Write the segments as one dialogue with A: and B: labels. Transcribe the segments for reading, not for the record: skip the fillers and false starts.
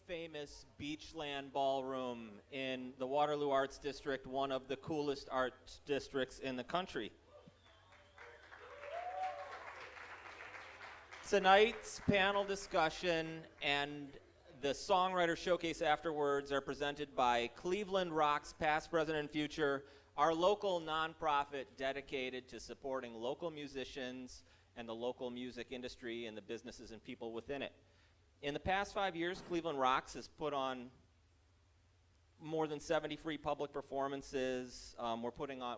A: famous Beachland Ballroom in the Waterloo Arts District, one of the coolest arts districts in the country. Tonight's panel discussion and the Songwriter Showcase afterwards are presented by Cleveland Rocks, past, present, and future, our local nonprofit dedicated to supporting local musicians and the local music industry and the businesses and people within it. In the past 5 years, Cleveland Rocks has put on more than 70 free public performances.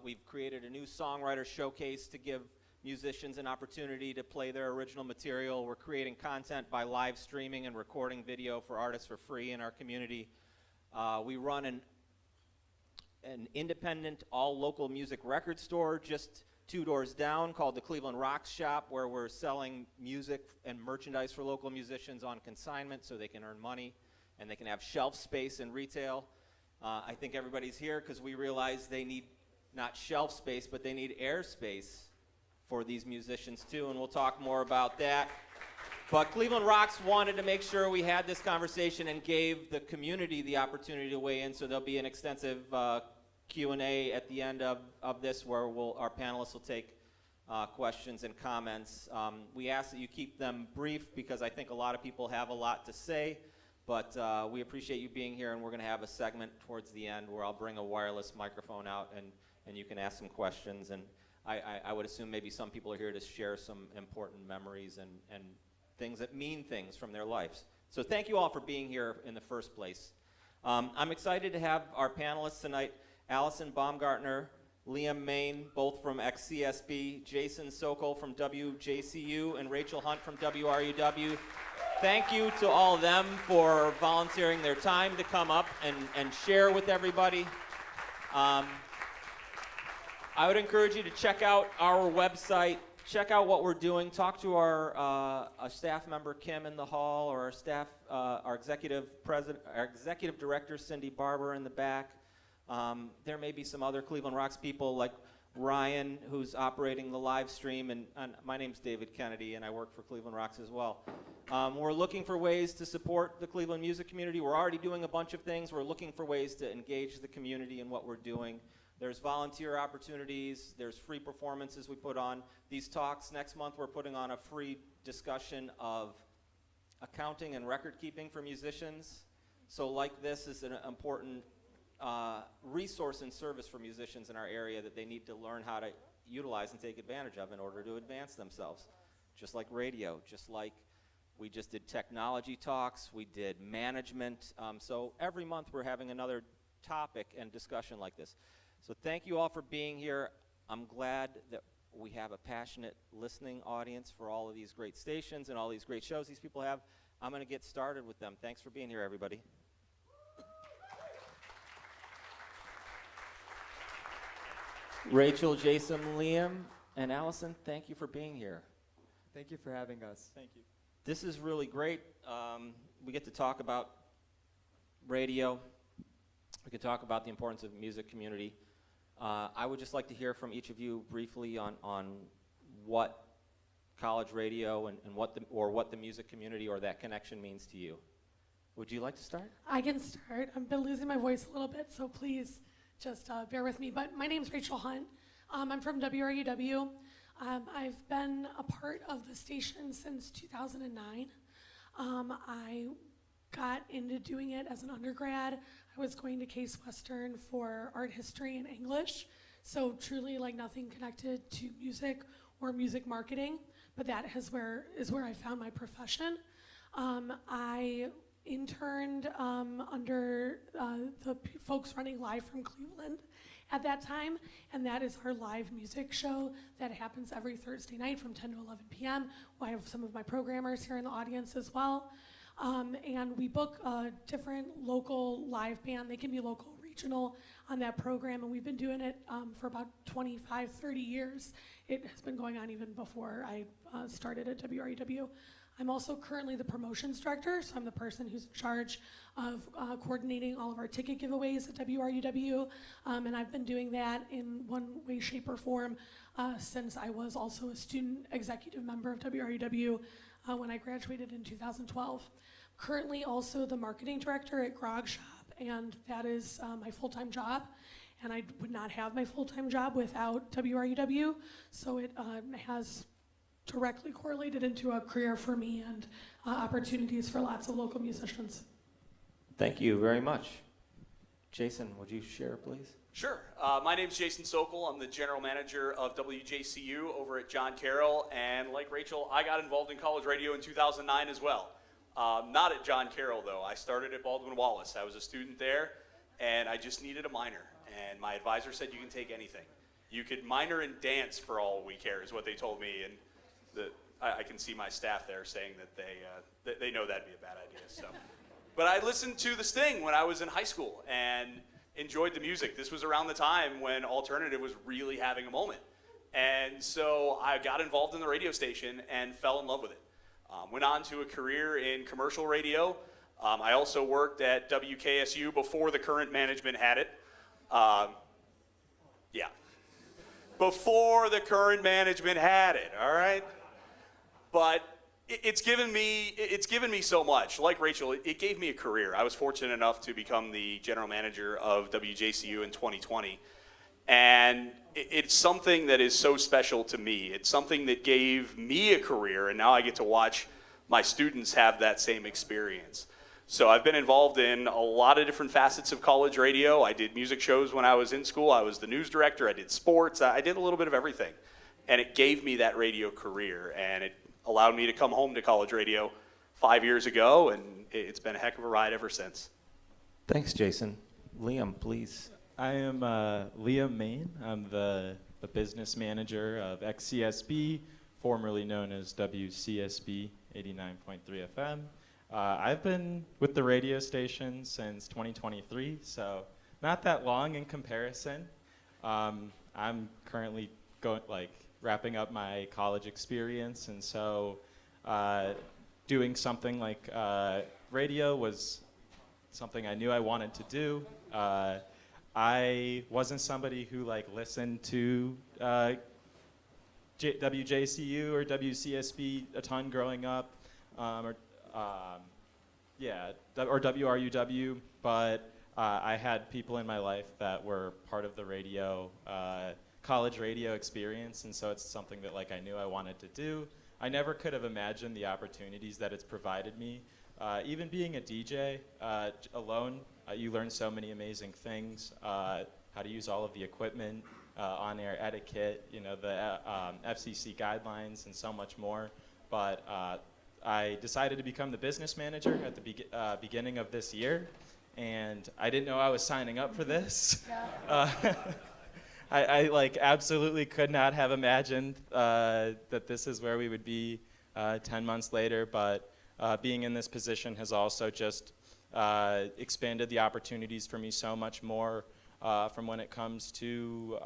A: We've created a new Songwriter Showcase to give musicians an opportunity to play their original material. We're creating content by live streaming and recording video for artists for free in our community. We run an independent, all-local music record store just 2 doors down called the Cleveland Rocks Shop, where we're selling music and merchandise for local musicians on consignment so they can earn money and they can have shelf space in retail. I think everybody's here because we realize they need not shelf space, but they need air space for these musicians too, and we'll talk more about that. But Cleveland Rocks wanted to make sure we had this conversation and gave the community the opportunity to weigh in, so there'll be an extensive Q&A at the end of this where our panelists will take questions and comments. We ask that you keep them brief because I think a lot of people have a lot to say, but we appreciate you being here, and we're going to have a segment towards the end where I'll bring a wireless microphone out and you can ask some questions. And I would assume maybe some people are here to share some important memories and things that mean things from their lives. So thank you all for being here in the first place. I'm excited to have our panelists tonight, Allison Baumgartner, Liam Main, both from ex-CSB, Jason Sokol from WJCU, and Rachel Hunt from WRUW. Thank you to all of them for volunteering their time to come up and share with everybody. I would encourage you to check out our website, check out what we're doing, talk to our staff member Kim in the hall, or our executive director Cindy Barber in the back. There may be some other Cleveland Rocks people like Ryan, who's operating the live stream, and my name's David Kennedy, and I work for Cleveland Rocks as well. We're looking for ways to support the Cleveland music community. We're already doing a bunch of things. We're looking for ways to engage the community in what we're doing. There's volunteer opportunities. There's free performances we put on. These talks, next month we're putting on a free discussion of accounting and record keeping for musicians. So like this is an important resource and service for musicians in our area that they need to learn how to utilize and take advantage of in order to advance themselves. Just like radio, just like we just did technology talks, we did management. So every month we're having another topic and discussion like this. So thank you all for being here. I'm glad that we have a passionate listening audience for all of these great stations and all these great shows these people have. I'm going to get started with them. Thanks for being here, everybody. Rachel, Jason, Liam, and Allison, thank you for being here.
B: Thank you for having us.
C: Thank you.
A: This is really great. We get to talk about radio. We could talk about the importance of the music community. I would just like to hear from each of you briefly on what college radio and what the music community or that connection means to you. Would you like to start?
D: I can start. I've been losing my voice a little bit, so please just bear with me. But my name's Rachel Hunt. I'm from WRUW. I've been a part of the station since 2009. I got into doing it as an undergrad. I was going to Case Western for art history and English, so truly like nothing connected to music or music marketing, but that is where I found my profession. I interned under the folks running Live from Cleveland at that time, and that is our live music show that happens every Thursday night from 10 to 11 p.m. I have some of my programmers here in the audience as well. And we book a different local live band. They can be local, regional on that program, and we've been doing it for about 25, 30 years. It has been going on even before I started at WRUW. I'm also currently the promotions director, so I'm the person who's in charge of coordinating all of our ticket giveaways at WRUW, and I've been doing that in one way, shape, or form since I was also a student executive member of WRUW when I graduated in 2012. currently also the marketing director at Grog Shop, and that is my full-time job. And I would not have my full-time job without WRUW, so it has directly correlated into a career for me and opportunities for lots of local musicians.
A: Thank you very much. Jason, would you share, please?
C: Sure. My name's Jason Sokol. I'm the general manager of WJCU over at John Carroll. And like Rachel, I got involved in college radio in 2009 as well. Not at John Carroll, though. I started at Baldwin Wallace. I was a student there, and I just needed a minor. And my advisor said, you can take anything. You could minor in dance for all we care, is what they told me. And I can see my staff there saying that they know that'd be a bad idea. So, but I listened to The Sting when I was in high school and enjoyed the music. This was around the time when alternative was really having a moment. And so I got involved in the radio station and fell in love with it. Went on to a career in commercial radio. I also worked at WKSU before the current management had it. Yeah. Before the current management had it, all right? But it's given me so much. Like Rachel, it gave me a career. I was fortunate enough to become the general manager of WJCU in 2020. And it's something that is so special to me. It's something that gave me a career, and now I get to watch my students have that same experience. So I've been involved in a lot of different facets of college radio. I did music shows when I was in school. I was the news director. I did sports. I did a little bit of everything. And it gave me that radio career, and it allowed me to come home to college radio 5 years ago, and it's been a heck of a ride ever since.
A: Thanks, Jason. Liam, please.
B: I am Liam Main. I'm the business manager of XCSB, formerly known as WCSB 89.3 FM. I've been with the radio station since 2023, so not that long in comparison. I'm currently wrapping up my college experience, and so doing something like radio was something I knew I wanted to do. I wasn't somebody who listened to WJCU or WCSB a ton growing up, or WRUW, but I had people in my life that were part of the radio, college radio experience, and so it's something that I knew I wanted to do. I never could have imagined the opportunities that it's provided me. Even being a DJ alone, you learn so many amazing things, how to use all of the equipment, on-air etiquette, the FCC guidelines, and so much more. But I decided to become the business manager at the beginning of this year, and I didn't know I was signing up for this. Yeah. I absolutely could not have imagined that this is where we would be 10 months later, but being in this position has also just expanded the opportunities for me so much more, from when it comes to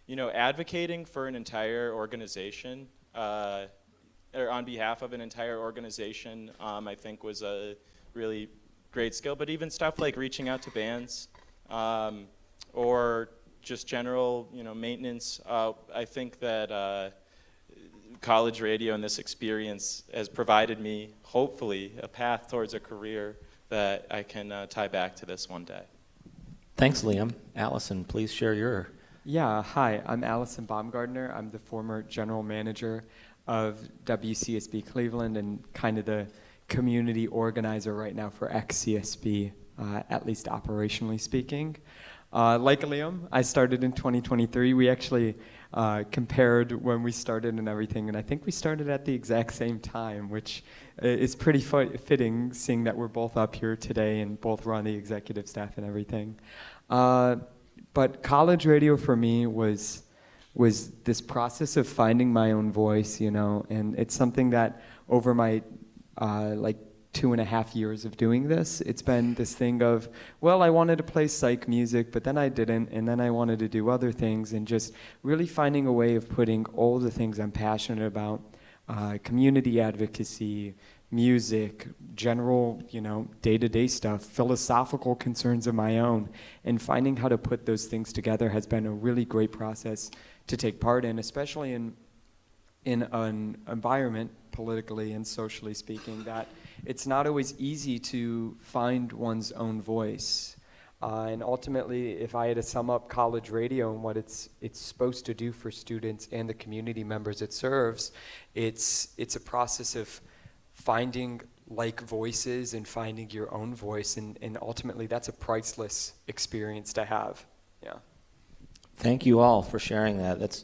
B: advocating for an entire organization, or on behalf of an entire organization. I think was a really great skill. But even stuff like reaching out to bands, or just general maintenance. I think that college radio and this experience has provided me, hopefully, a path towards a career that I can tie back to this one day.
A: Thanks, Liam. Allison, please share your.
B: Yeah, hi, I'm Allison Baumgartner. I'm the former general manager of WCSB Cleveland and kind of the community organizer right now for XCSB, at least operationally speaking. Like Liam, I started in 2023. We actually compared when we started and everything, and I think we started at the exact same time, which is pretty fitting, seeing that we're both up here today and both run the executive staff and everything. But college radio for me was this process of finding my own voice, and it's something that over my 2.5 years of doing this, it's been this thing of, well, I wanted to play psych music, but then I didn't, and then I wanted to do other things, and just really finding a way of putting all the things I'm passionate about, community advocacy, music, general, day-to-day stuff, philosophical concerns of my own, and finding how to put those things together has been a really great process to take part in, especially in an environment,
E: politically and socially speaking, that it's not always easy to find one's own voice. And ultimately, if I had to sum up college radio and what it's supposed to do for students and the community members it serves, it's a process of finding like voices and finding your own voice, and ultimately that's a priceless experience to have. Yeah.
A: Thank you all for sharing that.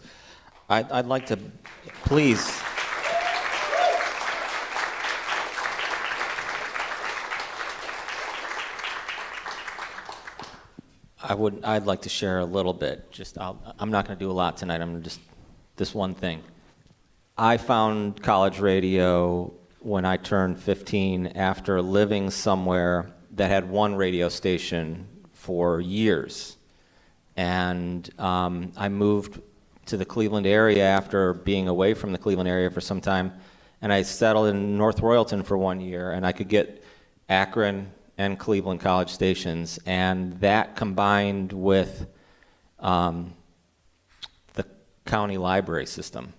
A: I'd like to, please. I'd like to share a little bit. I'm not going to do a lot tonight. I'm going to just this one thing. I found college radio when I turned 15 after living somewhere that had one radio station for years. And I moved to the Cleveland area after being away from the Cleveland area for some time. And I settled in North Royalton for 1 year, and I could get Akron and Cleveland college stations. And that combined with the county library system,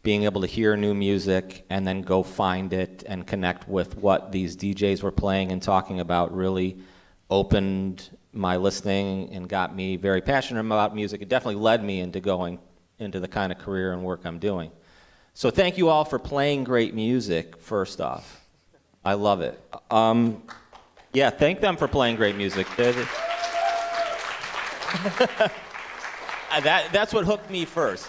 A: being able to hear new music and then go find it and connect with what these DJs were playing and talking about, really opened my listening and got me very passionate about music. It definitely led me into going into the kind of career and work I'm doing. So thank you all for playing great music, first off. I love it. Yeah, thank them for playing great music. That's what hooked me first.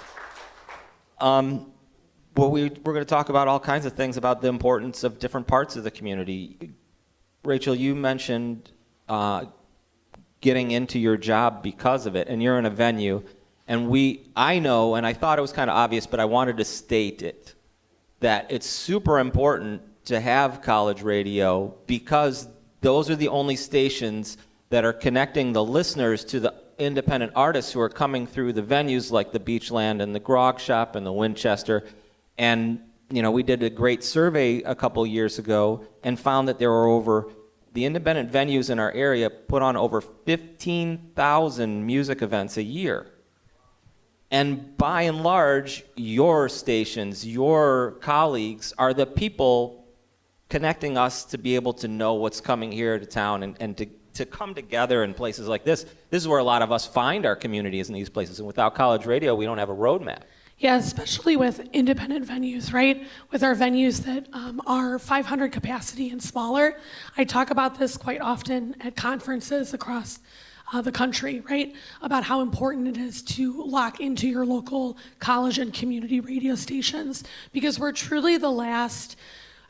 A: Well, we're going to talk about all kinds of things about the importance of different parts of the community. Rachel, you mentioned getting into your job because of it, and you're in a venue, and I know, and I thought it was kind of obvious, but I wanted to state it, that it's super important to have college radio because those are the only stations that are connecting the listeners to the independent artists who are coming through the venues like the Beachland and the Grog Shop and the Winchester. And, we did a great survey a couple years ago and found that there were the independent venues in our area put on over 15,000 music events a year. And by and large, your stations, your colleagues are the people connecting us to be able to know what's coming here to town and to come together in places like this. This is where a lot of us find our communities in these places. And without college radio, we don't have a roadmap.
D: Yeah, especially with independent venues, right? With our venues that are 500 capacity and smaller. I talk about this quite often at conferences across the country, right? About how important it is to lock into your local college and community radio stations, because we're truly the last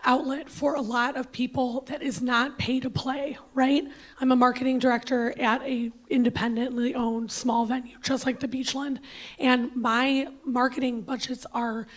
D: outlet for a lot of people that is not pay to play, right? I'm a marketing director at a independently owned small venue, just like the Beachland, and my marketing budgets are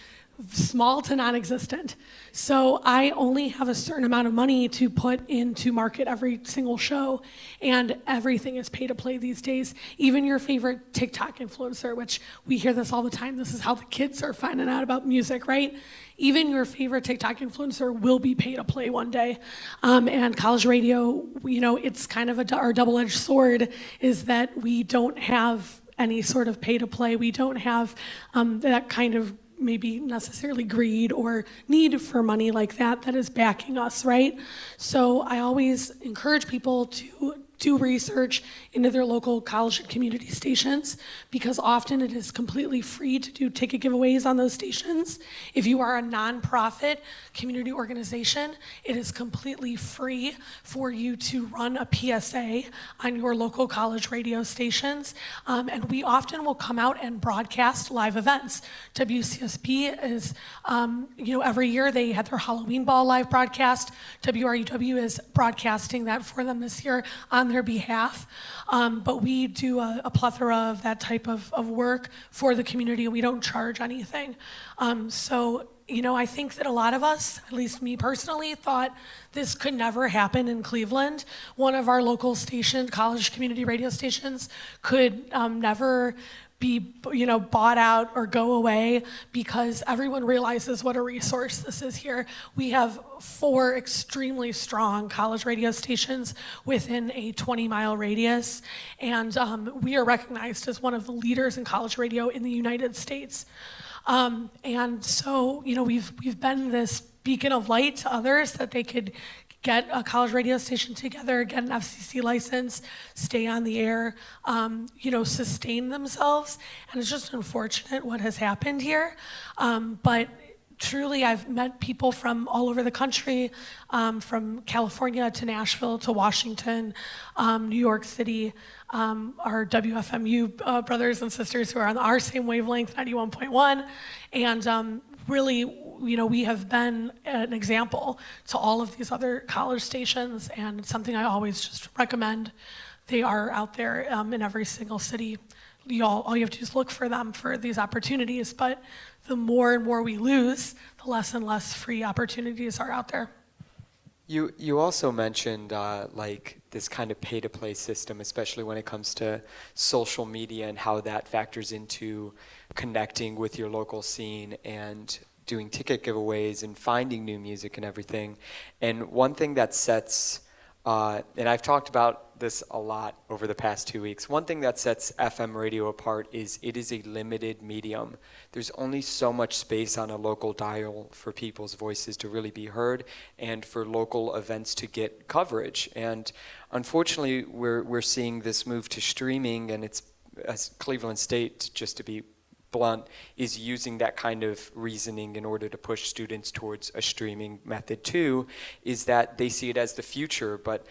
D: small to non-existent. So I only have a certain amount of money to put into market every single show, and everything is pay to play these days. Even your favorite TikTok influencer, which we hear this all the time, this is how the kids are finding out about music, right? Even your favorite TikTok influencer will be pay to play one day. And college radio, it's kind of our double-edged sword, is that we don't have any sort of pay to play. We don't have that kind of maybe necessarily greed or need for money like that is backing us, right? So I always encourage people to do research into their local college and community stations, because often it is completely free to do ticket giveaways on those stations. If you are a nonprofit community organization, it is completely free for you to run a PSA on your local college radio stations. And we often will come out and broadcast live events. WCSB is, every year they had their Halloween Ball live broadcast. WRUW is broadcasting that for them this year on their behalf. But we do a plethora of that type of work for the community. We don't charge anything. So I think that a lot of us, at least me personally, thought this could never happen in Cleveland. One of our local stations, college community radio stations, could never be bought out or go away, because everyone realizes what a resource this is here. We have 4 extremely strong college radio stations within a 20-mile radius, and we are recognized as one of the leaders in college radio in the United States. And so, we've been this beacon of light to others that they could get a college radio station together, get an FCC license, stay on the air, sustain themselves. And it's just unfortunate what has happened here. But truly, I've met people from all over the country, from California to Nashville to Washington, New York City, our WFMU brothers and sisters who are on our same wavelength, 91.1. And really, we have been an example to all of these other college stations, and it's something I always just recommend. They are out there in every single city. All you have to do is look for them for these opportunities, but the more and more we lose, the less and less free opportunities are out there.
E: You also mentioned like this kind of pay-to-play system, especially when it comes to social media and how that factors into connecting with your local scene and doing ticket giveaways and finding new music and everything. And one thing that sets, and I've talked about this a lot over the past 2 weeks, one thing that sets FM radio apart is it is a limited medium. There's only so much space on a local dial for people's voices to really be heard and for local events to get coverage. And unfortunately, we're seeing this move to streaming, and it's, as Cleveland State, just to be blunt, is using that kind of reasoning in order to push students towards a streaming method too, is that they see it as the future. But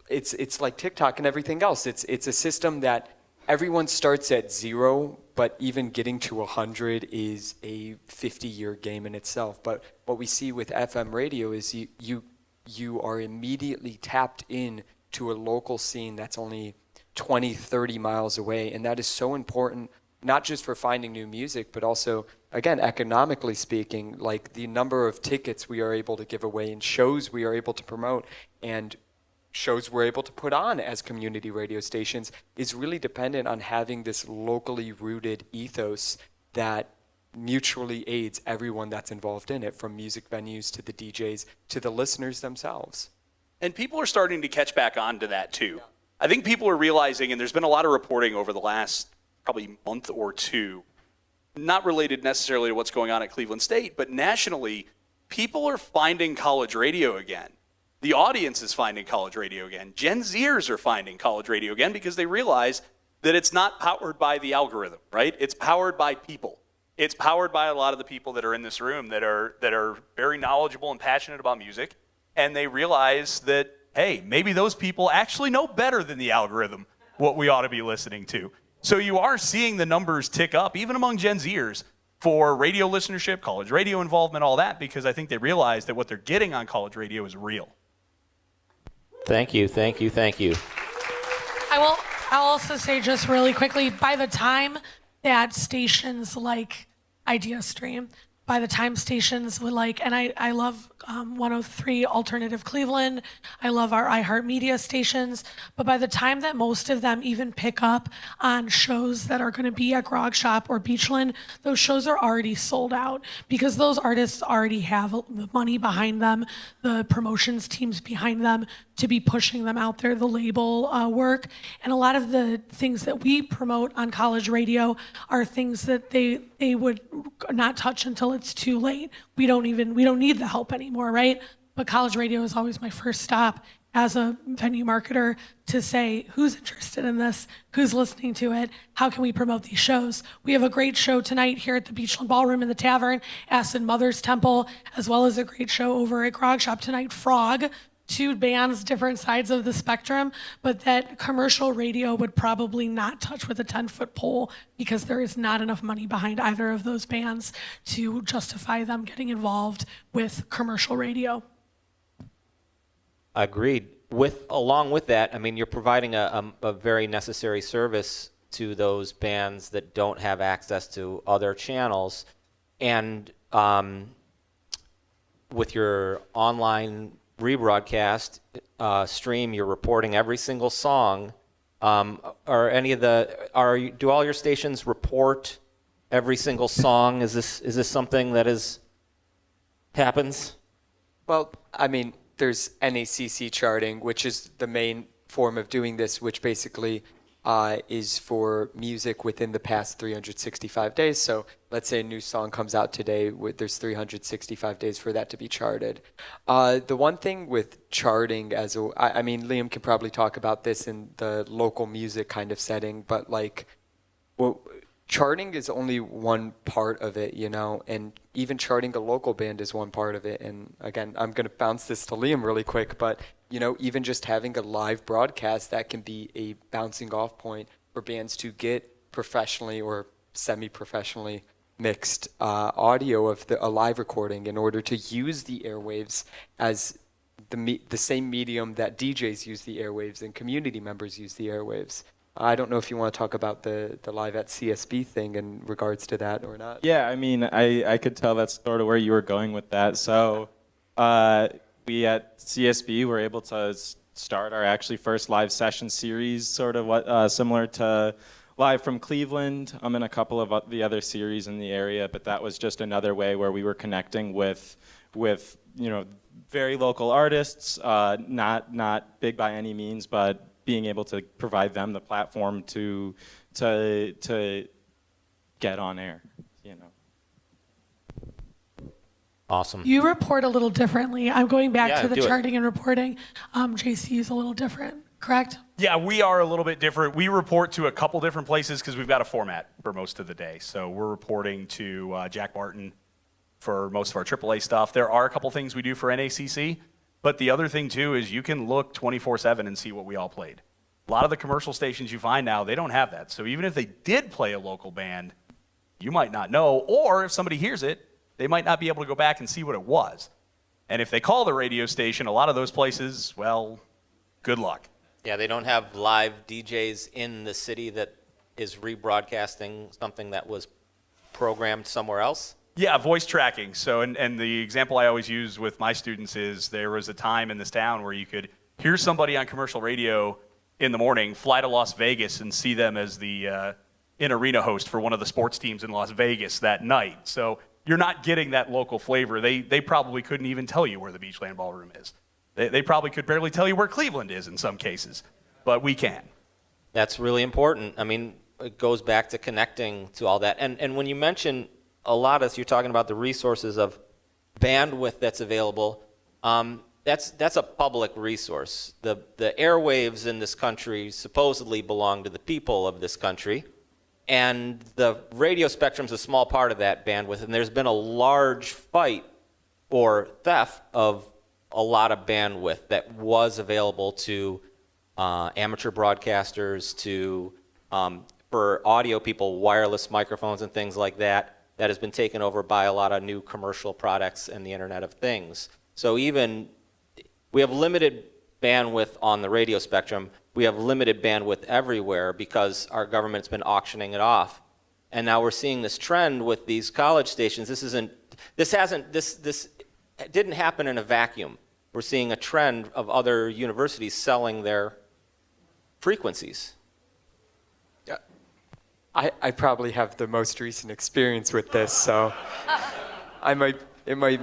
E: it's like TikTok and everything else. It's a system that everyone starts at 0, but even getting to 100 is a 50-year game in itself. But what we see with FM radio is you are immediately tapped in to a local scene that's only 20, 30 miles away, and that is so important, not just for finding new music, but also, again, economically speaking, like the number of tickets we are able to give away and shows we are able to promote and shows we're able to put on as community radio stations is really dependent on having this locally rooted ethos that mutually aids everyone that's involved in it, from music venues to the DJs to the listeners themselves.
C: And people are starting to catch back on to that too. I think people are realizing, and there's been a lot of reporting over the last probably month or two, not related necessarily to what's going on at Cleveland State, but nationally, people are finding college radio again. The audience is finding college radio again. Gen Zers are finding college radio again because they realize that it's not powered by the algorithm, right? It's powered by people. It's powered by a lot of the people that are in this room that are very knowledgeable and passionate about music, and they realize that, hey, maybe those people actually know better than the algorithm what we ought to be listening to. So you are seeing the numbers tick up, even among Gen Zers, for radio listenership, college radio involvement, all that, because I think they realize that what they're getting on college radio is real.
A: Thank you.
D: I'll also say just really quickly, by the time that stations like IdeaStream, by the time stations would and I love 103 Alternative Cleveland, I love our iHeartMedia stations, but by the time that most of them even pick up on shows that are going to be at Grog Shop or Beachland, those shows are already sold out because those artists already have the money behind them, the promotions teams behind them to be pushing them out there, the label work. And a lot of the things that we promote on college radio are things that they would not touch until it's too late. We don't need the help anymore, right? But college radio is always my first stop as a venue marketer to say, who's interested in this? Who's listening to it? How can we promote these shows? We have a great show tonight here at the Beachland Ballroom in the Tavern, Aston Mother's Temple, as well as a great show over at Grog Shop tonight, Frog. 2 bands, different sides of the spectrum, but that commercial radio would probably not touch with a 10-foot pole because there is not enough money behind either of those bands to justify them getting involved with commercial radio.
A: Agreed. Along with that, I mean, you're providing a very necessary service to those bands that don't have access to other channels, and with your online rebroadcast stream, you're reporting every single song. Do all your stations report every single song? Is this something that happens?
E: Well, I mean, there's NACC charting, which is the main form of doing this, which basically is for music within the past 365 days. So let's say a new song comes out today, there's 365 days for that to be charted. The one thing with charting, I mean, Liam can probably talk about this in the local music kind of setting, but like, well, charting is only one part of it, you know, and even charting a local band is one part of it. And again, I'm going to bounce this to Liam really quick, but, you know, even just having a live broadcast, that can be a bouncing off point for bands to get professionally or semi-professionally mixed audio of a live recording in order to use the airwaves as the same medium that DJs use the airwaves and community members use the airwaves. I don't know if you want to talk about the live at CSB thing in regards to that or not.
B: Yeah, I mean, I could tell that's sort of where you were going with that. So we at CSB were able to start our actually first live session series, sort of similar to Live from Cleveland. I'm in a couple of the other series in the area, but that was just another way where we were connecting with you know, very local artists, not big by any means, but being able to provide them the platform to get on air, you know.
A: Awesome.
D: You report a little differently. I'm going back to the
A: do it.
D: charting and reporting. JC is a little different, correct?
C: Yeah, we are a little bit different. We report to a couple different places because we've got a format for most of the day. So we're reporting to Jack Martin for most of our AAA stuff. There are a couple things we do for NACC, but the other thing too is you can look 24/7 and see what we all played. A lot of the commercial stations you find now, they don't have that. So even if they did play a local band, you might not know, or if somebody hears it, they might not be able to go back and see what it was. And if they call the radio station, a lot of those places, well, good luck.
A: Yeah, they don't have live DJs in the city that is rebroadcasting something that was programmed somewhere else.
C: Yeah, voice tracking. So, and the example I always use with my students is there was a time in this town where you could hear somebody on commercial radio in the morning, fly to Las Vegas and see them as the in-arena host for one of the sports teams in Las Vegas that night. So you're not getting that local flavor. They probably couldn't even tell you where the Beachland Ballroom is. They probably could barely tell you where Cleveland is in some cases, but we can.
A: That's really important. I mean, it goes back to connecting to all that. And when you mention a lot of, you're talking about the resources of bandwidth that's available, that's a public resource. The airwaves in this country supposedly belong to the people of this country, and the radio spectrum's a small part of that bandwidth, and there's been a large fight or theft of a lot of bandwidth that was available to amateur broadcasters, to for audio people, wireless microphones and things like that has been taken over by a lot of new commercial products and the Internet of Things. So even we have limited bandwidth on the radio spectrum. We have limited bandwidth everywhere because our government's been auctioning it off. And now we're seeing this trend with these college stations. This didn't happen in a vacuum. We're seeing a trend of other universities selling their frequencies.
E: I probably have the most recent experience with this, so it might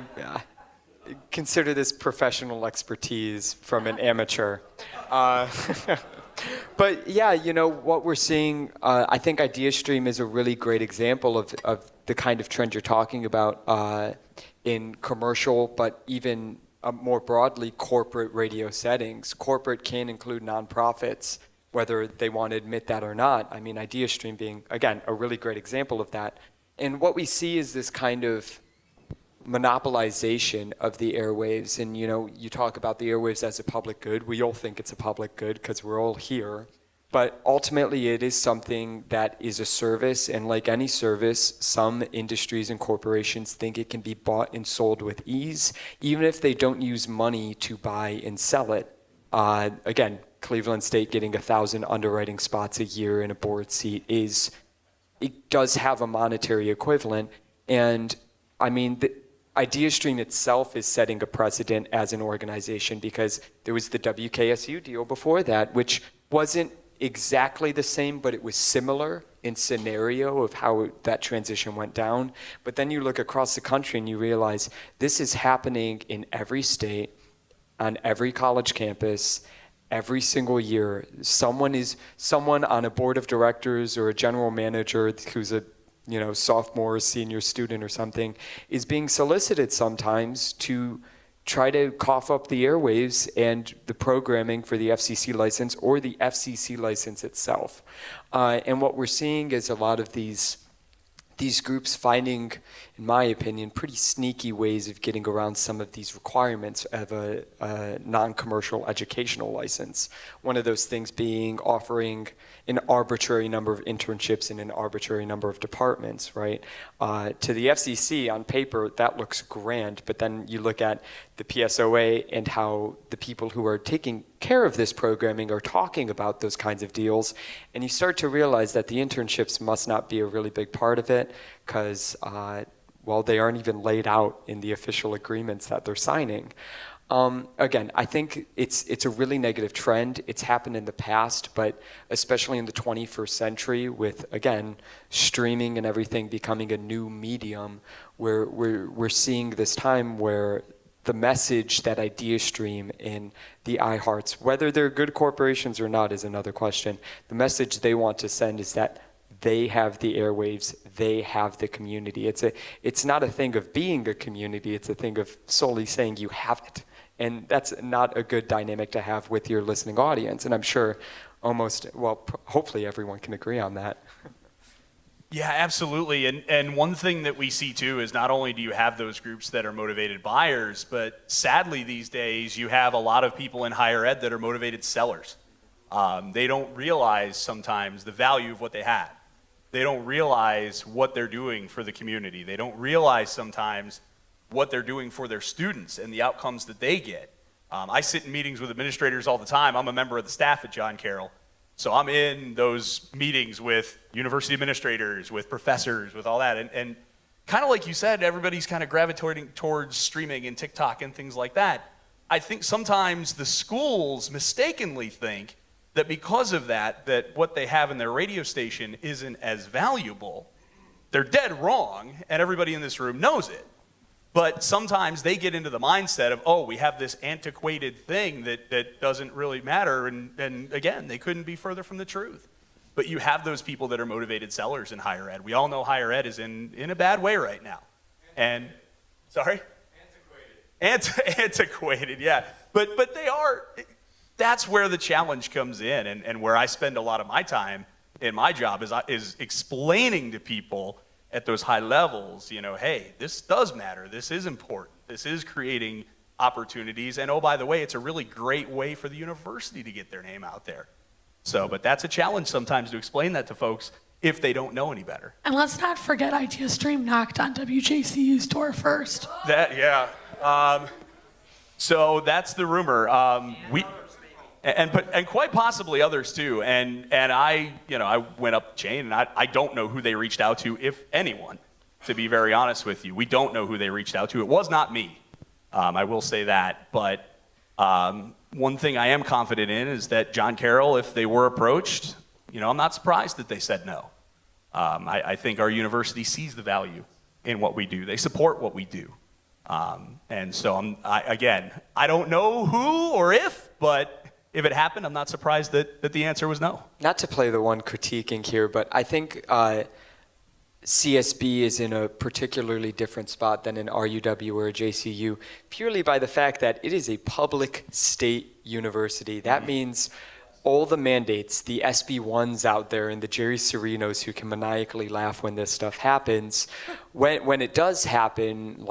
E: consider this professional expertise from an amateur. But yeah, you know, what we're seeing, I think IdeaStream is a really great example of the kind of trend you're talking about in commercial, but even more broadly, corporate radio settings. Corporate can include nonprofits, whether they want to admit that or not. I mean, IdeaStream being, again, a really great example of that. And what we see is this kind of monopolization of the airwaves. And, you know, you talk about the airwaves as a public good. We all think it's a public good because we're all here. But ultimately, it is something that is a service. And like any service, some industries and corporations think it can be bought and sold with ease, even if they don't use money to buy and sell it. Again, Cleveland State getting 1,000 underwriting spots a year in a board seat it does have a monetary equivalent. And I mean, the IdeaStream itself is setting a precedent as an organization because there was the WKSU deal before that, which wasn't exactly the same, but it was similar in scenario of how that transition went down. But then you look across the country and you realize this is happening in every state, on every college campus, every single year, someone on a board of directors or a general manager who's a sophomore or senior student or something is being solicited sometimes to try to cough up the airwaves and the programming for the FCC license or the FCC license itself. And what we're seeing is a lot of these groups finding, in my opinion, pretty sneaky ways of getting around some of these requirements of a non-commercial educational license. One of those things being offering an arbitrary number of internships in an arbitrary number of departments, right? To the FCC, on paper, that looks grand, but then you look at the PSOA and how the people who are taking care of this programming are talking about those kinds of deals, and you start to realize that the internships must not be a really big part of it, because, well, they aren't even laid out in the official agreements that they're signing. Again, I think it's a really negative trend. It's happened in the past, but especially in the 21st century with, again, streaming and everything becoming a new medium, where we're seeing this time where the message that IdeaStream and the iHearts, whether they're good corporations or not is another question. The message they want to send is that they have the airwaves, they have the community. It's not a thing of being a community, it's a thing of solely saying you have it. And that's not a good dynamic to have with your listening audience. And I'm sure hopefully everyone can agree on that.
C: Yeah, absolutely. And one thing that we see too is not only do you have those groups that are motivated buyers, but sadly these days you have a lot of people in higher ed that are motivated sellers. They don't realize sometimes the value of what they have. They don't realize what they're doing for the community. They don't realize sometimes what they're doing for their students and the outcomes that they get. I sit in meetings with administrators all the time. I'm a member of the staff at John Carroll. So I'm in those meetings with university administrators, with professors, with all that. And kind of like you said, everybody's kind of gravitating towards streaming and TikTok and things like that. I think sometimes the schools mistakenly think that because of that what they have in their radio station isn't as valuable. They're dead wrong, and everybody in this room knows it. But sometimes they get into the mindset of, oh, we have this antiquated thing that doesn't really matter. And again, they couldn't be further from the truth. But you have those people that are motivated sellers in higher ed. We all know higher ed is in a bad way right now. And, sorry? Antiquated, yeah. But they are, that's where the challenge comes in. And where I spend a lot of my time in my job is explaining to people at those high levels, hey, this does matter. This is important. This is creating opportunities. And oh, by the way, it's a really great way for the university to get their name out there. So, but that's a challenge sometimes to explain that to folks if they don't know any better.
D: And let's not forget IdeaStream knocked on WJCU's door first.
C: So that's the rumor. And quite possibly others too. And I went up the chain, and I don't know who they reached out to, if anyone, to be very honest with you. We don't know who they reached out to. It was not me. I will say that. But one thing I am confident in is that John Carroll, if they were approached, I'm not surprised that they said no. I think our university sees the value in what we do. They support what we do. And so I don't know who or if, but if it happened, I'm not surprised that the answer was no.
E: Not to play the one critiquing here, but I think CSB is in a particularly different spot than an RUW or a JCU, purely by the fact that it is a public state university. That means all the mandates, the SB1s out there and the Jerry Serenos who can maniacally laugh when this stuff happens, when it does happen,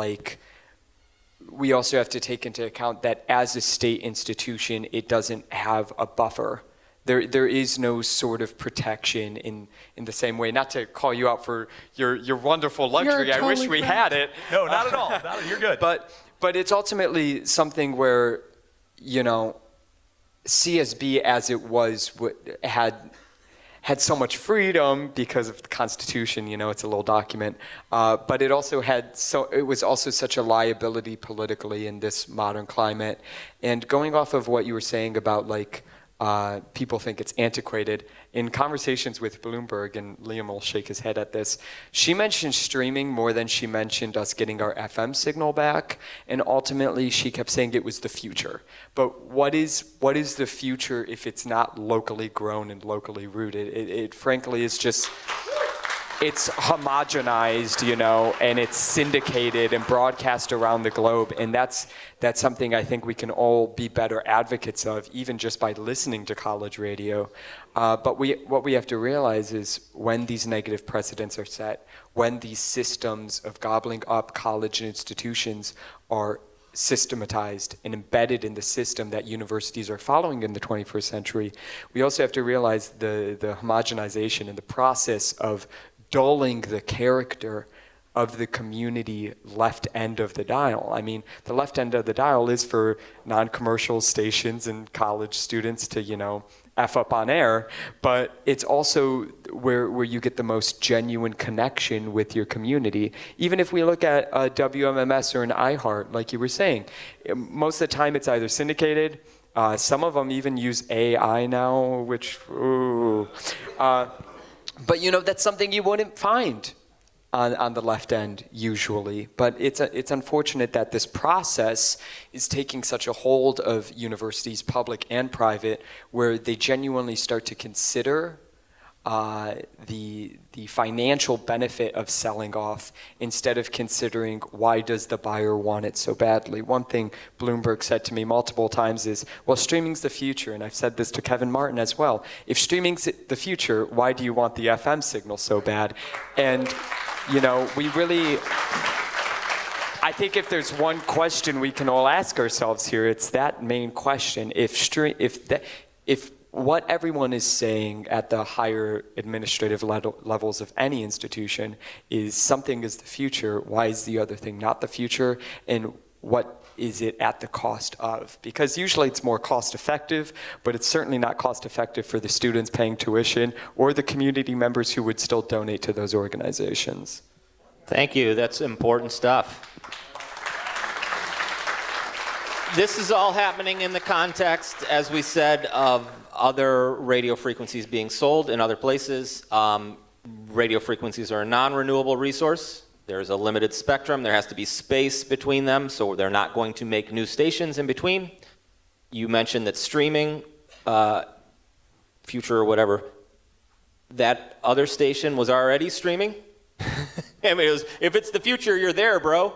E: we also have to take into account that as a state institution, it doesn't have a buffer. There is no sort of protection in the same way. Not to call you out for your wonderful luxury.
D: You're totally
E: I wish we
D: correct.
E: had it.
C: No, not at all. You're good.
E: But it's ultimately something where, CSB as it was had so much freedom because of the Constitution, it's a little document, but it was also such a liability politically in this modern climate. And going off of what you were saying about people think it's antiquated. In conversations with Bloomberg, and Liam will shake his head at this, she mentioned streaming more than she mentioned us getting our FM signal back, and ultimately she kept saying it was the future. But what is the future if it's not locally grown and locally rooted? It frankly is just, it's homogenized, and it's syndicated and broadcast around the globe, and that's something I think we can all be better advocates of, even just by listening to college radio. But what we have to realize is when these negative precedents are set, when these systems of gobbling up college institutions are systematized and embedded in the system that universities are following in the 21st century, we also have to realize the homogenization and the process of dulling the character of the community left end of the dial. I mean, the left end of the dial is for non-commercial stations and college students to, F up on air, but it's also where you get the most genuine connection with your community. Even if we look at a WMMS or an iHeart, like you were saying, most of the time it's either syndicated, some of them even use AI now, which, but that's something you wouldn't find on the left end usually. But it's unfortunate that this process is taking such a hold of universities, public and private, where they genuinely start to consider the financial benefit of selling off instead of considering why does the buyer want it so badly. One thing Bloomberg said to me multiple times is, well, streaming's the future, and I've said this to Kevin Martin as well. If streaming's the future, why do you want the FM signal so bad? And we really, I think if there's one question we can all ask ourselves here, it's that main question. If what everyone is saying at the higher administrative levels of any institution is something is the future, why is the other thing not the future? And what is it at the cost of? Because usually it's more cost effective, but it's certainly not cost effective for the students paying tuition or the community members who would still donate to those organizations.
A: Thank you. That's important stuff. This is all happening in the context, as we said, of other radio frequencies being sold in other places. Radio frequencies are a non-renewable resource. There's a limited spectrum. There has to be space between them, so they're not going to make new stations in between. You mentioned that streaming, future or whatever, that other station was already streaming. I mean, if it's the future, you're there, bro.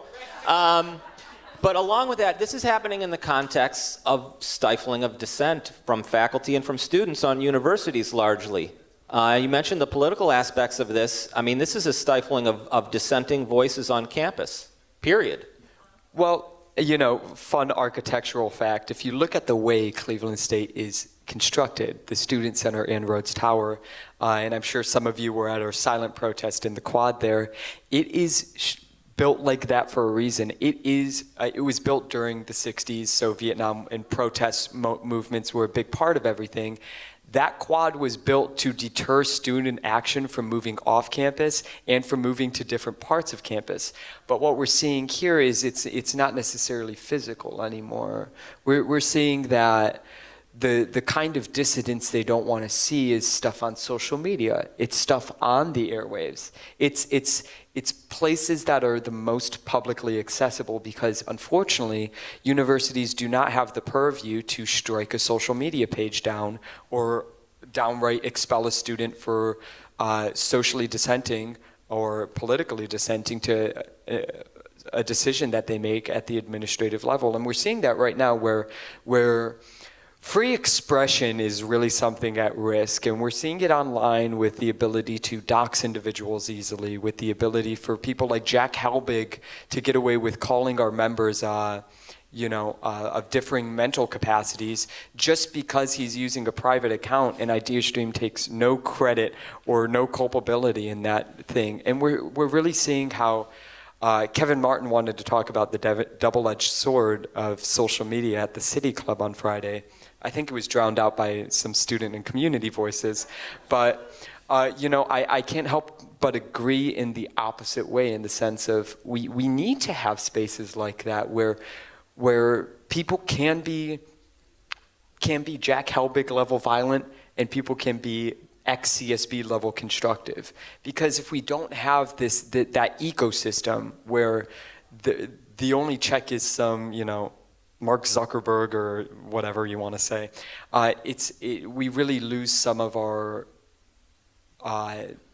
A: But along with that, this is happening in the context of stifling of dissent from faculty and from students on universities largely. You mentioned the political aspects of this. I mean, this is a stifling of dissenting voices on campus, period.
E: Well, fun architectural fact, if you look at the way Cleveland State is constructed, the Student Center and Rhodes Tower, and I'm sure some of you were at our silent protest in the quad there, it is built like that for a reason. It was built during the 60s, so Vietnam and protest movements were a big part of everything. That quad was built to deter student action from moving off campus and from moving to different parts of campus. But what we're seeing here is it's not necessarily physical anymore. We're seeing that the kind of dissidence they don't want to see is stuff on social media. It's stuff on the airwaves. It's places that are the most publicly accessible because, unfortunately, universities do not have the purview to strike a social media page down or downright expel a student for socially dissenting or politically dissenting to a decision that they make at the administrative level. And we're seeing that right now where free expression is really something at risk, and we're seeing it online with the ability to dox individuals easily, with the ability for people like Jack Helbig to get away with calling our members, of differing mental capacities just because he's using a private account, and IdeaStream takes no credit or no culpability in that thing. And we're really seeing how Kevin Martin wanted to talk about the double-edged sword of social media at the City Club on Friday. I think it was drowned out by some student and community voices. But, I can't help but agree in the opposite way, in the sense of we need to have spaces like that where people can can be Jack Helbig level violent, and people can be ex-CSB level constructive. Because if we don't have that ecosystem where the only check is some, Mark Zuckerberg or whatever you want to say, we really lose some of our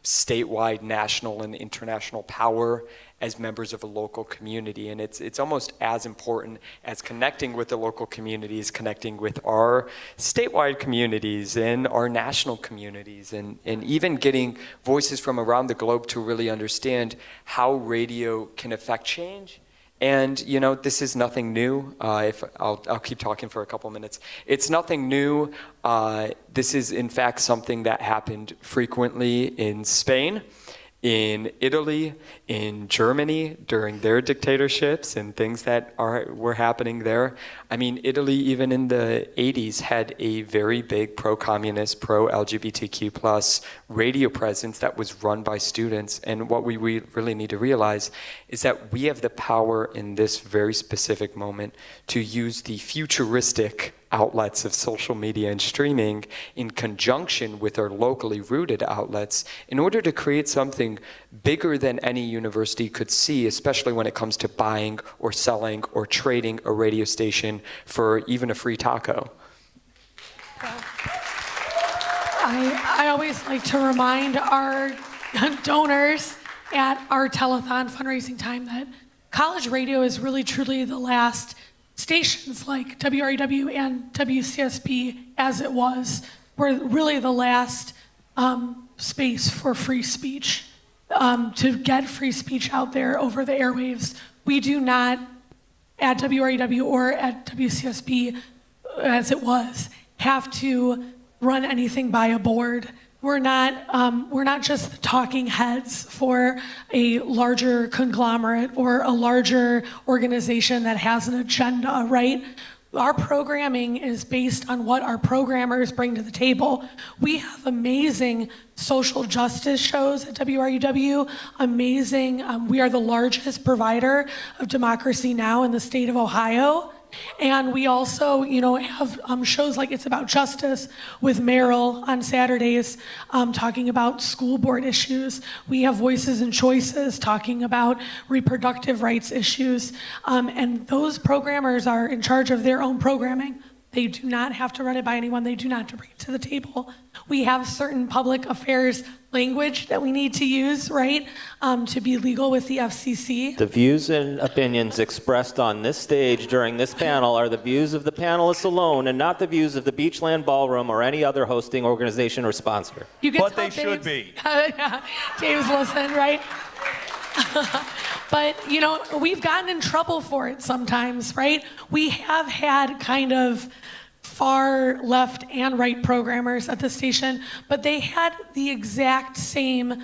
E: statewide, national, and international power as members of a local community. And it's almost as important as connecting with the local communities, connecting with our statewide communities and our national communities, and even getting voices from around the globe to really understand how radio can affect change. And, this is nothing new. I'll keep talking for a couple minutes. It's nothing new. This is, in fact, something that happened frequently in Spain, in Italy, in Germany during their dictatorships and things that were happening there. I mean, Italy, even in the 80s, had a very big pro-communist, pro-LGBTQ+ radio presence that was run by students. And what we really need to realize is that we have the power in this very specific moment to use the futuristic outlets of social media and streaming in conjunction with our locally rooted outlets in order to create something bigger than any university could see, especially when it comes to buying or selling or trading a radio station for even a free taco.
D: I always like to remind our donors at our telethon fundraising time that college radio is really truly the last stations like WREW and WCSB, as it was, were really the last space for free speech, to get free speech out there over the airwaves. We do not, at WREW or at WCSB, as it was, have to run anything by a board. We're not just the talking heads for a larger conglomerate or a larger organization that has an agenda, right? Our programming is based on what our programmers bring to the table. We have amazing social justice shows at WRUW, amazing. We are the largest provider of Democracy Now! In the state of Ohio. And we also, have shows like It's About Justice with Meryl on Saturdays, talking about school board issues. We have Voices and Choices talking about reproductive rights issues. And those programmers are in charge of their own programming. They do not have to run it by anyone. They do not have to bring it to the table. We have certain public affairs language that we need to use, right, to be legal with the FCC.
A: The views and opinions expressed on this stage during this panel are the views of the panelists alone and not the views of the Beachland Ballroom or any other hosting organization or sponsor.
D: You can
C: But
D: tell
C: they should be.
D: Dave's listen, right? But, we've gotten in trouble for it sometimes, right? We have had kind of far left and right programmers at the station, but they had the exact same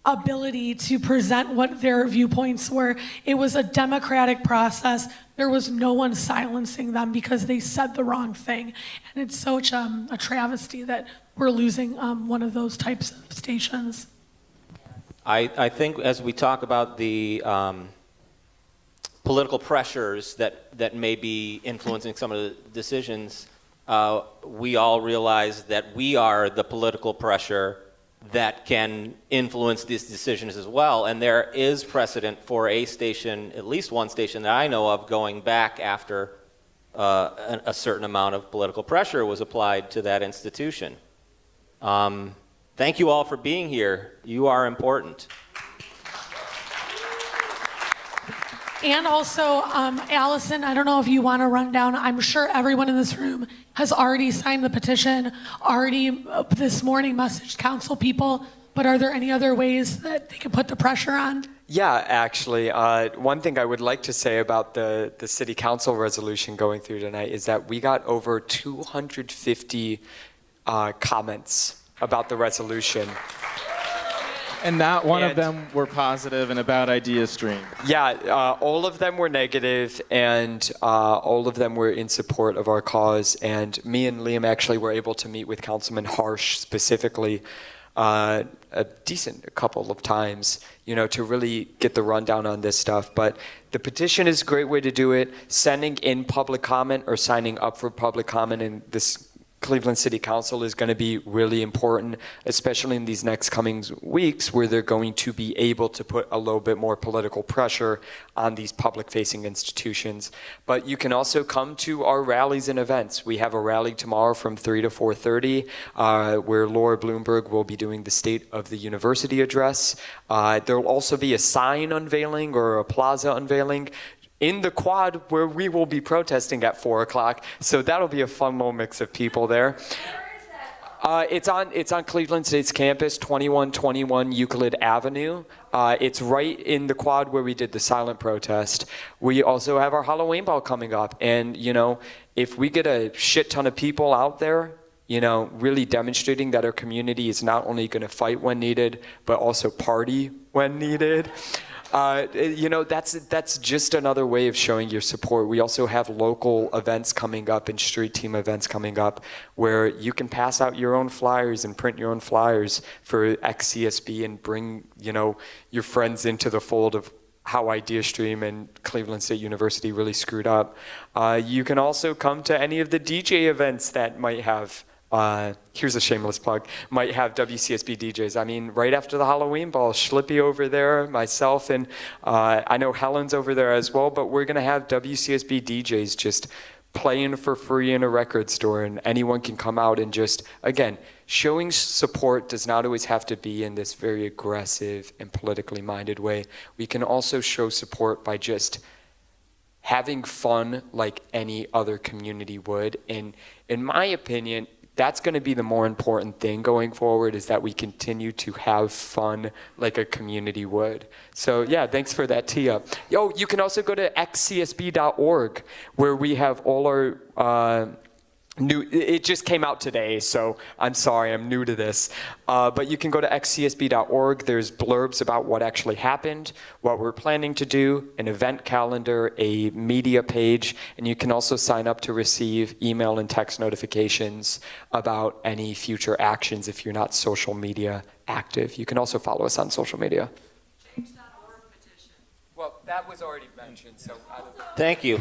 D: ability to present what their viewpoints were. It was a democratic process. There was no one silencing them because they said the wrong thing. And it's such a travesty that we're losing one of those types of stations.
A: I think as we talk about the political pressures that may be influencing some of the decisions, we all realize that we are the political pressure that can influence these decisions as well. And there is precedent for a station, at least one station that I know of, going back after a certain amount of political pressure was applied to that institution. Thank you all for being here. You are important.
D: And also, Allison, I don't know if you want to run down. I'm sure everyone in this room has already signed the petition, already this morning messaged council people, but are there any other ways that they can put the pressure on?
E: Yeah, actually, one thing I would like to say about the city council resolution going through tonight is that we got over 250 comments about the resolution.
B: And not one of them were positive and about idea stream.
E: Yeah, all of them were negative, and all of them were in support of our cause. And me and Liam actually were able to meet with Councilman Harsh specifically a decent couple of times, to really get the rundown on this stuff. But the petition is a great way to do it. Sending in public comment or signing up for public comment in this Cleveland City Council is going to be really important, especially in these next coming weeks where they're going to be able to put a little bit more political pressure on these public-facing institutions. But you can also come to our rallies and events. We have a rally tomorrow from 3 to 4:30 where Laura Bloomberg will be doing the State of the University address. There will also be a sign unveiling or a plaza unveiling in the quad where we will be protesting at 4 o'clock. So that'll be a fun little mix of people there. It's on Cleveland State's campus, 2121 Euclid Avenue. It's right in the quad where we did the silent protest. We also have our Halloween ball coming up. And, if we get a shit ton of people out there, really demonstrating that our community is not only going to fight when needed, but also party when needed. That's just another way of showing your support. We also have local events coming up and street team events coming up where you can pass out your own flyers and print your own flyers for XCSB and bring, your friends into the fold of how IdeaStream and Cleveland State University really screwed up. You can also come to any of the DJ events that might have here's a shameless plug, might have WCSB DJs. I mean, right after the Halloween ball, Schlippy over there, myself, and I know Helen's over there as well, but we're going to have WCSB DJs just playing for free in a record store, and anyone can come out and just, again, showing support does not always have to be in this very aggressive and politically minded way. We can also show support by just having fun like any other community would, and in my opinion, that's going to be the more important thing going forward, is that we continue to have fun like a community would. So yeah, thanks for that tee up. You can also go to xcsb.org where we have all our it just came out today, so I'm sorry, I'm new to this. But you can go to xcsb.org. There's blurbs about what actually happened, what we're planning to do, an event calendar, a media page, and you can also sign up to receive email and text notifications about any future actions if you're not social media active. You can also follow us on social media. Well, that was already mentioned, so
A: Thank you.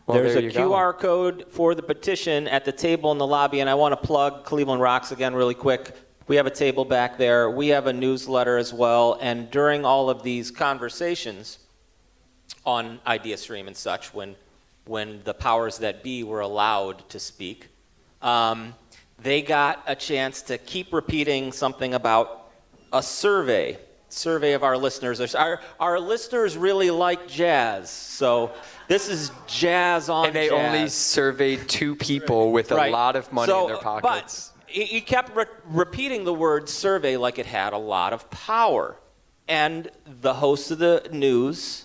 E: Well,
A: There's
E: there
A: a
E: you go.
A: QR code for the petition at the table in the lobby, and I want to plug Cleveland Rocks again really quick. We have a table back there. We have a newsletter as well, and during all of these conversations on IdeaStream and such, when the powers that be were allowed to speak, they got a chance to keep repeating something about a survey of our listeners. Our listeners really like jazz, so this is jazz on
E: And they
A: jazz.
E: only surveyed 2 people with a lot of money in their pockets.
A: But he kept repeating the word survey like it had a lot of power. And the hosts of the news,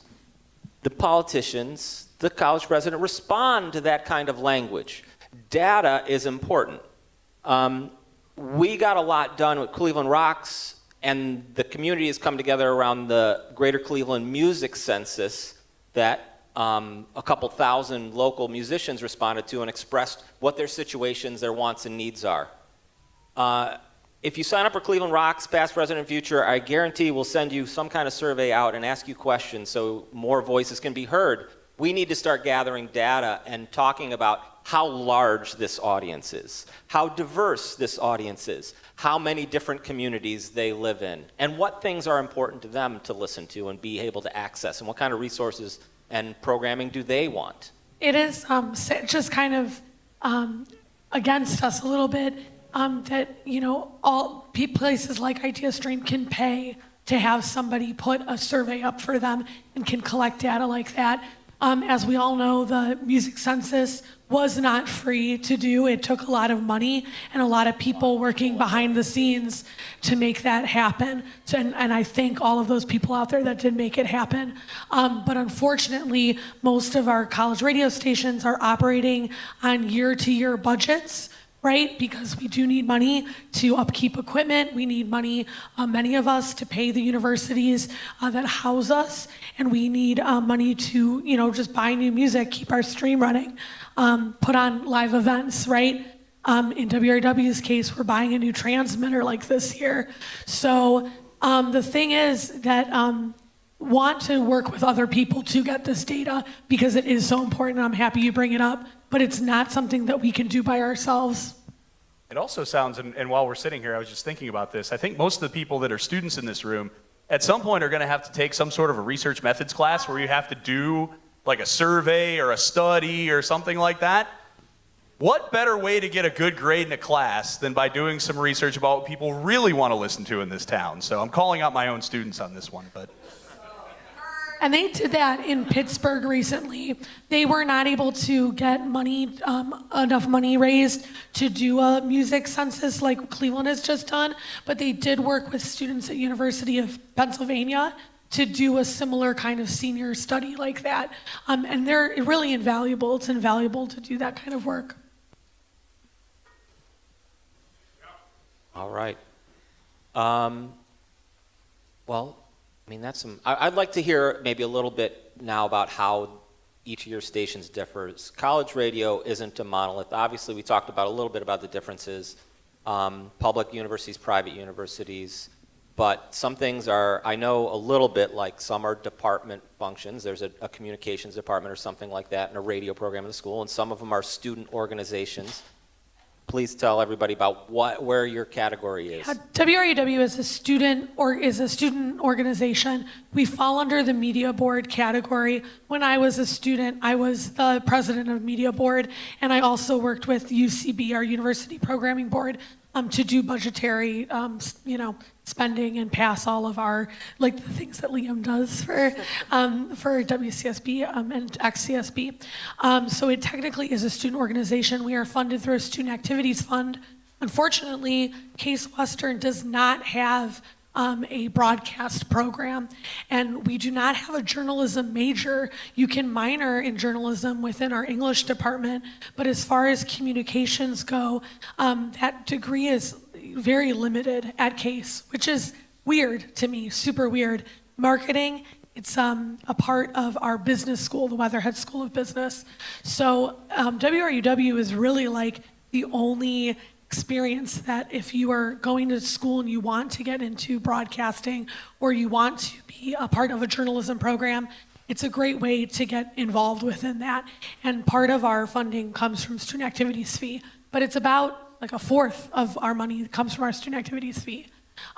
A: the politicians, the college president respond to that kind of language. Data is important. We got a lot done with Cleveland Rocks, and the community has come together around the Greater Cleveland Music Census that a couple thousand local musicians responded to and expressed what their situations, their wants, and needs are. If you sign up for Cleveland Rocks, past, present, and future, I guarantee we'll send you some kind of survey out and ask you questions so more voices can be heard. We need to start gathering data and talking about how large this audience is, how diverse this audience is, how many different communities they live in, and what things are important to them to listen to and be able to access, and what kind of resources and programming do they want?
D: It is just kind of against us a little bit that, all places like IdeaStream can pay to have somebody put a survey up for them and can collect data like that. As we all know, the music census was not free to do. It took a lot of money and a lot of people working behind the scenes to make that happen. So, and I thank all of those people out there that did make it happen. But unfortunately, most of our college radio stations are operating on year-to-year budgets, right? Because we do need money to upkeep equipment. We need money, many of us, to pay the universities that house us. And we need money to, just buy new music, keep our stream running, put on live events, right? In WRW's case, we're buying a new transmitter like this year. So the thing is that want to work with other people to get this data because it is so important. I'm happy you bring it up, but it's not something that we can do by ourselves.
C: It also sounds, and while we're sitting here, I was just thinking about this. I think most of the people that are students in this room at some point are going to have to take some sort of a research methods class where you have to do like a survey or a study or something like that. What better way to get a good grade in a class than by doing some research about what people really want to listen to in this town? So I'm calling out my own students on this one, but.
D: And they did that in Pittsburgh recently. They were not able to get money, enough money raised to do a music census like Cleveland has just done, but they did work with students at University of Pennsylvania to do a similar kind of senior study like that. And they're really invaluable. It's invaluable to do that kind of work.
A: All right. Well, I mean, that's some. I'd like to hear maybe a little bit now about how each of your stations differs. College radio isn't a monolith. Obviously, we talked about a little bit about the differences, public universities, private universities, but some things are, I know a little bit like some are department functions. There's a communications department or something like that and a radio program in the school, and some of them are student organizations. Please tell everybody about where your category is.
D: WRUW is a student organization. We fall under the media board category. When I was a student, I was the president of media board, and I also worked with UCB, our university programming board, to do budgetary, spending and pass all of our, like the things that Liam does for WCSB and ex-CSB. So it technically is a student organization. We are funded through a student activities fund. Unfortunately, Case Western does not have a broadcast program, and we do not have a journalism major. You can minor in journalism within our English department, but as far as communications go, that degree is very limited at Case, which is weird to me, super weird. Marketing, it's a part of our business school, the Weatherhead School of Business. So WRUW is really like the only experience that if you are going to school and you want to get into broadcasting or you want to be a part of a journalism program, it's a great way to get involved within that. And part of our funding comes from student activities fee, but it's about like a fourth of our money that comes from our student activities fee.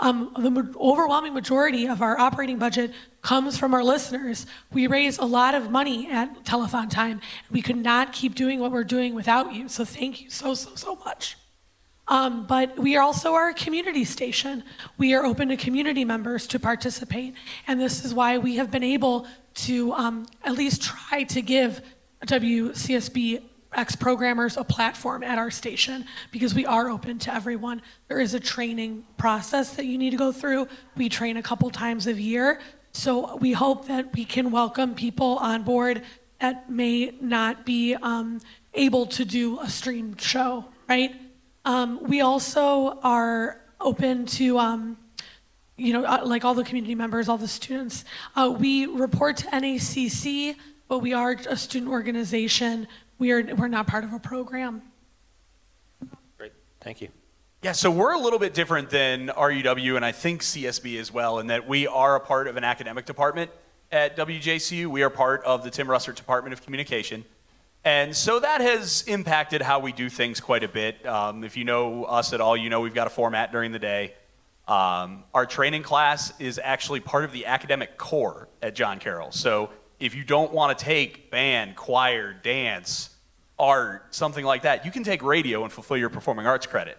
D: The overwhelming majority of our operating budget comes from our listeners. We raise a lot of money at telethon time. We could not keep doing what we're doing without you, so thank you so much. But we also are a community station. We are open to community members to participate, and this is why we have been able to at least try to give WCSB ex-programmers a platform at our station because we are open to everyone. There is a training process that you need to go through. We train a couple times a year, so we hope that we can welcome people on board that may not be able to do a streamed show, right? We also are open to, like all the community members, all the students. We report to NACC, but we are a student organization. We're not part of a program.
A: Great, thank you.
C: Yeah, so we're a little bit different than RUW and I think CSB as well in that we are a part of an academic department at WJCU. We are part of the Tim Russert Department of Communication. And so that has impacted how we do things quite a bit. If you know us at all, you know we've got a format during the day. Our training class is actually part of the academic core at John Carroll. So if you don't want to take band, choir, dance, art, something like that, you can take radio and fulfill your performing arts credit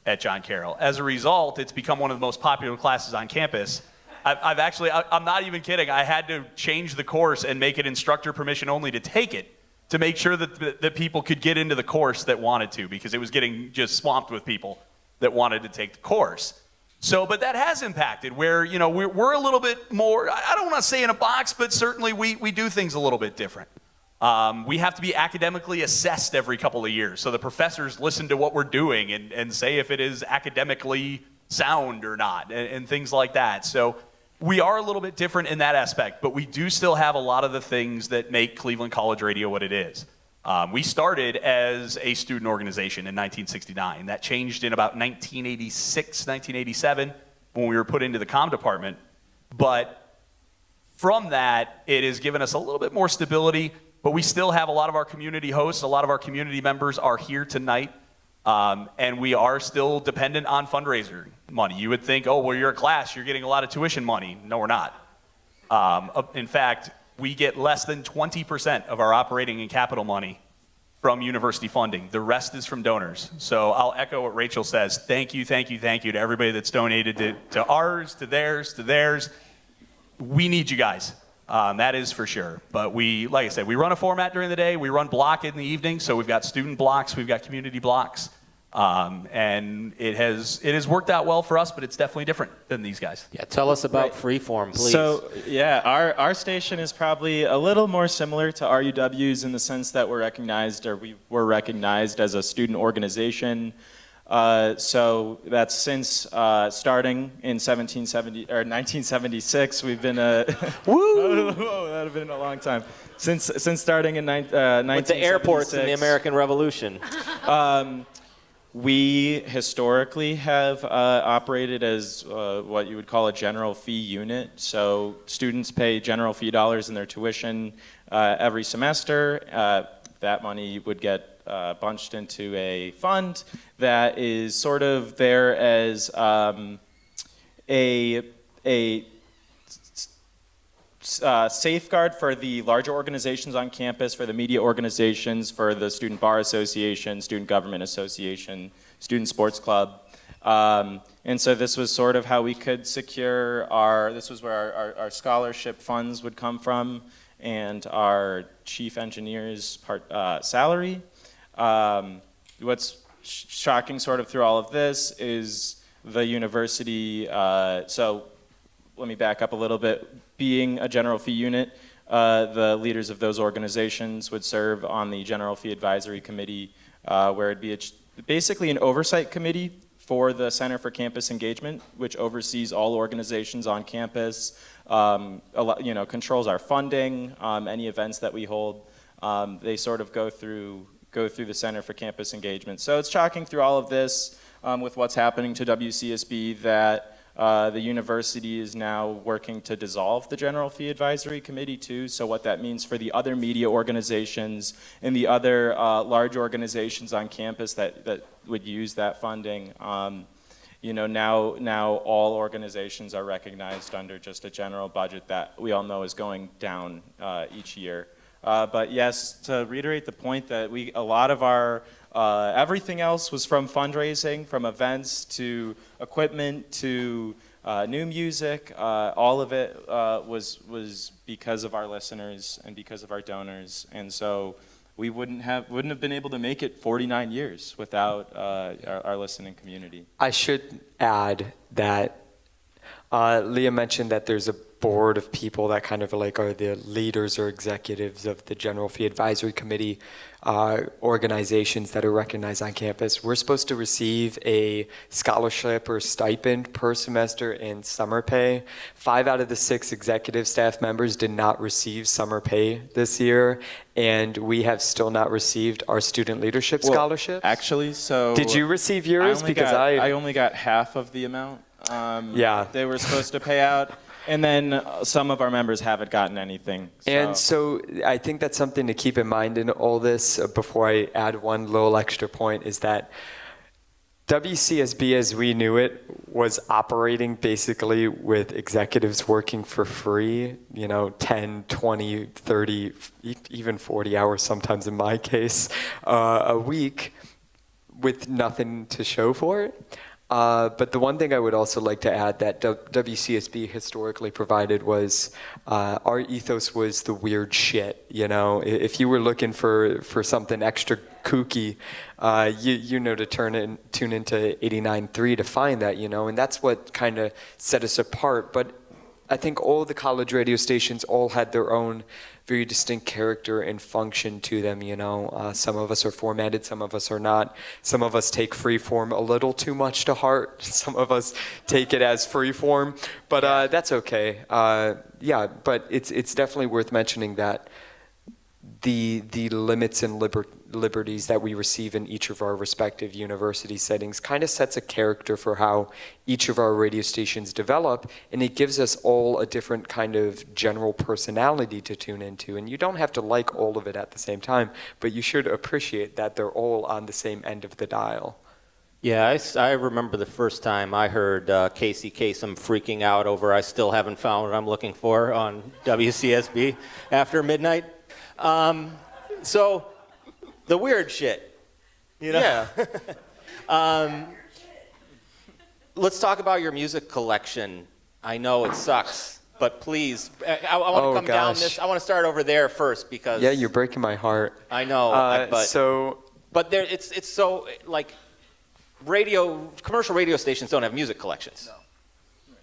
C: at John Carroll. As a result, it's become one of the most popular classes on campus. I'm not even kidding. I had to change the course and make it instructor permission only to take it to make sure that people could get into the course that wanted to, because it was getting just swamped with people that wanted to take the course. So, but that has impacted where, we're a little bit more, I don't want to say in a box, but certainly we do things a little bit different. We have to be academically assessed every couple of years. So the professors listen to what we're doing and say if it is academically sound or not and things like that. So we are a little bit different in that aspect, but we do still have a lot of the things that make Cleveland College Radio what it is. We started as a student organization in 1969. That changed in about 1986, 1987, when we were put into the comm department. But from that, it has given us a little bit more stability, but we still have a lot of our community hosts, a lot of our community members are here tonight, and we are still dependent on fundraiser money. You would think, oh, well, you're a class, you're getting a lot of tuition money. No, we're not. In fact, we get less than 20% of our operating and capital money from university funding. The rest is from donors. So I'll echo what Rachel says. Thank you, thank you, thank you to everybody that's donated to ours, to theirs. We need you guys. That is for sure. But like I said, we run a format during the day. We run block in the evening. So we've got student blocks. We've got community blocks. And it has worked out well for us, but it's definitely different than these guys.
A: Yeah, tell us about Freeform, please.
B: So, yeah, our station is probably a little more similar to RUW's in the sense that we were recognized as a student organization. So that's since starting in 1976, we've been woo! Whoa, that have been a long time. Since starting in 1976.
A: With the airports and the American Revolution.
B: We historically have operated as what you would call a general fee unit. So students pay general fee dollars in their tuition every semester. That money would get bunched into a fund that is sort of there as a safeguard for the larger organizations on campus, for the media organizations, for the Student Bar Association, Student Government Association, Student Sports Club. And so this was sort of how we could secure this was where our scholarship funds would come from and our chief engineer's salary. What's shocking sort of through all of this is the university, so let me back up a little bit. Being a general fee unit, the leaders of those organizations would serve on the General Fee Advisory Committee, where it'd be basically an oversight committee for the Center for Campus Engagement, which oversees all organizations on campus, controls our funding, any events that we hold. They sort of go through the Center for Campus Engagement. So it's shocking through all of this with what's happening to WCSB that the university is now working to dissolve the General Fee Advisory Committee too. So what that means for the other media organizations and the other large organizations on campus that would use that funding, now all organizations are recognized under just a general budget that we all know is going down each year. But yes, to reiterate the point that a lot of our everything else was from fundraising, from events to equipment to new music. All of it was because of our listeners and because of our donors. And so we wouldn't have been able to make it 49 years without our listening community.
E: I should add that Leah mentioned that there's a board of people that kind of like are the leaders or executives of the General Fee Advisory Committee organizations that are recognized on campus. We're supposed to receive a scholarship or stipend per semester in summer pay. 5 out of the 6 executive staff members did not receive summer pay this year, and we have still not received our student leadership scholarship.
B: Actually, so
E: did you receive yours?
B: I only got half of the amount.
E: Yeah,
B: they were supposed to pay out. And then some of our members haven't gotten anything.
E: And so I think that's something to keep in mind in all this, before I add one little extra point, is that WCSB as we knew it was operating basically with executives working for free, 10, 20, 30, even 40 hours sometimes in my case, a week with nothing to show for it. But the one thing I would also like to add that WCSB historically provided was our ethos was the weird shit. If you were looking for something extra kooky, to tune into 89.3 to find that, and that's what kind of set us apart. But I think all the college radio stations all had their own very distinct character and function to them, Some of us are formatted, some of us are not. Some of us take free form a little too much to heart. Some of us take it as free form, but that's okay. But it's definitely worth mentioning that the limits and liberties that we receive in each of our respective university settings kind of sets a character for how each of our radio stations develop, and it gives us all a different kind of general personality to tune into. And you don't have to like all of it at the same time, but you should appreciate that they're all on the same end of the dial.
A: Yeah, I remember the first time I heard Casey Kasem freaking out over I still haven't found what I'm looking for on WCSB after midnight. So, the weird shit, you know?
E: Yeah.
A: Let's talk about your music collection. I know it sucks, but please, I want to come down this. I want to start over there first because.
E: Yeah, you're breaking my heart.
A: I know, but there, it's so like. Commercial radio stations don't have music collections. No.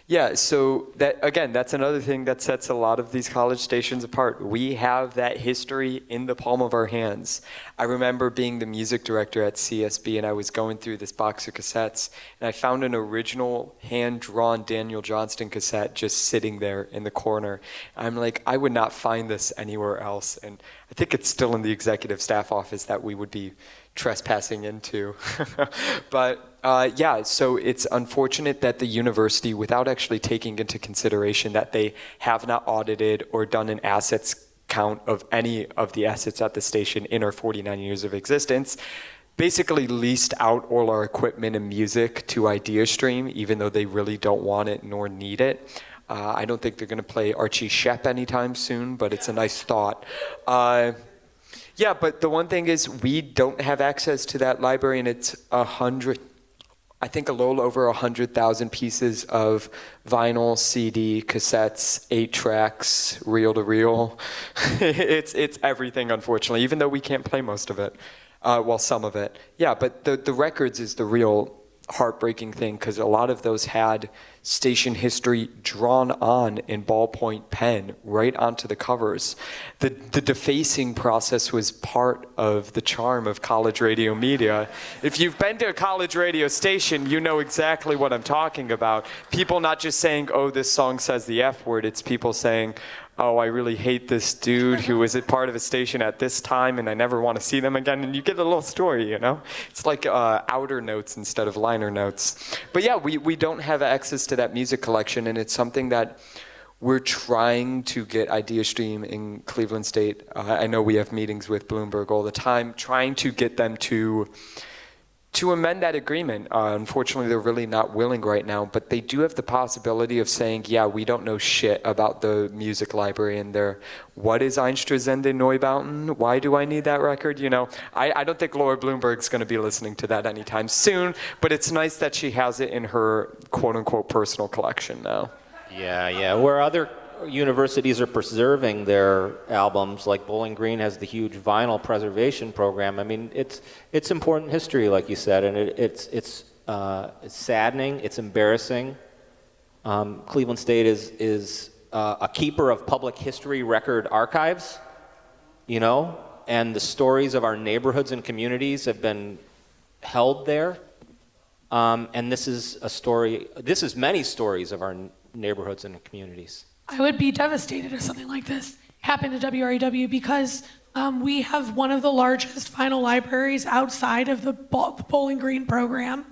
E: Yeah, so that's another thing that sets a lot of these college stations apart. We have that history in the palm of our hands. I remember being the music director at CSB, and I was going through this box of cassettes, and I found an original hand-drawn Daniel Johnston cassette just sitting there in the corner. I'm like, I would not find this anywhere else, and I think it's still in the executive staff office that we would be trespassing into. But yeah, so it's unfortunate that the university, without actually taking into consideration that they have not audited or done an assets count of any of the assets at the station in our 49 years of existence, basically leased out all our equipment and music to IdeaStream, even though they really don't want it nor need it. I don't think they're going to play Archie Shepp anytime soon, but it's a nice thought. Yeah, but the one thing is we don't have access to that library, and it's I think a little over 100,000 pieces of vinyl, CD, cassettes, 8 tracks, reel-to-reel. It's everything, unfortunately, even though we can't play most of it. Well, some of it. Yeah, but the records is the real heartbreaking thing, because a lot of those had station history drawn on in ballpoint pen right onto the covers. The defacing process was part of the charm of college radio media. If you've been to a college radio station, you know exactly what I'm talking about. People not just saying, oh, this song says the F word, it's people saying, oh, I really hate this dude who was a part of a station at this time and I never want to see them again. And you get a little story, you know? It's like outer notes instead of liner notes. But yeah, we don't have access to that music collection, and it's something that we're trying to get IdeaStream in Cleveland State. I know we have meetings with Bloomberg all the time, trying to get them to amend that agreement. Unfortunately, they're really not willing right now, but they do have the possibility of saying, yeah, we don't know shit about the music library in there. What is Einstürzende Neubauten? Why do I need that record? You know, I don't think Laura Bloomberg's going to be listening to that anytime soon, but it's nice that she has it in her quote-unquote personal collection now.
A: Yeah. Where other universities are preserving their albums, like Bowling Green has the huge vinyl preservation program. I mean, it's important history, like you said, and it's saddening. It's embarrassing. Cleveland State is a keeper of public history record archives, you know, and the stories of our neighborhoods and communities have been held there. And this is a story. This is many stories of our neighborhoods and communities.
D: I would be devastated if something like this happened to WREW because we have one of the largest vinyl libraries outside of the Bowling Green program.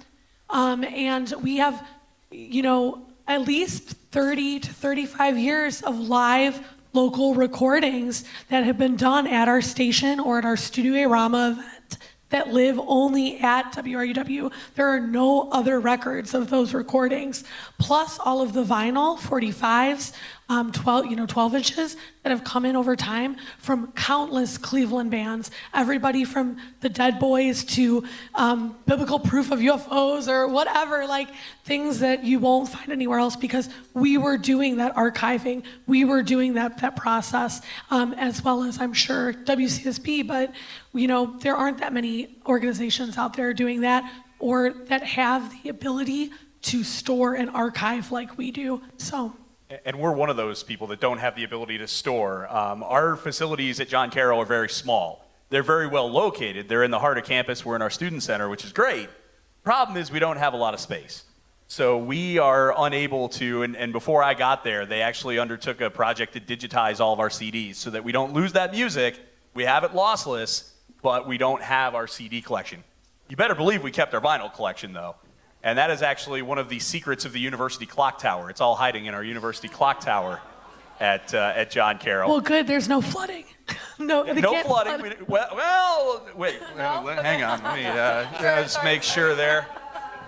D: And we have, you know, at least 30 to 35 years of live local recordings that have been done at our station or at our Studio Rama event that live only at WRUW. There are no other records of those recordings, plus all of the vinyl 45s, 12 inches that have come in over time from countless Cleveland bands, everybody from the Dead Boys to Biblical Proof of UFOs or whatever, like things that you won't find anywhere else because we were doing that archiving, we were doing that process, as well as I'm sure WCSB, but you know, there aren't that many organizations out there doing that or that have the ability to store and archive like we do, so.
C: And we're one of those people that don't have the ability to store. Our facilities at John Carroll are very small. They're very well located. They're in the heart of campus. We're in our student center, which is great. Problem is we don't have a lot of space. So we are unable to, and before I got there, they actually undertook a project to digitize all of our CDs so that we don't lose that music, We have it lossless, but we don't have our CD collection. You better believe we kept our vinyl collection, though. And that is actually one of the secrets of the university clock tower. It's all hiding in our university clock tower at John Carroll.
D: Well, good. There's no flooding. No, they
C: No
D: can't
C: flooding.
D: flood.
C: Well, wait. Hang on. Let me just make sure there,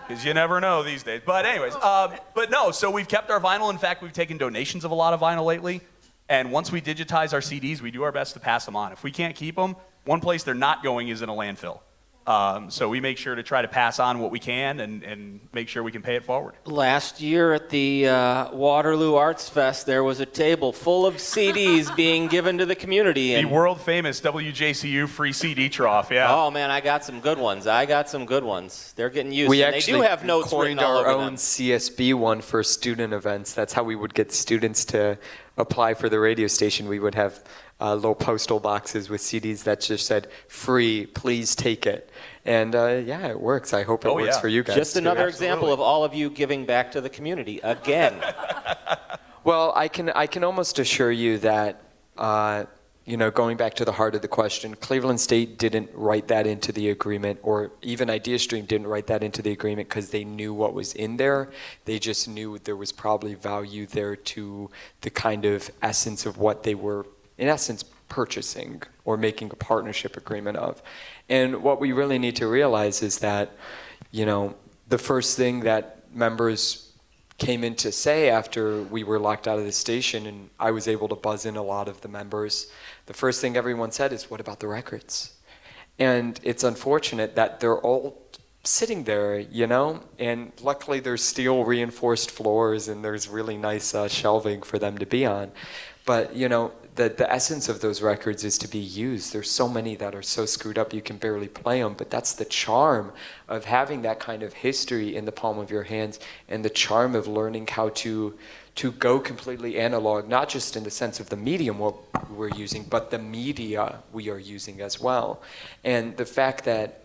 C: because you never know these days. But anyways, but no. So we've kept our vinyl. In fact, we've taken donations of a lot of vinyl lately. And once we digitize our CDs, we do our best to pass them on. If we can't keep them, one place they're not going is in a landfill. So we make sure to try to pass on what we can and make sure we can pay it forward.
F: Last year at the Waterloo Arts Fest, there was a table full of CDs being given to the community.
C: The
F: And,
C: world famous WJCU free CD trough, yeah.
F: oh man, I got some good ones. They're getting used.
E: We
F: and
E: actually
F: they do have notes written
E: coined
F: all
E: our
F: over
E: own
F: them.
E: CSB one for student events. That's how we would get students to apply for the radio station. We would have little postal boxes with CDs that just said, free, please take it. And yeah, it works. I hope it works
C: yeah.
E: for you guys.
F: Just
E: too.
F: another example of all of you giving back to the community again.
E: Well, I can almost assure you that, going back to the heart of the question, Cleveland State didn't write that into the agreement, or even IdeaStream didn't write that into the agreement because they knew what was in there. They just knew there was probably value there to the kind of essence of what they were, in essence, purchasing or making a partnership agreement of. And what we really need to realize is that, the first thing that members came in to say after we were locked out of the station, and I was able to buzz in a lot of the members, the first thing everyone said is, what about the records? And it's unfortunate that they're all sitting there, and luckily there's steel reinforced floors and there's really nice shelving for them to be on. But, the essence of those records is to be used. There's so many that are so screwed up you can barely play them, but that's the charm of having that kind of history in the palm of your hands, and the charm of learning how to go completely analog, not just in the sense of the medium what we're using, but the media we are using as well. And the fact that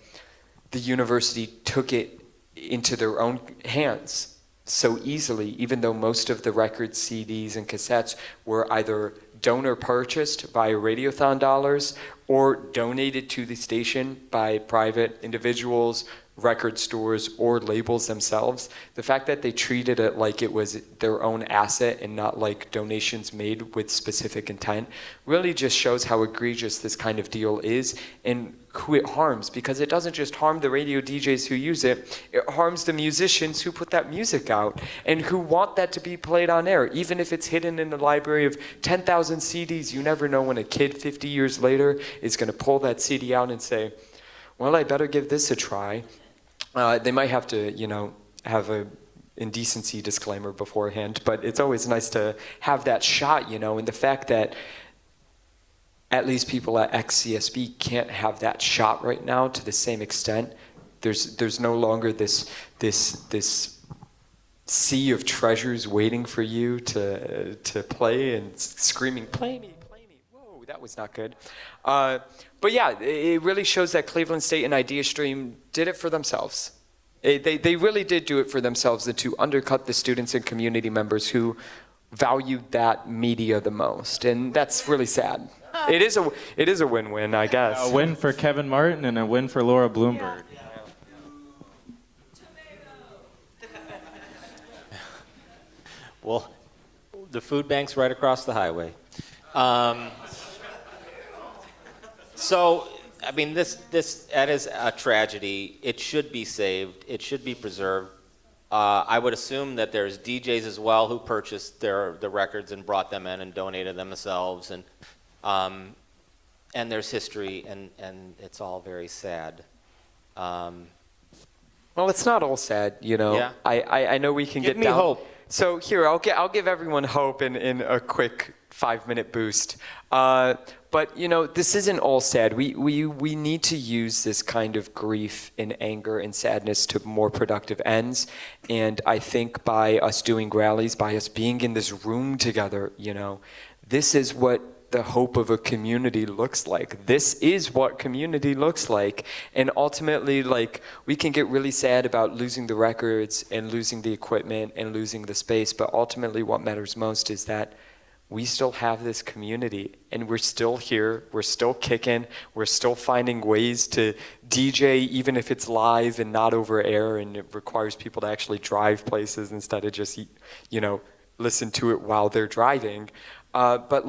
E: the university took it into their own hands so easily, even though most of the records, CDs, and cassettes were either donor purchased via Radiothon dollars or donated to the station by private individuals, record stores, or labels themselves. The fact that they treated it like it was their own asset and not like donations made with specific intent really just shows how egregious this kind of deal is and who it harms, because it doesn't just harm the radio DJs who use it, it harms the musicians who put that music out and who want that to be played on air. Even if it's hidden in a library of 10,000 CDs, you never know when a kid 50 years later is going to pull that CD out and say, well, I better give this a try. They might have to, have a indecency disclaimer beforehand, but it's always nice to have that shot, and the fact that at least people at XCSB can't have that shot right now to the same extent. There's no longer this sea of treasures waiting for you to play and screaming, play me. Whoa, that was not good. But yeah, it really shows that Cleveland State and IdeaStream did it for themselves. They really did do it for themselves, and to undercut the students and community members who valued that media the most. And that's really sad. It is a win-win, I guess.
B: A win for Kevin Martin and a win for Laura Bloomberg.
F: Well, the food bank's right across the highway. So, I mean, that is a tragedy. It should be saved. It should be preserved. I would assume that there's DJs as well who purchased the records and brought them in and donated them themselves, and there's history, and it's all very sad.
E: Well, it's not all sad,
F: Yeah.
E: I know we can
F: Give
E: get
F: me
E: down.
F: hope.
E: So here, I'll give everyone hope in a quick 5-minute boost. But this isn't all sad. We need to use this kind of grief and anger and sadness to more productive ends. And I think by us doing rallies, by us being in this room together, this is what the hope of a community looks like. This is what community looks like. And ultimately, we can get really sad about losing the records and losing the equipment and losing the space, but ultimately what matters most is that we still have this community, and we're still here, we're still kicking, we're still finding ways to DJ, even if it's live and not over air, and it requires people to actually drive places instead of just, listen to it while they're driving. But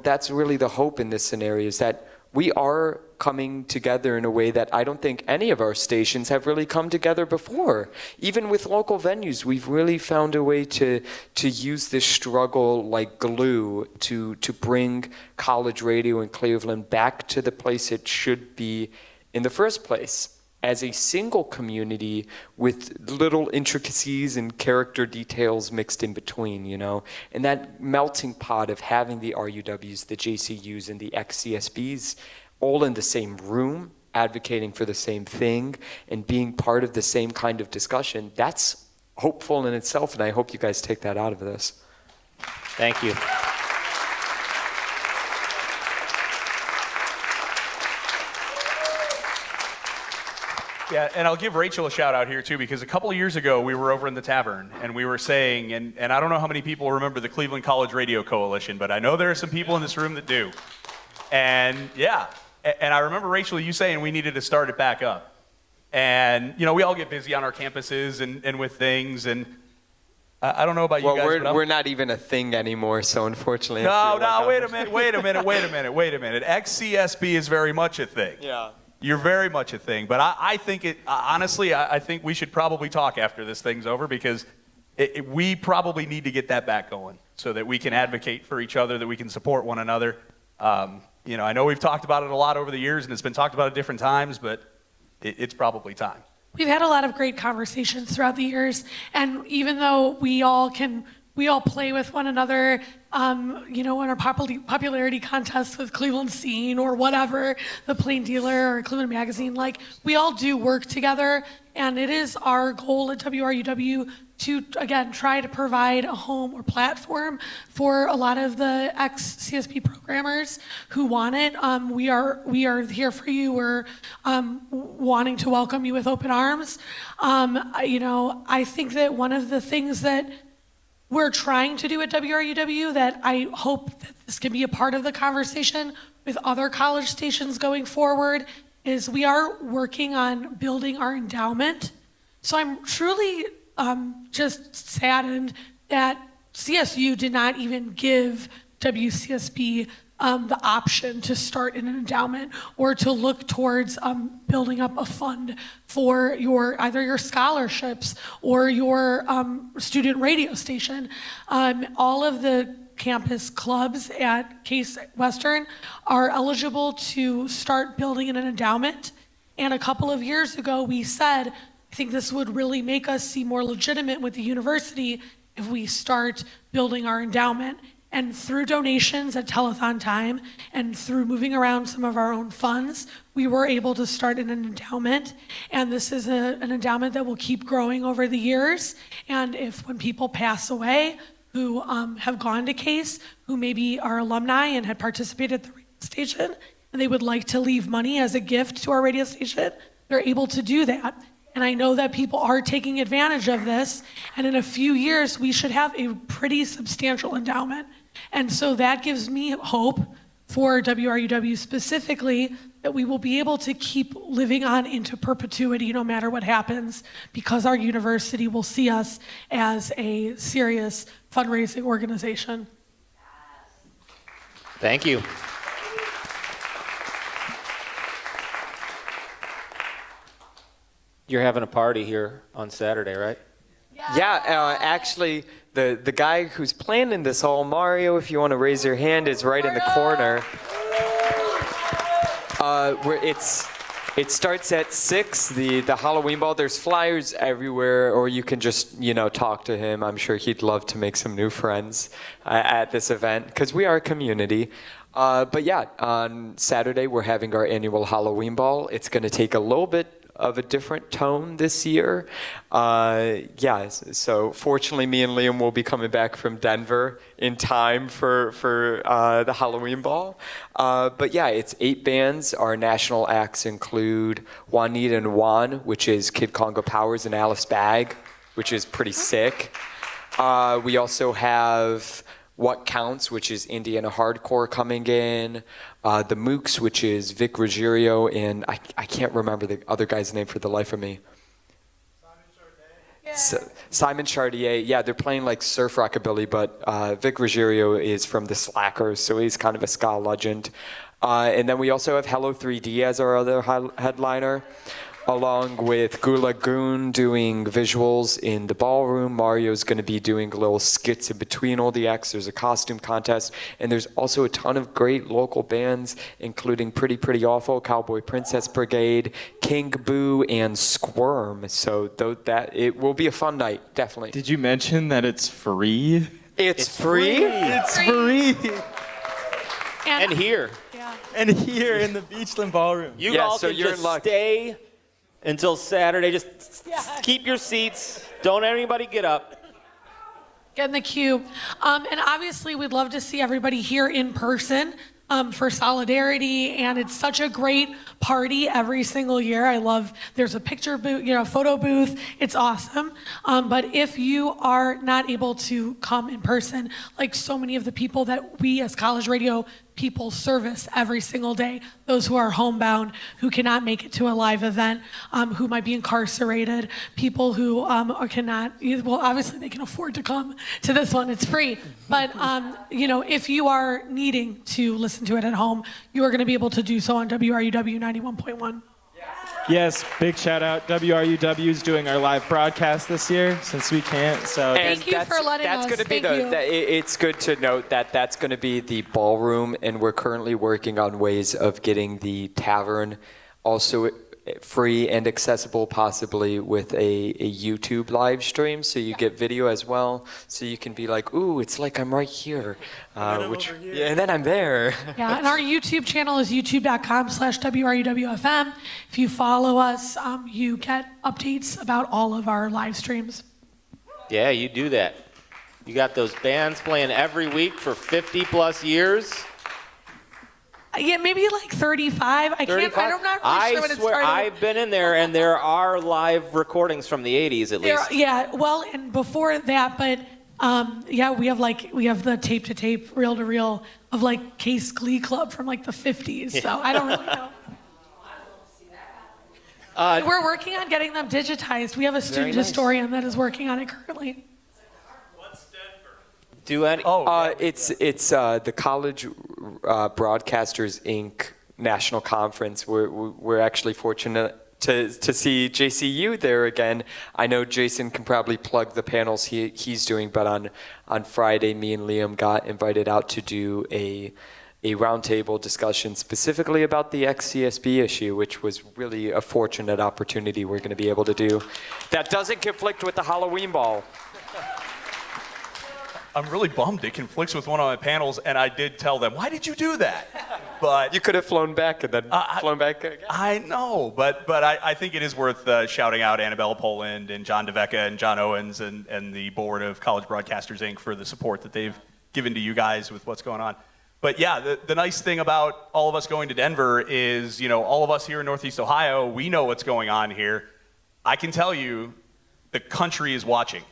E: that's really the hope in this scenario, is that we are coming together in a way that I don't think any of our stations have really come together before. Even with local venues, we've really found a way to use this struggle like glue to bring college radio in Cleveland back to the place it should be in the first place, as a single community with little intricacies and character details mixed in between, And that melting pot of having the RUWs, the JCUs, and the ex-CSBs all in the same room, advocating for the same thing, and being part of the same kind of discussion, that's hopeful in itself, and I hope you guys take that out of this.
F: Thank you.
C: Yeah, and I'll give Rachel a shout out here too, because a couple of years ago we were over in the Tavern and we were saying, and I don't know how many people remember the Cleveland College Radio Coalition, but I know there are some people in this room that do. And yeah, and I remember, Rachel, you saying we needed to start it back up. And, we all get busy on our campuses and with things, and I don't know about you guys.
E: Well, we're not even a thing anymore, so unfortunately.
C: Wait a minute. Ex-CSB is very much a thing.
E: Yeah.
C: You're very much a thing, but I think honestly, I think we should probably talk after this thing's over, because we probably need to get that back going so that we can advocate for each other, that we can support one another. I know we've talked about it a lot over the years, and it's been talked about at different times, but it's probably time.
D: We've had a lot of great conversations throughout the years, and even though we all play with one another, in our popularity contests with Cleveland Scene or whatever, the Plain Dealer or Cleveland Magazine, we all do work together, and it is our goal at WRUW to, again, try to provide a home or platform for a lot of the ex-CSP programmers who want it. We are here for you. We're wanting to welcome you with open arms. I think that one of the things that we're trying to do at WRUW, that I hope that this can be a part of the conversation with other college stations going forward, is we are working on building our endowment. So I'm truly just saddened that CSU did not even give WCSB the option to start an endowment or to look towards building up a fund for either your scholarships or your student radio station. All of the campus clubs at Case Western are eligible to start building an endowment. And a couple of years ago, we said, I think this would really make us seem more legitimate with the university if we start building our endowment. And through donations at telethon time and through moving around some of our own funds, we were able to start an endowment. And this is an endowment that will keep growing over the years. And when people pass away who have gone to Case, who maybe are alumni and had participated at the radio station, and they would like to leave money as a gift to our radio station, they're able to do that. And I know that people are taking advantage of this, and in a few years, we should have a pretty substantial endowment. And so that gives me hope for WRUW specifically, that we will be able to keep living on into perpetuity no matter what happens, because our university will see us as a serious fundraising organization.
F: Thank you. You're having a party here on Saturday, right?
E: Yeah, actually, the guy who's planning this all, Mario, if you want to raise your hand, is right in the corner. It starts at 6, the Halloween ball. There's flyers everywhere, or you can just, talk to him. I'm sure he'd love to make some new friends at this event, because we are a community. But yeah, on Saturday, we're having our annual Halloween ball. It's going to take a little bit of a different tone this year. So fortunately, me and Liam will be coming back from Denver in time for the Halloween ball. But yeah, it's 8 bands. Our national acts include Juanita and Juan, which is Kid Congo Powers, and Alice Bag, which is pretty sick. We also have What Counts, which is Indiana hardcore coming in, the Mooks, which is Vic Ruggiero, and I can't remember the other guy's name for the life of me. Simon Chartier, yeah, they're playing like surf rockabilly, but Vic Ruggiero is from the Slackers, so he's kind of a ska legend. And then we also have Hello 3D as our other headliner, along with Gulag Goon doing visuals in the Ballroom. Mario's going to be doing little skits in between all the acts. There's a costume contest, and there's also a ton of great local bands, including Pretty Awful, Cowboy Princess Brigade, King Boo, and Squirm. So that it will be a fun night, definitely.
B: Did you mention that it's free?
E: It's free?
B: It's free.
F: And here.
D: Yeah.
B: And here in the Beachland Ballroom.
F: You
E: Yeah,
F: all
E: so
F: can
E: you're
F: just
E: in luck.
F: stay until Saturday. Just keep your seats. Don't anybody get up.
D: Get in the queue. And obviously, we'd love to see everybody here in person for solidarity. And it's such a great party every single year. I love, there's a picture booth, photo booth. It's awesome. But if you are not able to come in person, like so many of the people that we as college radio people service every single day, those who are homebound, who cannot make it to a live event, who might be incarcerated, people who cannot, well, obviously they can afford to come to this one, it's free. But, if you are needing to listen to it at home, you are going to be able to do so on WRUW 91.1.
B: Yes, big shout out. WRUW is doing our live broadcast this year since we can't. So
D: Thank you for letting us.
E: Gonna be
D: Thank you.
E: It's good to note that that's going to be the Ballroom, and we're currently working on ways of getting the Tavern also free and accessible, possibly with a YouTube live stream, so you get video as well, so you can be like, ooh, it's like I'm right here, yeah, and then I'm there.
D: Yeah, and our YouTube channel is youtube.com/WRUWFM. If you follow us, you get updates about all of our live streams.
F: Yeah, you do that. You got those bands playing every week for 50 plus years.
D: Yeah, maybe like 35. I'm not really sure when it started.
F: I've been in there, and there are live recordings from the 80s at least.
D: Yeah, well, and before that, but we have the tape to tape, reel to reel of like Case Glee Club from like the 50s. So I don't really know. We're working on getting them digitized. We have a student historian that is working on it currently.
E: It's the College Broadcasters Inc. National Conference. We're actually fortunate to see JCU there again. I know Jason can probably plug the panels he's doing, but on Friday, me and Liam got invited out to do a roundtable discussion specifically about the ex-CSB issue, which was really a fortunate opportunity we're going to be able to do. That doesn't conflict with the Halloween ball.
C: I'm really bummed it conflicts with one of my panels, and I did tell them, why did you do that? But
E: you could have flown back and then flown back again.
C: I know, but I think it is worth shouting out Annabella Poland and John DeVecca and John Owens and the board of College Broadcasters, Inc. for the support that they've given to you guys with what's going on. But yeah, the nice thing about all of us going to Denver is, all of us here in Northeast Ohio, we know what's going on here. I can tell you, the country is watching.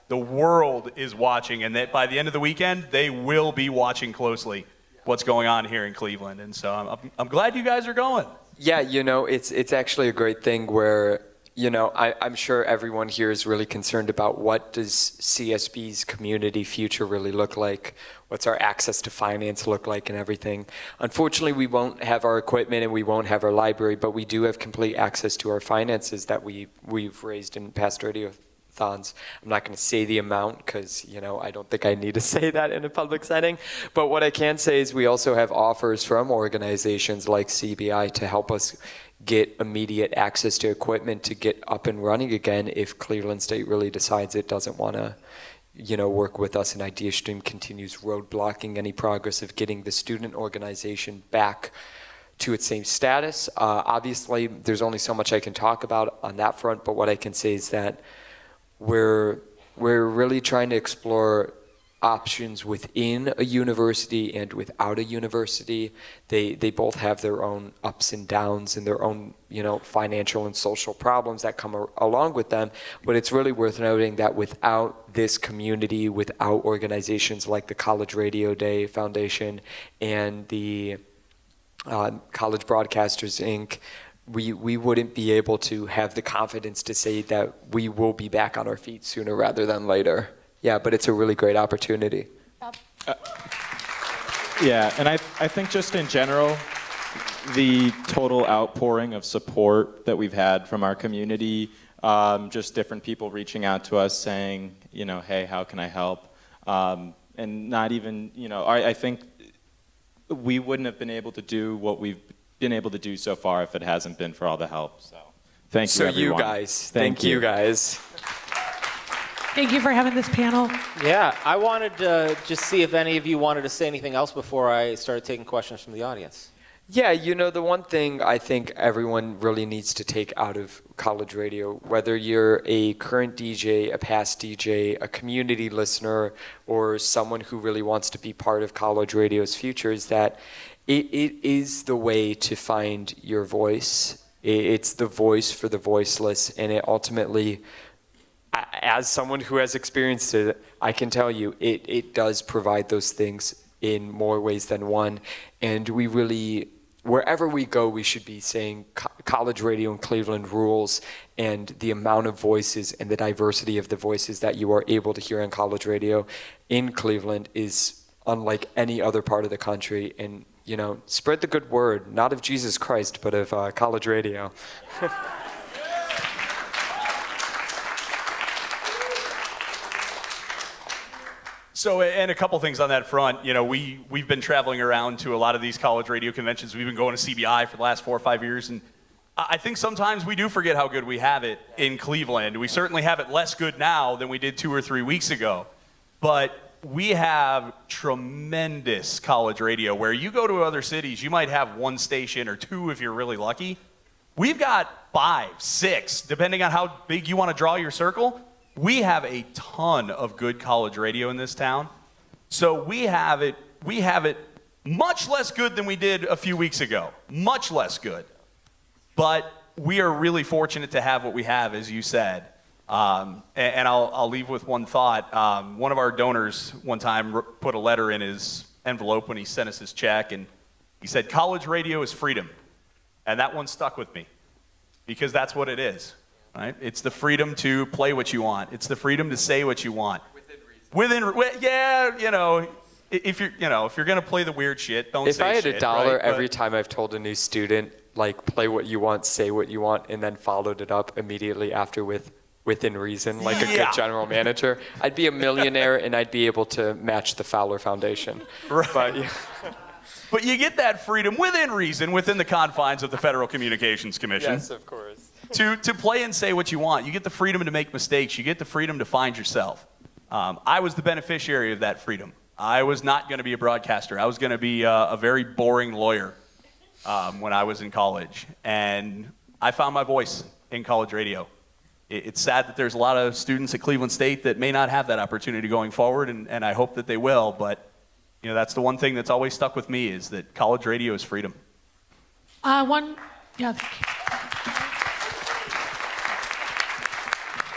C: The world is watching, and that by the end of the weekend, they will be watching closely what's going on here in Cleveland. And so I'm glad you guys are going.
E: Yeah, it's actually a great thing where, I'm sure everyone here is really concerned about what does CSB's community future really look like? What's our access to finance look like and everything? Unfortunately, we won't have our equipment and we won't have our library, but we do have complete access to our finances that we've raised in past radiothons. I'm not going to say the amount because, I don't think I need to say that in a public setting. But what I can say is we also have offers from organizations like CBI to help us get immediate access to equipment to get up and running again if Cleveland State really decides it doesn't want to, work with us, and IdeaStream continues roadblocking any progress of getting the student organization back to its same status. Obviously, there's only so much I can talk about on that front, but what I can say is that we're really trying to explore options within a university and without a university. They both have their own ups and downs and their own, financial and social problems that come along with them. But it's really worth noting that without this community, without organizations like the College Radio Day Foundation and the College Broadcasters Inc., we wouldn't be able to have the confidence to say that we will be back on our feet sooner rather than later. Yeah, but it's a really great opportunity.
B: Yeah, and I think just in general, the total outpouring of support that we've had from our community, just different people reaching out to us saying, hey, how can I help? And not even, I think we wouldn't have been able to do what we've been able to do so far if it hasn't been for all the help. So thank you, everyone.
E: You guys. Thank you guys.
D: Thank you for having this panel.
F: Yeah, I wanted to just see if any of you wanted to say anything else before I started taking questions from the audience.
E: Yeah, the one thing I think everyone really needs to take out of college radio, whether you're a current DJ, a past DJ, a community listener, or someone who really wants to be part of college radio's future, is that it is the way to find your voice. It's the voice for the voiceless, and it ultimately, as someone who has experienced it, I can tell you it does provide those things in more ways than one. And we really, wherever we go, we should be saying college radio in Cleveland rules, and the amount of voices and the diversity of the voices that you are able to hear on college radio in Cleveland is unlike any other part of the country. And, spread the good word, not of Jesus Christ, but of college radio.
C: So, and a couple things on that front. We've been traveling around to a lot of these college radio conventions. We've been going to CBI for the last 4 or 5 years, and I think sometimes we do forget how good we have it in Cleveland. We certainly have it less good now than we did 2 or 3 weeks ago, but we have tremendous college radio. Where you go to other cities, you might have 1 station or 2 if you're really lucky. We've got 5, 6, depending on how big you want to draw your circle. We have a ton of good college radio in this town. So we have it much less good than we did a few weeks ago. Much less good. But we are really fortunate to have what we have, as you said. And I'll leave with one thought. One of our donors one time put a letter in his envelope when he sent us his check, and he said, "College radio is freedom." And that one stuck with me, because that's what it is. Right? It's the freedom to play what you want. It's the freedom to say what you want. Within reason. If you're gonna play the weird shit, don't
E: if
C: say
E: I had
C: shit.
E: $1
C: right?
E: every time I've told a new student, play what you want, say what you want, and then followed it up immediately after with within reason, like a good general manager, I'd be a millionaire and I'd be able to match the Fowler Foundation.
C: Right.
E: But, yeah.
C: But you get that freedom within reason, within the confines of the Federal Communications Commission.
E: Yes, of course.
C: To play and say what you want. You get the freedom to make mistakes. You get the freedom to find yourself. I was the beneficiary of that freedom. I was not going to be a broadcaster. I was going to be a very boring lawyer when I was in college. And I found my voice in college radio. It's sad that there's a lot of students at Cleveland State that may not have that opportunity going forward, and I hope that they will. But that's the one thing that's always stuck with me, is that college radio is freedom.
D: Thank you.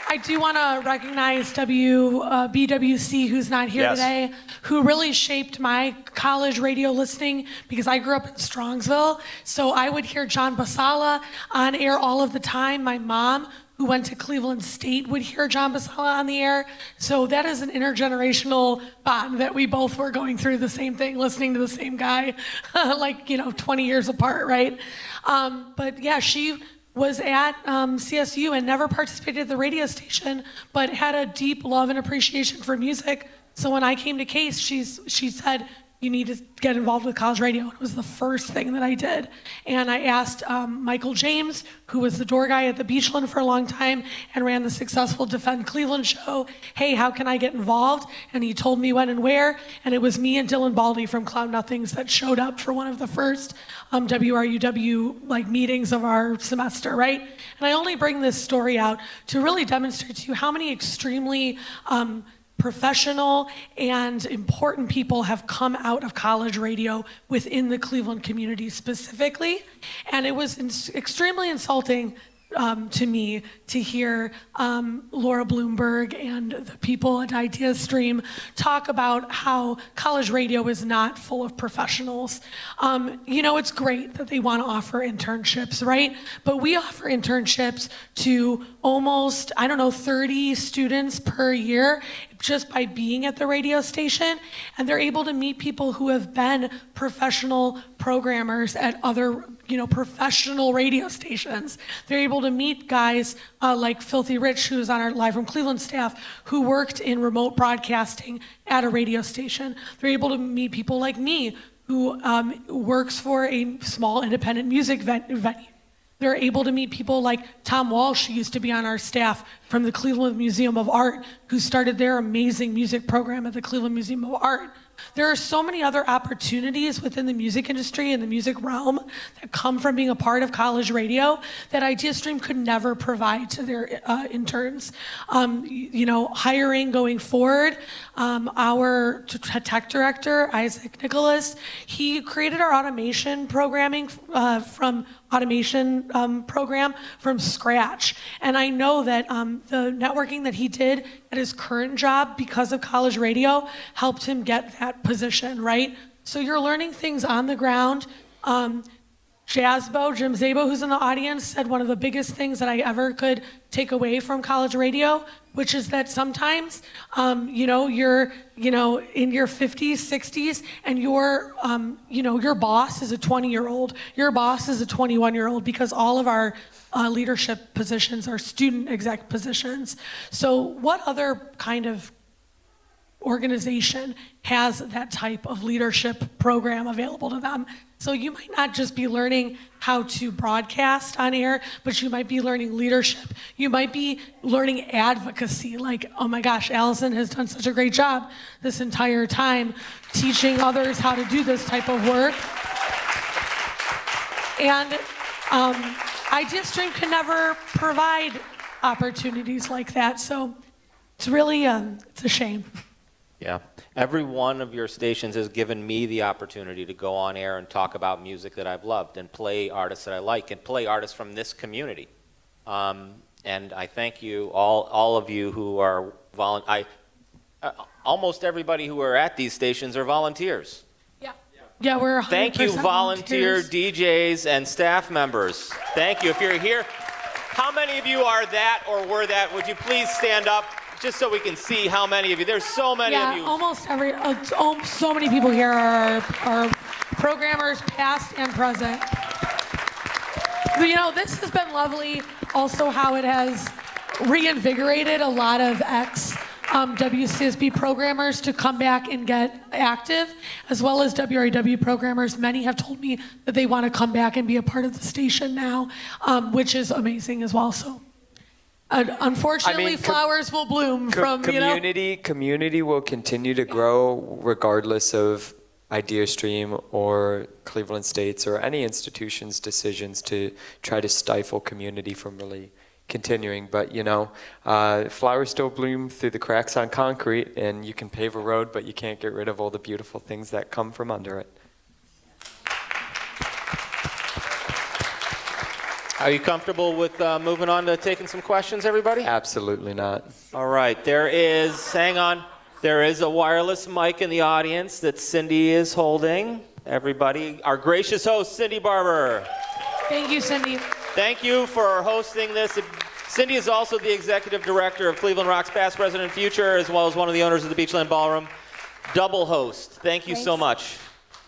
D: I do want to recognize BWC, who's not here today, who really shaped my college radio listening, because I grew up in Strongsville. So I would hear John Basala on air all of the time. My mom, who went to Cleveland State, would hear John Basala on the air. So that is an intergenerational bond, that we both were going through the same thing, listening to the same guy, 20 years apart, right? But yeah, she was at CSU and never participated at the radio station, but had a deep love and appreciation for music. So when I came to Case, she said, "You need to get involved with college radio." It was the first thing that I did. And I asked Michael James, who was the door guy at the Beachland for a long time and ran the successful Defend Cleveland show, "Hey, how can I get involved?" And he told me when and where. And it was me and Dylan Baldy from Cloud Nothings that showed up for one of the first WRUW meetings of our semester, right? And I only bring this story out to really demonstrate to you how many extremely professional and important people have come out of college radio within the Cleveland community specifically. And it was extremely insulting to me to hear Laura Bloomberg and the people at IdeaStream talk about how college radio is not full of professionals. You know, it's great that they want to offer internships, right? But we offer internships to almost, 30 students per year just by being at the radio station. And they're able to meet people who have been professional programmers at other professional radio stations. They're able to meet guys like Filthy Rich, who's on our Live from Cleveland staff, who worked in remote broadcasting at a radio station. They're able to meet people like me, who works for a small independent music venue. They're able to meet people like Tom Walsh, who used to be on our staff from the Cleveland Museum of Art, who started their amazing music program at the Cleveland Museum of Art. There are so many other opportunities within the music industry and the music realm that come from being a part of college radio that IdeaStream could never provide to their interns. Hiring going forward, our tech director, Isaac Nicholas, he created our automation programming program from scratch. And I know that the networking that he did at his current job because of college radio helped him get that position, right? So you're learning things on the ground. Jim Zabo, who's in the audience, said one of the biggest things that I ever could take away from college radio, which is that sometimes, you're, in your 50s, 60s, and your boss is a 20-year-old, your boss is a 21-year-old, because all of our leadership positions are student exec positions. So what other kind of organization has that type of leadership program available to them? So you might not just be learning how to broadcast on air, but you might be learning leadership. You might be learning advocacy, like, oh my gosh, Allison has done such a great job this entire time teaching others how to do this type of work. And IdeaStream can never provide opportunities like that, so it's really, it's a shame.
F: Yeah. Every one of your stations has given me the opportunity to go on air and talk about music that I've loved and play artists that I like and play artists from this community. And I thank you, all of you who are almost everybody who are at these stations are volunteers.
D: Yeah, we're 100%
F: Thank you, volunteer
D: volunteers.
F: DJs and staff members. Thank you. If you're here, how many of you are that or were that? Would you please stand up? Just so we can see how many of you. There's so many of you.
D: So many people here are programmers, past and present. But, this has been lovely. Also, how it has reinvigorated a lot of WCSB programmers to come back and get active, as well as WREW programmers. Many have told me that they want to come back and be a part of the station now, which is amazing as well. So. Unfortunately, flowers will bloom from,
E: Community will continue to grow regardless of IdeaStream or Cleveland State's or any institution's decisions to try to stifle community from really continuing. But, flowers still bloom through the cracks on concrete, and you can pave a road, but you can't get rid of all the beautiful things that come from under it.
F: Are you comfortable with moving on to taking some questions, everybody?
E: Absolutely not.
F: All right, hang on. There is a wireless mic in the audience that Cindy is holding. Everybody, our gracious host, Cindy Barber.
D: Thank you, Cindy.
F: Thank you for hosting this. Cindy is also the executive director of Cleveland Rock's Past, Present, and Future, as well as one of the owners of the Beachland Ballroom. Double host. Thank you so much.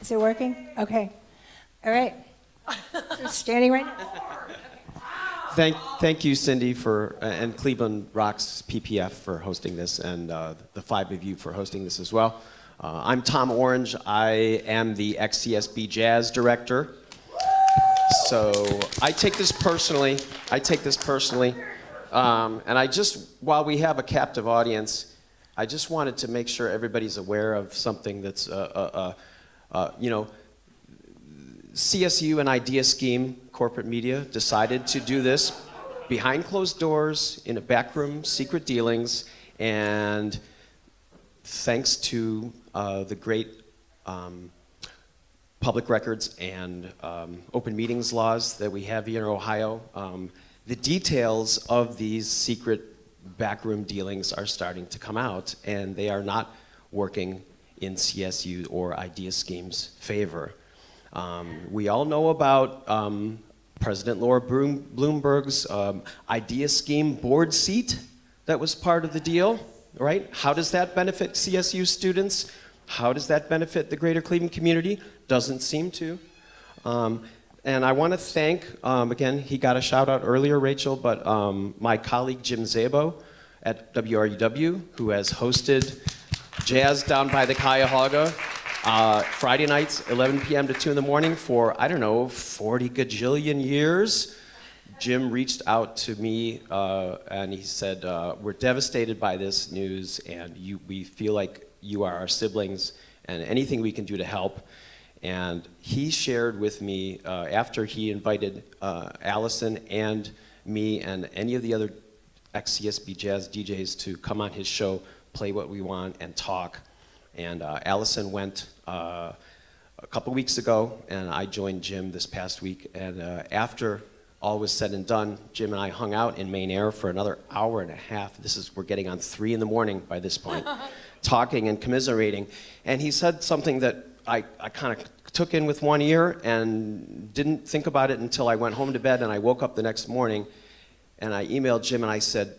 G: Is it working? Okay. All right. Just standing right now.
H: Thank you, Cindy, and Cleveland Rocks PPF for hosting this, and the five of you for hosting this as well. I'm Tom Orange. I am the ex-CSB Jazz Director. So I take this personally. And while we have a captive audience, I just wanted to make sure everybody's aware of something that's, CSU and Idea Scheme Corporate Media decided to do this behind closed doors in a back room, secret dealings, and thanks to the great public records and open meetings laws that we have here in Ohio, the details of these secret backroom dealings are starting to come out, and they are not working in CSU or Idea Scheme's favor. We all know about President Laura Bloomberg's Idea Scheme board seat that was part of the deal, right? How does that benefit CSU students? How does that benefit the greater Cleveland community? Doesn't seem to. And I want to thank, again, he got a shout out earlier, Rachel, but my colleague Jim Szabo at WRUW, who has hosted Jazz down by the Cuyahoga Friday nights, 11 p.m. to 2 in the morning for, I don't know, 40 gajillion years. Jim reached out to me and he said, we're devastated by this news, and we feel like you are our siblings and anything we can do to help. And he shared with me, after he invited Allison and me and any of the other ex-CSB Jazz DJs to come on his show, Play What We Want, and talk. And Allison went a couple weeks ago, and I joined Jim this past week. And after all was said and done, Jim and I hung out in Main Air for another hour and a half. We're getting on 3 in the morning by this point, talking and commiserating. And he said something that I kind of took in with one ear and didn't think about it until I went home to bed, and I woke up the next morning and I emailed Jim and I said,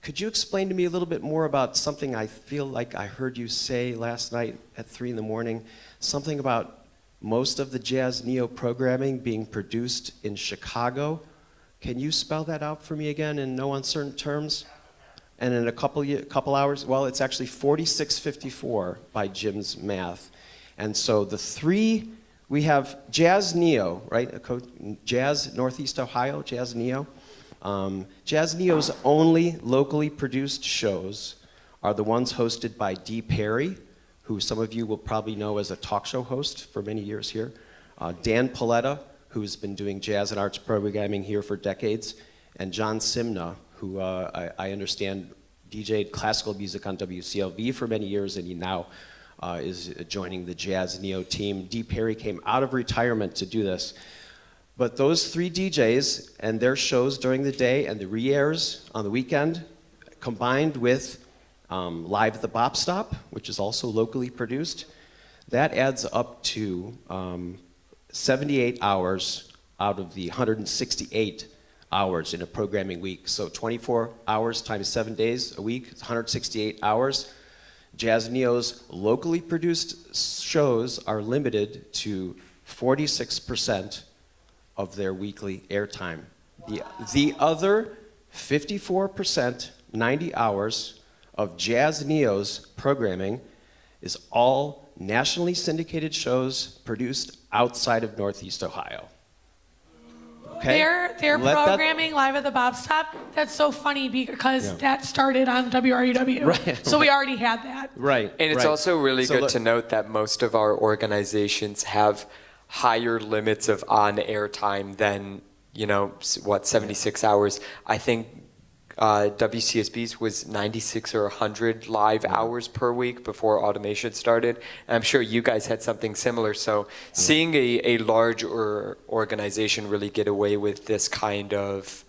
H: could you explain to me a little bit more about something I feel like I heard you say last night at 3 in the morning, something about most of the Jazz Neo programming being produced in Chicago. Can you spell that out for me again in no uncertain terms? And in a couple hours, well, it's actually 4654 by Jim's math. And so the three, we have Jazz Neo, right? Jazz Northeast Ohio, Jazz Neo. Jazz Neo's only locally produced shows are the ones hosted by Dee Perry, who some of you will probably know as a talk show host for many years here. Dan Paletta, who's been doing jazz and arts programming here for decades. And John Simna, who I understand DJ'd classical music on WCLV for many years, and he now is joining the Jazz Neo team. Dee Perry came out of retirement to do this. But those 3 DJs and their shows during the day and the re-airs on the weekend, combined with Live at the Bop Stop, which is also locally produced, that adds up to 78 hours out of the 168 hours in a programming week. So 24 hours times 7 days a week, it's 168 hours. Jazz Neo's locally produced shows are limited to 46% of their weekly airtime. The other 54%, 90 hours of Jazz Neo's programming is all nationally syndicated shows produced outside of Northeast Ohio. Okay?
D: They're programming Live at the Bob Stop. That's so funny because that started on WRUW.
H: Right.
D: So we already had that.
H: Right.
E: And it's
H: right.
E: also really
H: So
E: good to note that most of our organizations have higher limits of on-air time than, 76 hours. I think WCSB's was 96 or 100 live hours per week before automation started. And I'm sure you guys had something similar. So seeing a large organization really get away with this kind of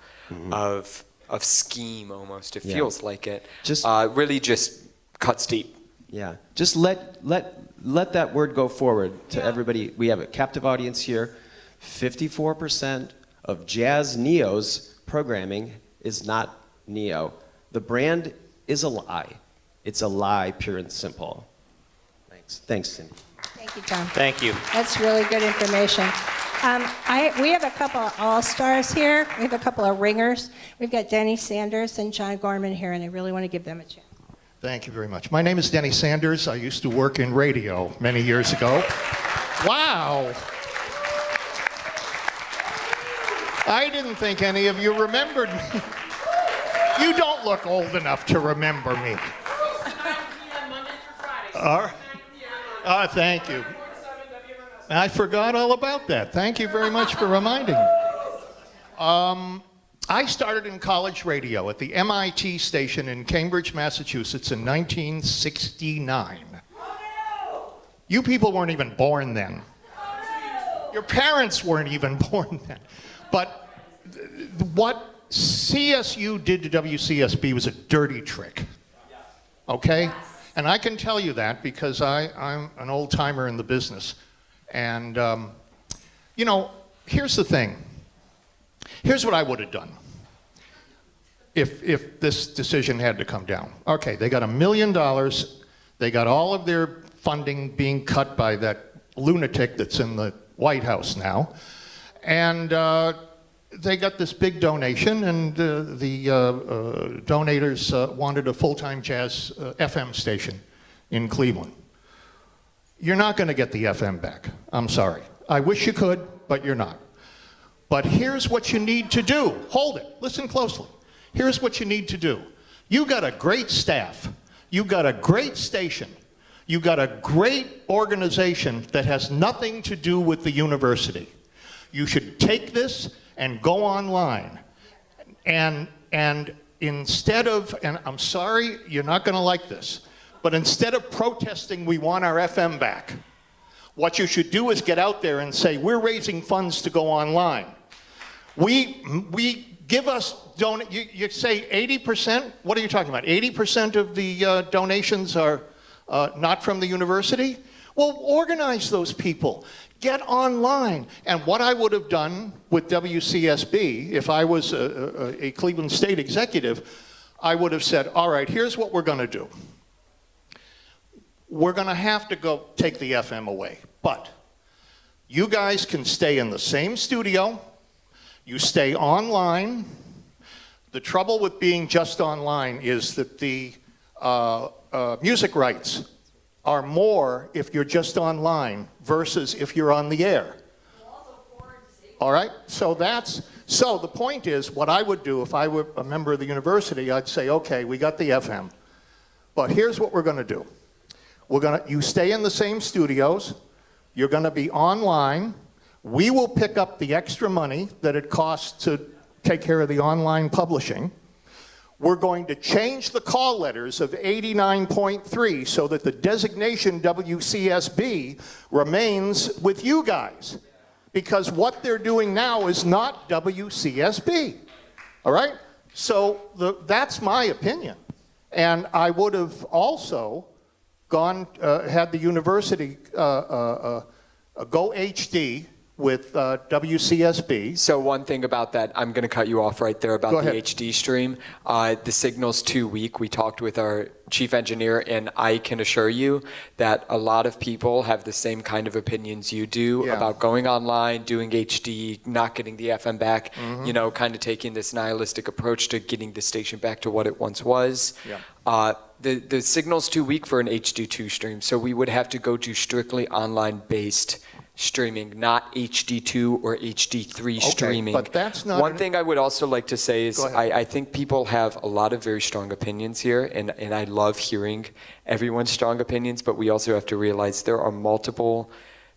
E: scheme almost, it feels like it, really just cuts deep.
H: Yeah, just let that word go forward to everybody. We have a captive audience here. 54% of Jazz Neo's programming is not Neo. The brand is a lie. It's a lie, pure and simple. Thanks, Cindy.
G: Thank you, Tom.
F: Thank you.
G: That's really good information. We have a couple of all-stars here. We have a couple of ringers. We've got Denny Sanders and John Gorman here, and I really want to give them a chance.
I: Thank you very much. My name is Denny Sanders. I used to work in radio many years ago. Wow. I didn't think any of you remembered me. You don't look old enough to remember me. Thank you. I forgot all about that. Thank you very much for reminding me. I started in college radio at the MIT station in Cambridge, Massachusetts in 1969. You people weren't even born then. Your parents weren't even born then. But what CSU did to WCSB was a dirty trick. Okay? And I can tell you that because I'm an old timer in the business. And, you know, here's the thing. Here's what I would have done if this decision had to come down. Okay, they got $1 million. They got all of their funding being cut by that lunatic that's in the White House now. And they got this big donation, and the donators wanted a full-time jazz FM station in Cleveland. You're not going to get the FM back. I'm sorry. I wish you could, but you're not. But here's what you need to do. Hold it. Listen closely. Here's what you need to do. You got a great staff. You got a great station. You got a great organization that has nothing to do with the university. You should take this and go online. And instead of, and I'm sorry, you're not going to like this, but instead of protesting, we want our FM back, what you should do is get out there and say, we're raising funds to go online. We give us, you say 80%? What are you talking about? 80% of the donations are not from the university? Well, organize those people. Get online. And what I would have done with WCSB, if I was a Cleveland State executive, I would have said, all right, here's what we're going to do. We're going to have to go take the FM away. But you guys can stay in the same studio. You stay online. The trouble with being just online is that the music rights are more if you're just online versus if you're on the air. All right? So the point is, what I would do if I were a member of the university, I'd say, okay, we got the FM, but here's what we're going to do. You stay in the same studios. You're going to be online. We will pick up the extra money that it costs to take care of the online publishing. We're going to change the call letters of 89.3 so that the designation WCSB remains with you guys. Because what they're doing now is not WCSB. All right? So that's my opinion. And I would have also had the university go HD with WCSB.
E: So one thing about that, I'm going to cut you off right there about the HD stream. The signal's too weak. We talked with our chief engineer, and I can assure you that a lot of people have the same kind of opinions you do about going online, doing HD, not getting the FM back, you know, kind of taking this nihilistic approach to getting the station back to what it once was. The signal's too weak for an HD2 stream, so we would have to go to strictly online-based streaming, not HD2 or HD3 streaming.
I: But that's not
E: one thing I would also like to say is I think people have a lot of very strong opinions here, and I love hearing everyone's strong opinions, but we also have to realize there are multiple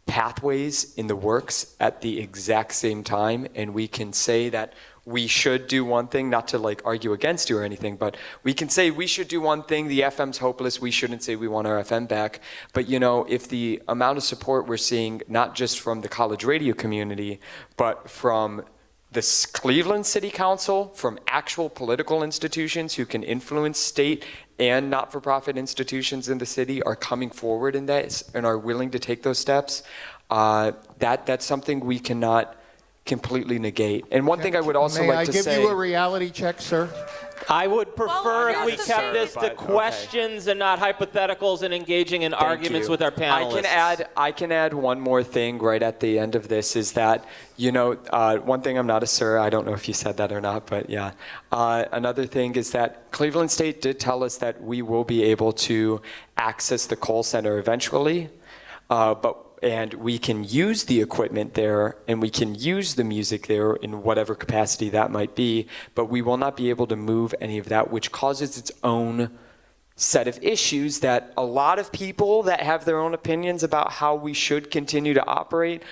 E: pathways in the works at the exact same time, and we can say that we should do one thing, not to like argue against you or anything, but we can say we should do one thing, the FM's hopeless, we shouldn't say we want our FM back. But you know, if the amount of support we're seeing, not just from the college radio community, but from the Cleveland City Council, from actual political institutions who can influence state and not-for-profit institutions in the city are coming forward in that and are willing to take those steps, that's something we cannot completely negate. And one thing I would also like to say...
I: May I give you a reality check, sir?
A: I would prefer if we kept this to questions and not hypotheticals and engaging in arguments with our panelists.
E: I can add one more thing right at the end of this is that, you know, one thing, I'm not a sir, I don't know if you said that or not, but yeah. Another thing is that Cleveland State did tell us that we will be able to access the Kohl Center eventually, and we can use the equipment there and we can use the music there in whatever capacity that might be, but we will not be able to move any of that, which causes its own set of issues that a lot of people that have their own opinions about how we should continue to operate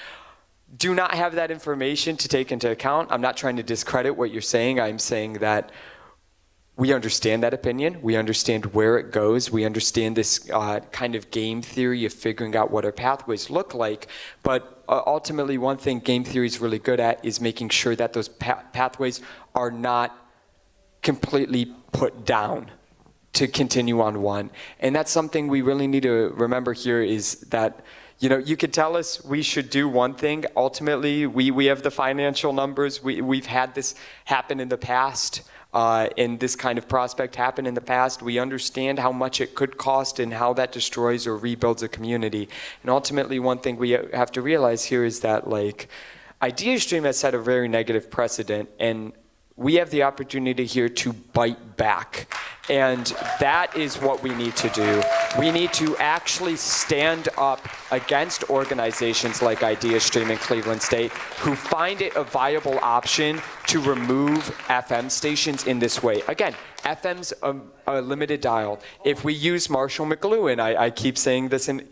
E: do not have that information to take into account. I'm not trying to discredit what you're saying. I'm saying that we understand that opinion. We understand where it goes. We understand this kind of game theory of figuring out what our pathways look like. But ultimately, one thing game theory is really good at is making sure that those pathways are not completely put down to continue on one. And that's something we really need to remember here is that, you know, you could tell us we should do one thing. Ultimately, we have the financial numbers. We've had this happen in the past. And this kind of prospect happened in the past. We understand how much it could cost and how that destroys or rebuilds a community. And ultimately, one thing we have to realize here is that, like, IdeaStream has set a very negative precedent, and we have the opportunity here to bite back. And that is what we need to do. We need to actually stand up against organizations like IdeaStream in Cleveland State who find it a viable option to remove FM stations in this way. Again, FM's a limited dial. If we use Marshall McLuhan, I keep saying this in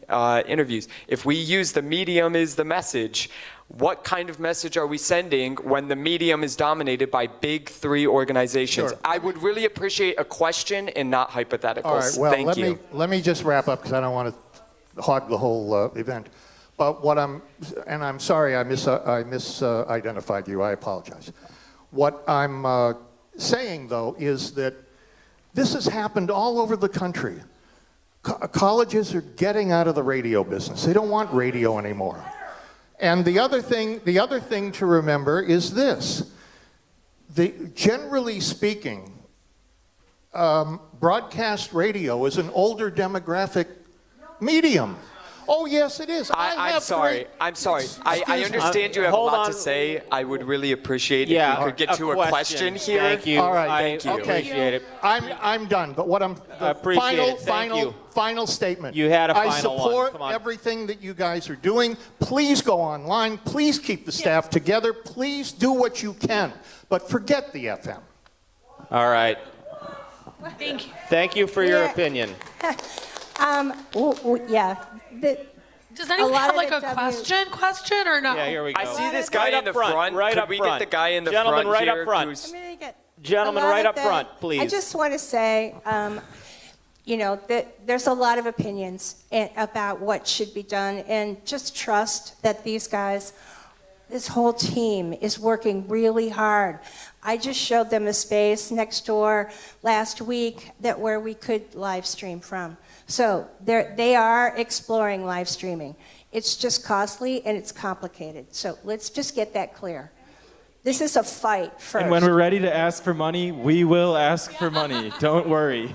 E: interviews, if we use the medium is the message, what kind of message are we sending when the medium is dominated by big three organizations?
I: Sure.
E: I would really appreciate a question and not hypotheticals.
I: All right, well,
E: Thank you.
I: let me just wrap up because I don't want to hog the whole event. But I'm sorry I misidentified you, I apologize. What I'm saying, though, is that this has happened all over the country. Colleges are getting out of the radio business. They don't want radio anymore. And the other thing to remember is this. Generally speaking, broadcast radio is an older demographic medium. Oh, yes, it is.
E: I'm sorry. I understand you have a
A: Hold
E: lot
A: on.
E: to say. I would really appreciate if
A: Yeah,
E: we could get to a question here.
A: Thank you.
I: All right,
E: thank you.
A: I
E: Okay.
A: appreciate it.
I: I'm done. But what
A: I appreciate it. Thank you.
I: final statement.
A: You had a
I: I
A: final one.
I: support
A: Come on.
I: everything that you guys are doing. Please go online. Please keep the staff together. Please do what you can. But forget the FM.
A: All right.
D: Thank you.
A: Thank you for your
G: Yeah.
A: opinion.
G: Yeah.
D: Does anyone
G: lot
D: have
G: of
D: like
G: the
D: a question or no?
A: Yeah, here we go.
E: I see this guy
A: Right
E: in
A: up
E: the
A: front,
E: front.
A: right
E: Could
A: up
E: we
A: front.
E: get the guy in the
A: Gentleman,
E: front
A: right up
E: here
A: front.
E: who's-
A: Gentleman, right up front, please.
G: I just want to say, you know, that there's a lot of opinions about what should be done, and just trust that these guys, this whole team is working really hard. I just showed them a space next door last week where we could live stream from. So they are exploring live streaming. It's just costly and it's complicated. So let's just get that clear. This is a fight first.
B: And when we're ready to ask for money, we will ask for money. Don't worry.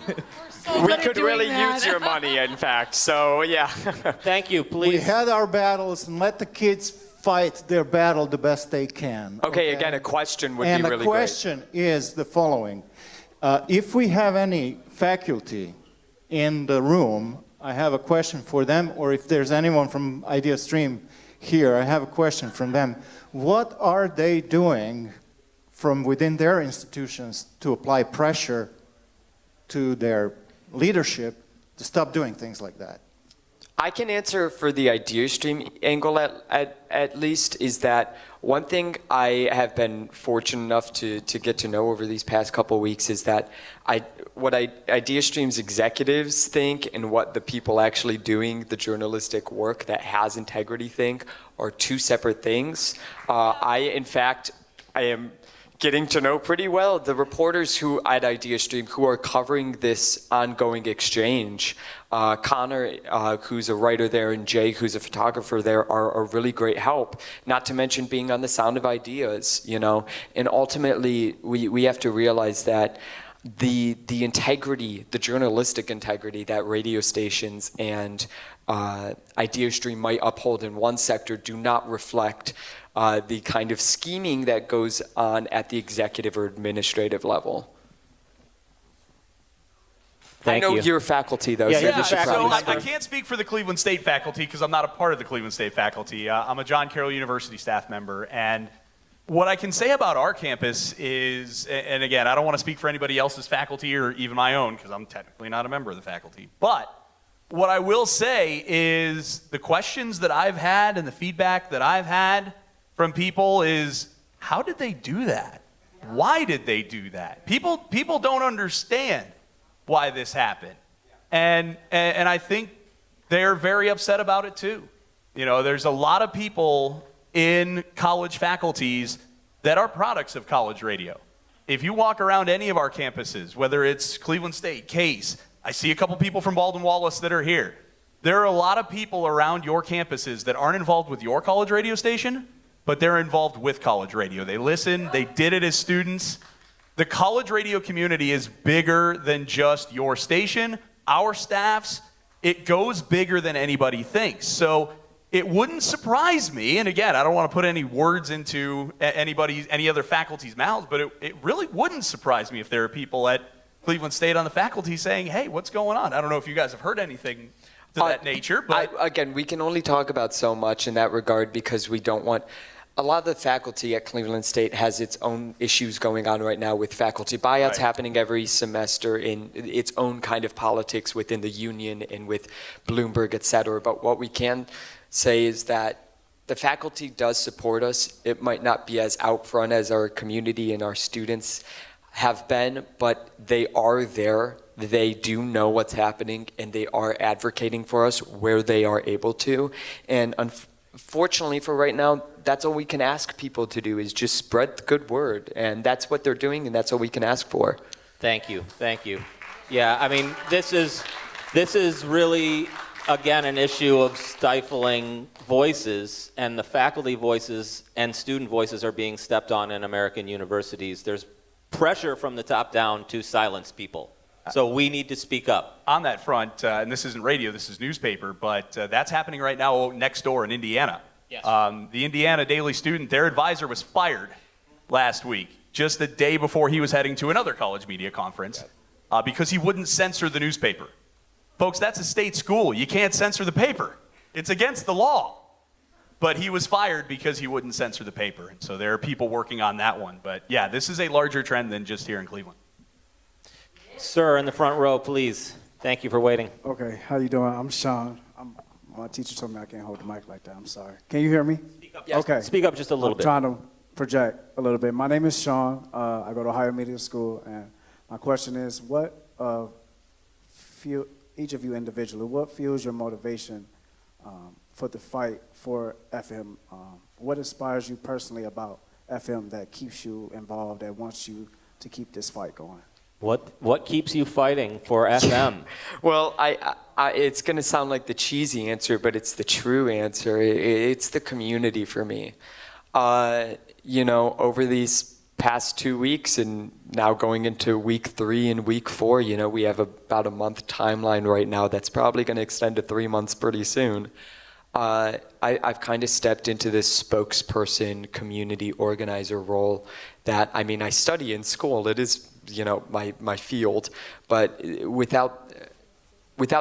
E: We could really use your money, in fact. So, yeah.
A: Thank you,
J: We
A: please.
J: had our battles and let the kids fight their battle the best they can.
E: Okay, again, a question would
J: And
E: be
J: the
E: really
J: question is the following. If we have any faculty in the room, I have a question for them, or if there's anyone from IdeaStream here, I have a question from them. What are they doing from within their institutions to apply pressure to their leadership to stop doing things like that?
E: I can answer for the IdeaStream angle at least, is that one thing I have been fortunate enough to get to know over these past couple weeks is that what IdeaStream's executives think and what the people actually doing the journalistic work that has integrity think are two separate things. In fact, I am getting to know pretty well the reporters who at IdeaStream who are covering this ongoing exchange. Connor, who's a writer there, and Jay, who's a photographer there, are a really great help. Not to mention being on the Sound of Ideas, you know. And ultimately, we have to realize that the integrity, the journalistic integrity that radio stations and IdeaStream might uphold in one sector do not reflect the kind of scheming that goes on at the executive or administrative level.
A: Thank
E: I know
A: you.
E: you're faculty, though,
A: Yeah,
E: so
A: you're
E: this
A: the
E: should
A: faculty.
E: probably
C: I can't speak for the Cleveland State faculty because I'm not a part of the Cleveland State faculty. I'm a John Carroll University staff member. And what I can say about our campus is, and again, I don't want to speak for anybody else's faculty or even my own because I'm technically not a member of the faculty. But what I will say is the questions that I've had and the feedback that I've had from people is, how did they do that? Why did they do that? People don't understand why this happened. And I think they're very upset about it too. You know, there's a lot of people in college faculties that are products of college radio. If you walk around any of our campuses, whether it's Cleveland State, Case, I see a couple people from Baldwin Wallace that are here. There are a lot of people around your campuses that aren't involved with your college radio station, but they're involved with college radio. They listen, they did it as students. The college radio community is bigger than just your station, our staffs. It goes bigger than anybody thinks. So it wouldn't surprise me, and again, I don't want to put any words into any other faculty's mouths, but it really wouldn't surprise me if there are people at Cleveland State on the faculty saying, hey, what's going on? I don't know if you guys have heard anything to that nature, but...
E: Again, we can only talk about so much in that regard because we don't want... A lot of the faculty at Cleveland State has its own issues going on right now with faculty buyouts happening every semester in its own kind of politics within the union and with Bloomberg, et cetera. But what we can say is that the faculty does support us. It might not be as out front as our community and our students have been, but they are there. They do know what's happening, and they are advocating for us where they are able to. And unfortunately for right now, that's all we can ask people to do is just spread the good word. And that's what they're doing, and that's all we can ask for.
F: Thank you. Thank you. Yeah, I mean, this is really, again, an issue of stifling voices, and the faculty voices and student voices are being stepped on in American universities. There's pressure from the top down to silence people. So we need to speak up.
C: On that front, and this isn't radio, this is newspaper, but that's happening right now next door in Indiana.
F: Yes.
C: The Indiana Daily Student, their advisor was fired last week, just the day before he was heading to another college media conference, because he wouldn't censor the newspaper. Folks, that's a state school. You can't censor the paper. It's against the law. But he was fired because he wouldn't censor the paper. And so there are people working on that one. But yeah, this is a larger trend than just here in Cleveland.
F: Sir, in the front row, please. Thank you for waiting.
K: Okay, how you doing? I'm Sean. My teacher told me I can't hold the mic like that. I'm sorry. Can you hear me?
F: Speak up. Yes. Okay. Speak up just a little bit.
K: I'm trying to project a little bit. My name is Sean. I go to Ohio Media School, and my question is, what each of you individually, what fuels your motivation for the fight for FM? What inspires you personally about FM that keeps you involved, that wants you to keep this fight going?
F: What keeps you fighting for FM?
E: Well, it's going to sound like the cheesy answer, but it's the true answer. It's the community for me. You know, over these past 2 weeks and now going into week 3 and week 4, you know, we have about a month timeline right now that's probably going to extend to 3 months pretty soon. I've kind of stepped into this spokesperson, community organizer role that, I mean, I study in school. It is, you know, my field, but without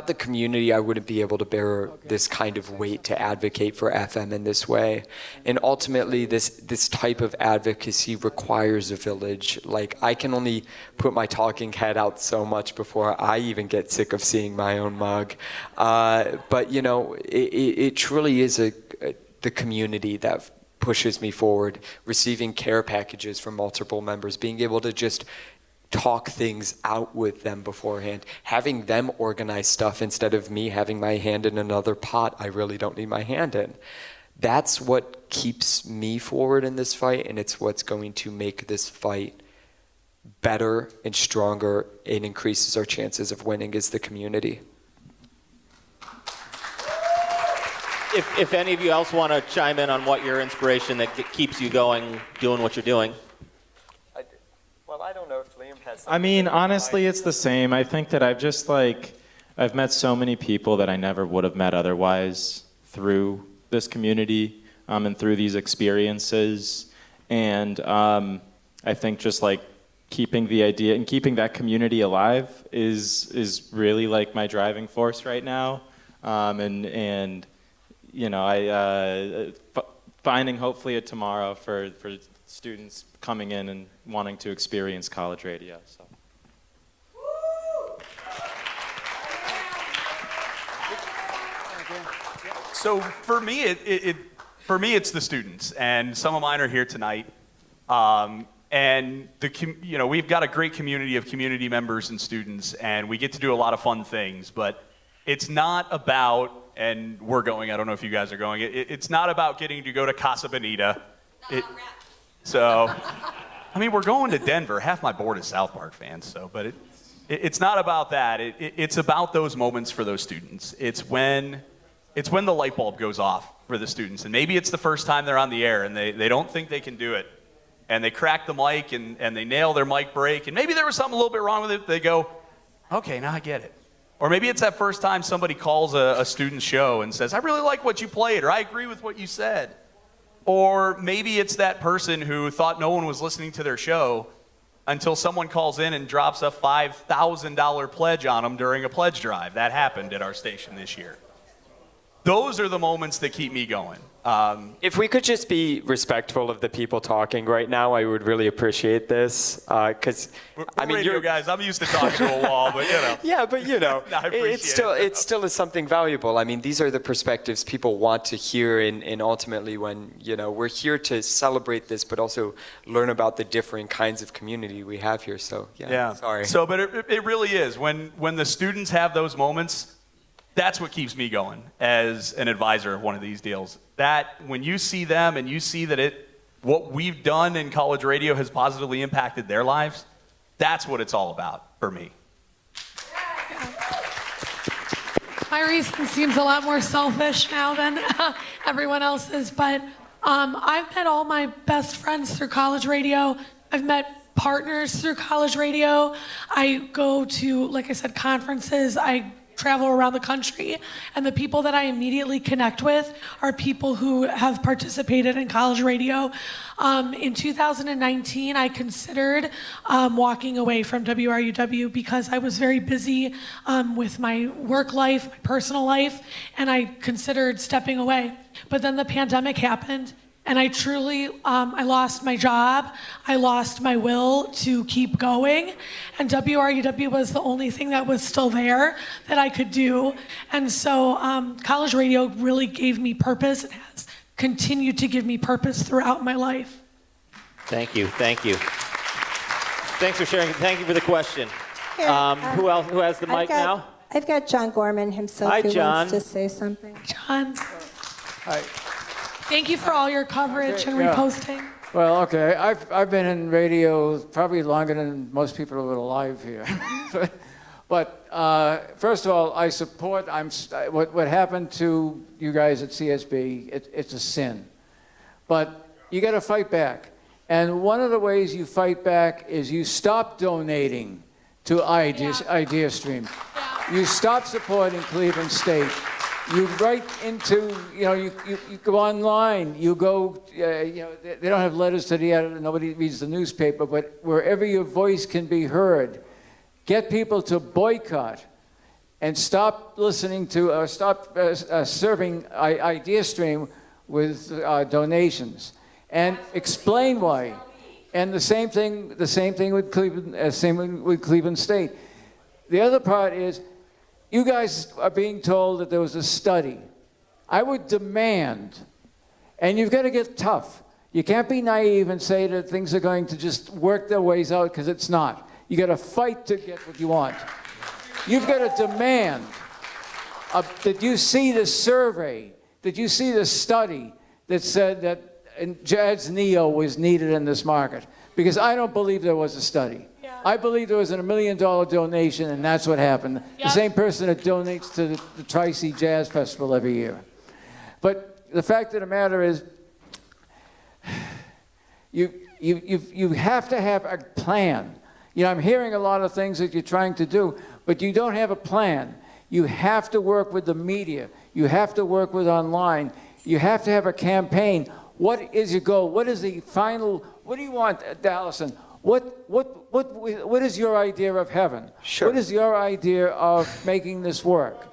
E: the community, I wouldn't be able to bear this kind of weight to advocate for FM in this way. And ultimately, this type of advocacy requires a village. Like, I can only put my talking head out so much before I even get sick of seeing my own mug. But, you know, it truly is the community that pushes me forward, receiving care packages from multiple members, being able to just talk things out with them beforehand, having them organize stuff instead of me having my hand in another pot I really don't need my hand in. That's what keeps me forward in this fight, and it's what's going to make this fight better and stronger and increases our chances of winning is the community.
F: If any of you else want to chime in on what your inspiration that keeps you going, doing what you're doing.
E: Well, I don't know if Liam has something.
B: I mean, honestly, it's the same. I think that I've met so many people that I never would have met otherwise through this community and through these experiences. And I think just like keeping the idea and keeping that community alive is really like my driving force right now. And you know, finding hopefully a tomorrow for students coming in and wanting to experience college radio.
C: So for me, For me, it's the students, and some of mine are here tonight. And we've got a great community of community members and students, and we get to do a lot of fun things. But it's not about, and we're going. I don't know if you guys are going. It's not about getting to go to Casa Bonita. So, I mean, we're going to Denver. Half my board is South Park fans. So, but it's not about that. It's about those moments for those students. It's when the light bulb goes off for the students, and maybe it's the first time they're on the air and they don't think they can do it. And they crack the mic and they nail their mic break. And maybe there was something a little bit wrong with it. They go, okay, now I get it. Or maybe it's that first time somebody calls a student show and says, I really like what you played, or I agree with what you said. Or maybe it's that person who thought no one was listening to their show until someone calls in and drops a $5,000 pledge on them during a pledge drive. That happened at our station this year. Those are the moments that keep me going.
E: If we could just be respectful of the people talking right now, I would really appreciate this. Because
C: I mean, radio guys, I'm used to talking to a wall, but you know.
E: Yeah, but you know,
C: I appreciate
E: it still is something valuable. I mean, these are the perspectives people want to hear, and ultimately, when we're here to celebrate this, but also learn about the different kinds of community we have here. So yeah. Sorry.
C: So, but it really is when the students have those moments. That's what keeps me going as an advisor of one of these deals. That when you see them and you see that what we've done in college radio has positively impacted their lives, that's what it's all about for me.
D: My reason seems a lot more selfish now than everyone else's, but I've met all my best friends through college radio. I've met partners through college radio. I go to, like I said, conferences. I travel around the country, and the people that I immediately connect with are people who have participated in college radio. In 2019, I considered walking away from WRUW because I was very busy with my work life, my personal life, and I considered stepping away. But then the pandemic happened, and I truly, I lost my job. I lost my will to keep going. And WRUW was the only thing that was still there that I could do. And so college radio really gave me purpose and has continued to give me purpose throughout my life.
F: Thank you. Thanks for sharing. Thank you for the question.
G: Here,
F: Who else? Who has the mic now?
G: I've got John Gorman himself
F: Hi,
G: who
F: John.
G: wants to say something.
D: John,
L: Hi.
D: thank you for all your coverage and
L: yeah.
D: reposting.
L: Well, okay. I've been in radio probably longer than most people who are alive here. But first of all, I support. What happened to you guys at CSB? It's a sin, but you got to fight back. And one of the ways you fight back is you stop donating to Idea Stream. You stop supporting Cleveland State. You write into, you go online, you go, they don't have letters to the editor, nobody reads the newspaper, but wherever your voice can be heard, get people to boycott and stop listening to, or stop serving Idea Stream with donations, and explain why. And the same thing with Cleveland State. The other part is, you guys are being told that there was a study. I would demand, and you've got to get tough. You can't be naive and say that things are going to just work their ways out, because it's not. You got to fight to get what you want. You've got to demand that you see the survey, that you see the study that said that jazz neo was needed in this market, because I don't believe there was a study. I believe there was a $1 million donation, and that's what happened. The same person that donates to the Tri-C Jazz Festival every year. But the fact of the matter is, you have to have a plan. I'm hearing a lot of things that you're trying to do, but you don't have a plan. You have to work with the media. You have to work with online. You have to have a campaign. What is your goal? What is the final? What do you want, Allison? What is your idea of heaven?
E: Sure.
L: What is your idea of making this work?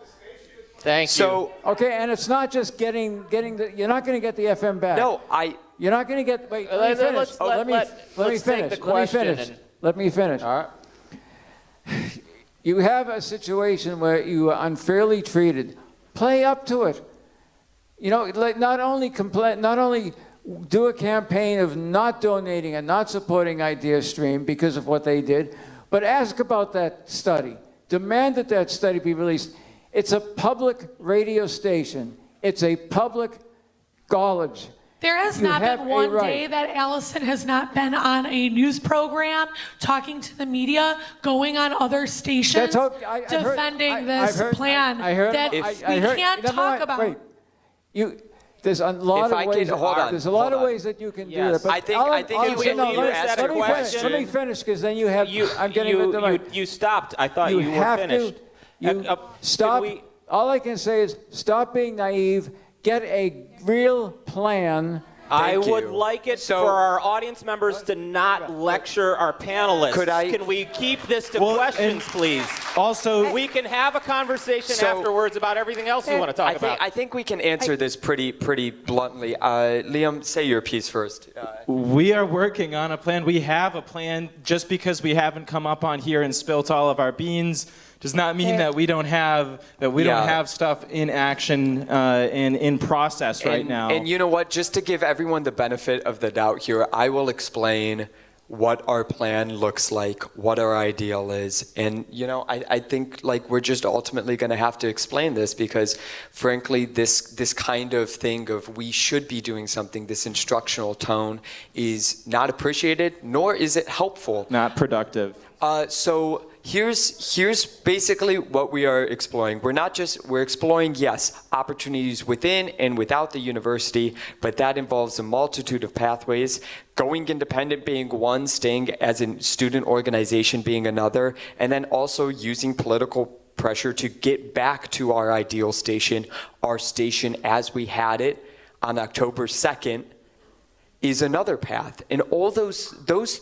F: Thank you.
L: Okay, and it's not just getting you're not going to get the FM back.
E: No,
L: You're not going to get. Wait, let me finish. Let me finish. Let me finish.
F: All right.
L: You have a situation where you are unfairly treated. Play up to it. you know, like not only do a campaign of not donating and not supporting IdeaStream because of what they did, but ask about that study. Demand that that study be released. It's a public radio station. It's a public college.
D: There has
L: You
D: not
L: have
D: been
L: a
D: one
L: right.
D: day that Allison has not been on a news program, talking to the media, going on other stations,
L: That's okay. I've heard-
D: defending this plan
L: I heard,
D: that
L: I
D: we
L: heard-
D: can't
L: never
D: talk
L: mind.
D: about.
L: Wait. There's a lot
F: If
L: of
F: I
L: ways.
F: can- hold on,
L: There's a lot
F: hold
L: of
F: on.
L: ways that you can do
A: Yes.
L: that. But
F: I think
L: I'll-
F: if
L: no,
F: you
L: let me-
F: asked
L: let
F: a
L: me finish.
F: question-
L: Let me finish, because then you have. I'm getting into my.
A: You stopped. I thought you were
L: have
A: finished.
L: to. Stop. All I can say is stop being naive. Get a real plan.
A: I
E: Thank
A: would
E: you.
A: like it
E: So-
A: for our audience members to not lecture our panelists.
E: Could I-
A: Can we keep this to
E: Well,
A: questions, please?
E: Also,
A: We can have a conversation
E: So-
A: afterwards about everything else we want to talk about.
E: I think we can answer this pretty bluntly. Liam, say your piece first.
B: We are working on a plan. We have a plan. Just because we haven't come up on here and spilt all of our beans does not mean that we don't have stuff in action and in process right now.
E: And you know what? Just to give everyone the benefit of the doubt here, I will explain what our plan looks like, what our ideal is. And, you know, I think, like, we're just ultimately going to have to explain this because, frankly, this kind of thing of we should be doing something, this instructional tone is not appreciated, nor is it helpful.
B: Not productive.
E: So here's basically what we are exploring. We're exploring, yes, opportunities within and without the university, but that involves a multitude of pathways. Going independent being one, staying as a student organization being another, and then also using political pressure to get back to our ideal station, our station as we had it on October 2nd, is another path. And all those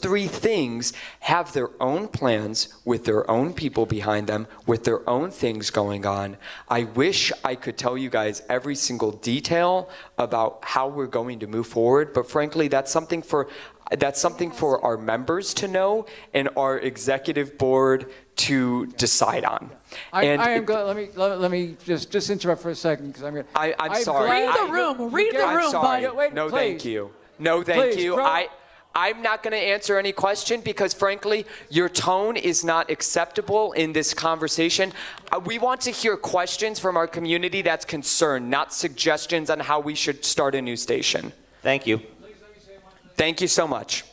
E: three things have their own plans with their own people behind them, with their own things going on. I wish I could tell you guys every single detail about how we're going to move forward, but frankly, that's something for our members to know and our executive board to decide on.
L: I am glad. Let me just interrupt for a second because I'm going.
E: I'm sorry.
D: Read the room. Read the
E: I'm
D: room,
E: sorry.
D: bud.
L: Wait,
E: No,
L: please.
E: thank you. No, thank
L: Please,
E: you.
L: bro.
E: I'm not going to answer any question because, frankly, your tone is not acceptable in this conversation. We want to hear questions from our community that's concerned, not suggestions on how we should start a new station.
A: Thank you.
E: Thank you so much.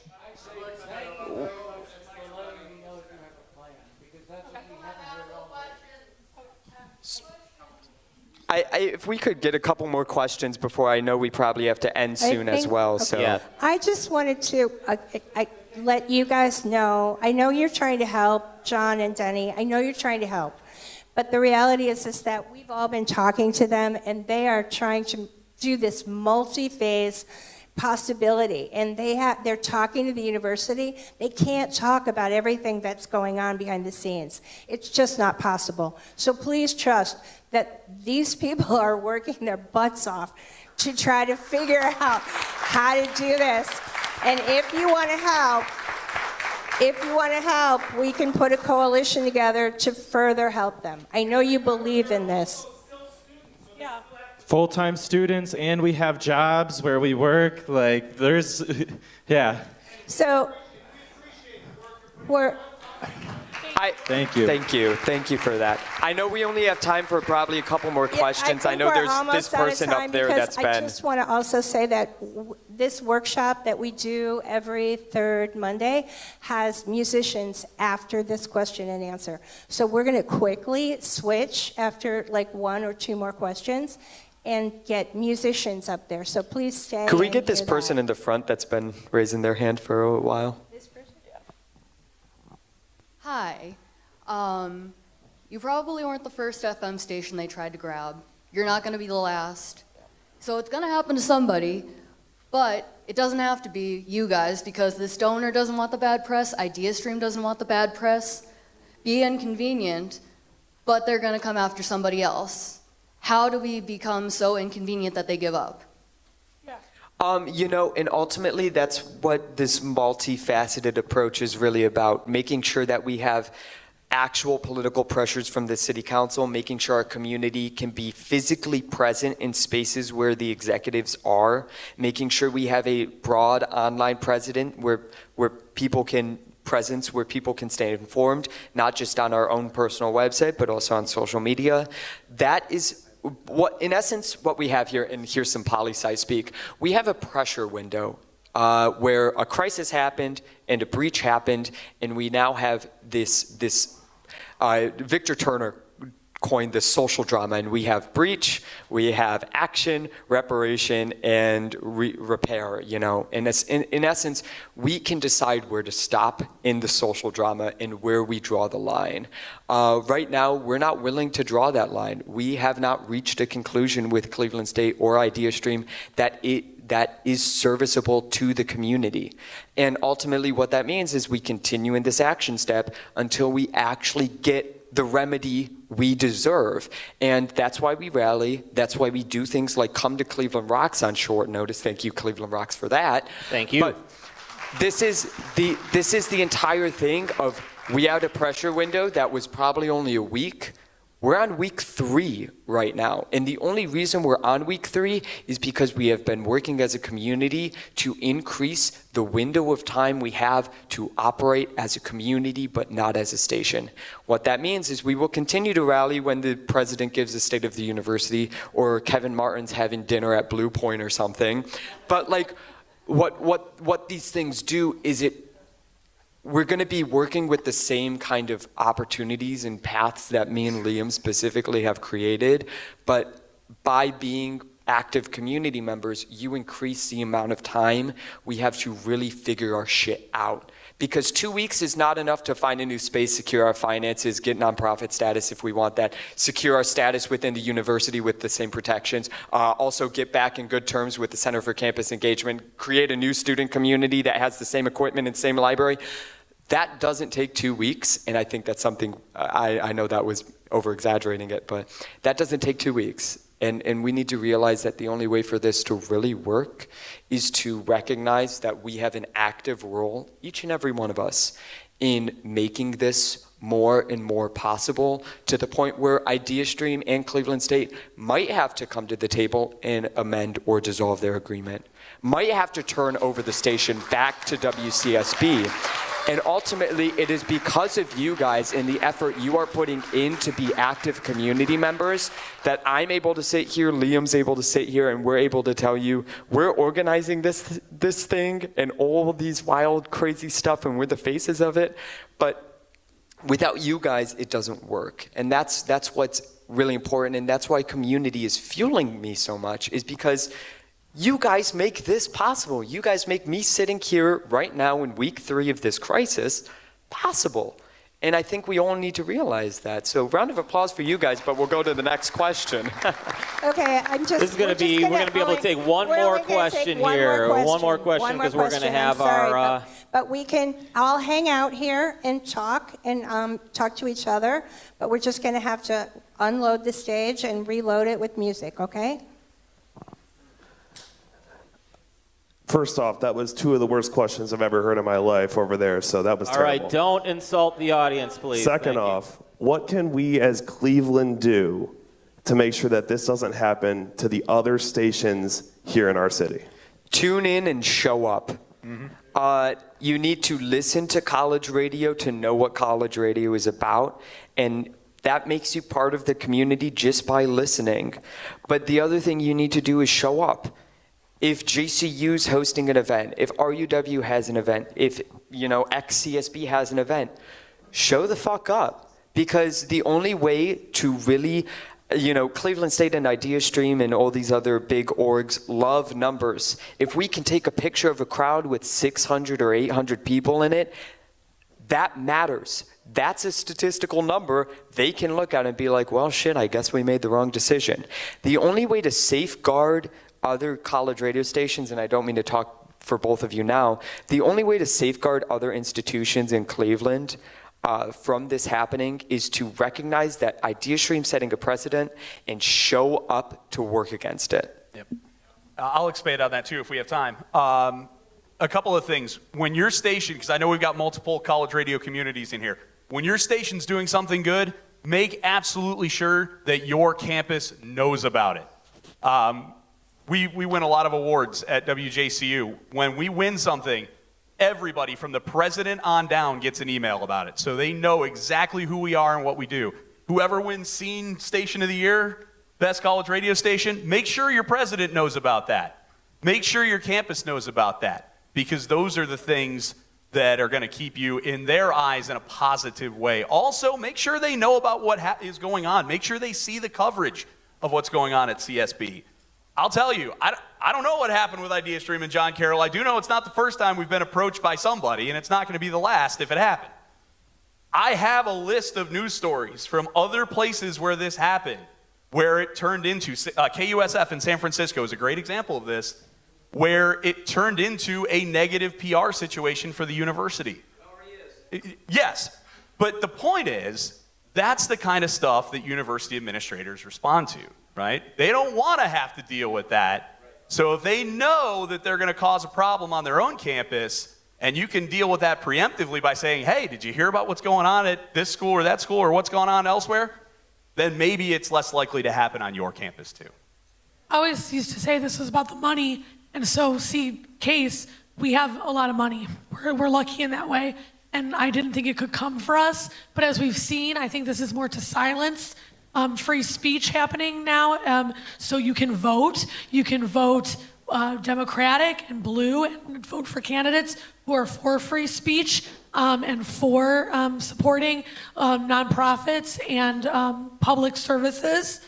E: If we could get a couple more questions before I know we probably have to end soon as
G: think-
E: well.
G: okay.
E: So.
A: Yeah.
G: I just wanted to let you guys know, I know you're trying to help, John and Denny, I know you're trying to help. But the reality is that we've all been talking to them, and they are trying to do this multi-phase possibility. And they're talking to the university. They can't talk about everything that's going on behind the scenes. It's just not possible. So please trust that these people are working their butts off to try to figure out how to do this. And if you want to help, we can put a coalition together to further help them. I know you believe in this.
D: Yeah.
B: Full-time students, and we have jobs where we work. Like, there's, yeah.
G: So we're
B: Thank you.
E: Thank you for that. I know we only have time for probably a couple more questions. I
G: think
E: know
G: we're
E: there's
G: almost
E: this
G: out of
E: person
G: time
E: up there
G: because
E: that's
G: I
E: been.
G: just want to also say that this workshop that we do every third Monday has musicians after this question and answer. So we're going to quickly switch after like one or two more questions and get musicians up there. So please stay.
E: Could we
G: and
E: get this
G: hear
E: person
G: that.
E: in the front that's been raising their hand for a while?
M: Hi. You probably weren't the first FM station they tried to grab. You're not going to be the last. So it's going to happen to somebody, but it doesn't have to be you guys because this donor doesn't want the bad press, IdeaStream doesn't want the bad press. Be inconvenient, but they're going to come after somebody else. How do we become so inconvenient that they give up?
E: You know, and ultimately that's what this multifaceted approach is really about, making sure that we have actual political pressures from the city council, making sure our community can be physically present in spaces where the executives are, making sure we have a broad online president where people can stay informed, not just on our own personal website, but also on social media. That is in essence, what we have here, and here's some poli-sci speak, we have a pressure window where a crisis happened and a breach happened, and we now have this Victor Turner coined this social drama, and we have breach, we have action, reparation, and repair, you know. In essence, we can decide where to stop in the social drama and where we draw the line. Right now, we're not willing to draw that line. We have not reached a conclusion with Cleveland State or IdeaStream that is serviceable to the community. And ultimately what that means is we continue in this action step until we actually get the remedy we deserve. And that's why we rally. That's why we do things like come to Cleveland Rocks on short notice. Thank you, Cleveland Rocks, for that.
F: Thank you.
E: But this is the entire thing of we had a pressure window that was probably only a week. We're on week 3 right now. And the only reason we're on week 3 is because we have been working as a community to increase the window of time we have to operate as a community, but not as a station. What that means is we will continue to rally when the president gives a state of the university or Kevin Martin's having dinner at Blue Point or something. But like what these things do is we're going to be working with the same kind of opportunities and paths that me and Liam specifically have created, but by being active community members, you increase the amount of time we have to really figure our shit out. Because 2 weeks is not enough to find a new space, secure our finances, get nonprofit status if we want that, secure our status within the university with the same protections, also get back in good terms with the Center for Campus Engagement, create a new student community that has the same equipment and same library. That doesn't take 2 weeks, and I think that's something, I know that was over-exaggerating it, but that doesn't take 2 weeks. And we need to realize that the only way for this to really work is to recognize that we have an active role, each and every one of us, in making this more and more possible to the point where IdeaStream and Cleveland State might have to come to the table and amend or dissolve their agreement, might have to turn over the station back to WCSB. And ultimately, it is because of you guys and the effort you are putting in to be active community members that I'm able to sit here, Liam's able to sit here, and we're able to tell you we're organizing this thing and all these wild, crazy stuff, and we're the faces of it. But without you guys, it doesn't work. And that's what's really important, and that's why community is fueling me so much, is because you guys make this possible. You guys make me sitting here right now in week 3 of this crisis possible. And I think we all need to realize that. So round of applause for you guys, but we'll go to the next question.
G: Okay, we're going to
A: be able to take one more question here. One more question, because we're going to have our...
G: But we can all hang out here and talk to each other, but we're just going to have to unload the stage and reload it with music, okay?
N: First off, that was 2 of the worst questions I've ever heard in my life over there, so that was terrible.
A: All right, don't insult the audience, please.
N: Second off, what can we as Cleveland do to make sure that this doesn't happen to the other stations here in our city?
E: Tune in and show up. You need to listen to college radio to know what college radio is about, and that makes you part of the community just by listening. But the other thing you need to do is show up. If JCU's hosting an event, if RUW has an event, if XCSB has an event, show the fuck up. Because the only way to really, Cleveland State and IdeaStream and all these other big orgs love numbers. If we can take a picture of a crowd with 600 or 800 people in it, that matters. That's a statistical number they can look at and be like, well, shit, I guess we made the wrong decision. The only way to safeguard other college radio stations, and I don't mean to talk for both of you now, the only way to safeguard other institutions in Cleveland from this happening is to recognize that IdeaStream setting a precedent and show up to work against it.
C: Yep. I'll expand on that too if we have time. A couple of things. When your station, because I know we've got multiple college radio communities in here, When your station's doing something good, make absolutely sure that your campus knows about it. We win a lot of awards at WJCU. When we win something, everybody from the president on down gets an email about it. So they know exactly who we are and what we do. Whoever wins Scene Station of the Year, Best College Radio Station, make sure your president knows about that. Make sure your campus knows about that, because those are the things that are going to keep you in their eyes in a positive way. Also, make sure they know about what is going on. Make sure they see the coverage of what's going on at CSB. I'll tell you, I don't know what happened with IdeaStream and John Carroll. I do know it's not the first time we've been approached by somebody, and it's not going to be the last if it happened. I have a list of news stories from other places where this happened, where it turned into, KUSF in San Francisco is a great example of this, where it turned into a negative PR situation for the university. Yes, but the point is, that's the kind of stuff that university administrators respond to, right? They don't want to have to deal with that. So if they know that they're going to cause a problem on their own campus, and you can deal with that preemptively by saying, hey, did you hear about what's going on at this school or that school or what's going on elsewhere? Then maybe it's less likely to happen on your campus too.
D: I always used to say this was about the money, and so see, Case, we have a lot of money. We're lucky in that way, and I didn't think it could come for us, but as we've seen, I think this is more to silence free speech happening now. So you can vote Democratic and blue and vote for candidates who are for free speech and for supporting nonprofits and public services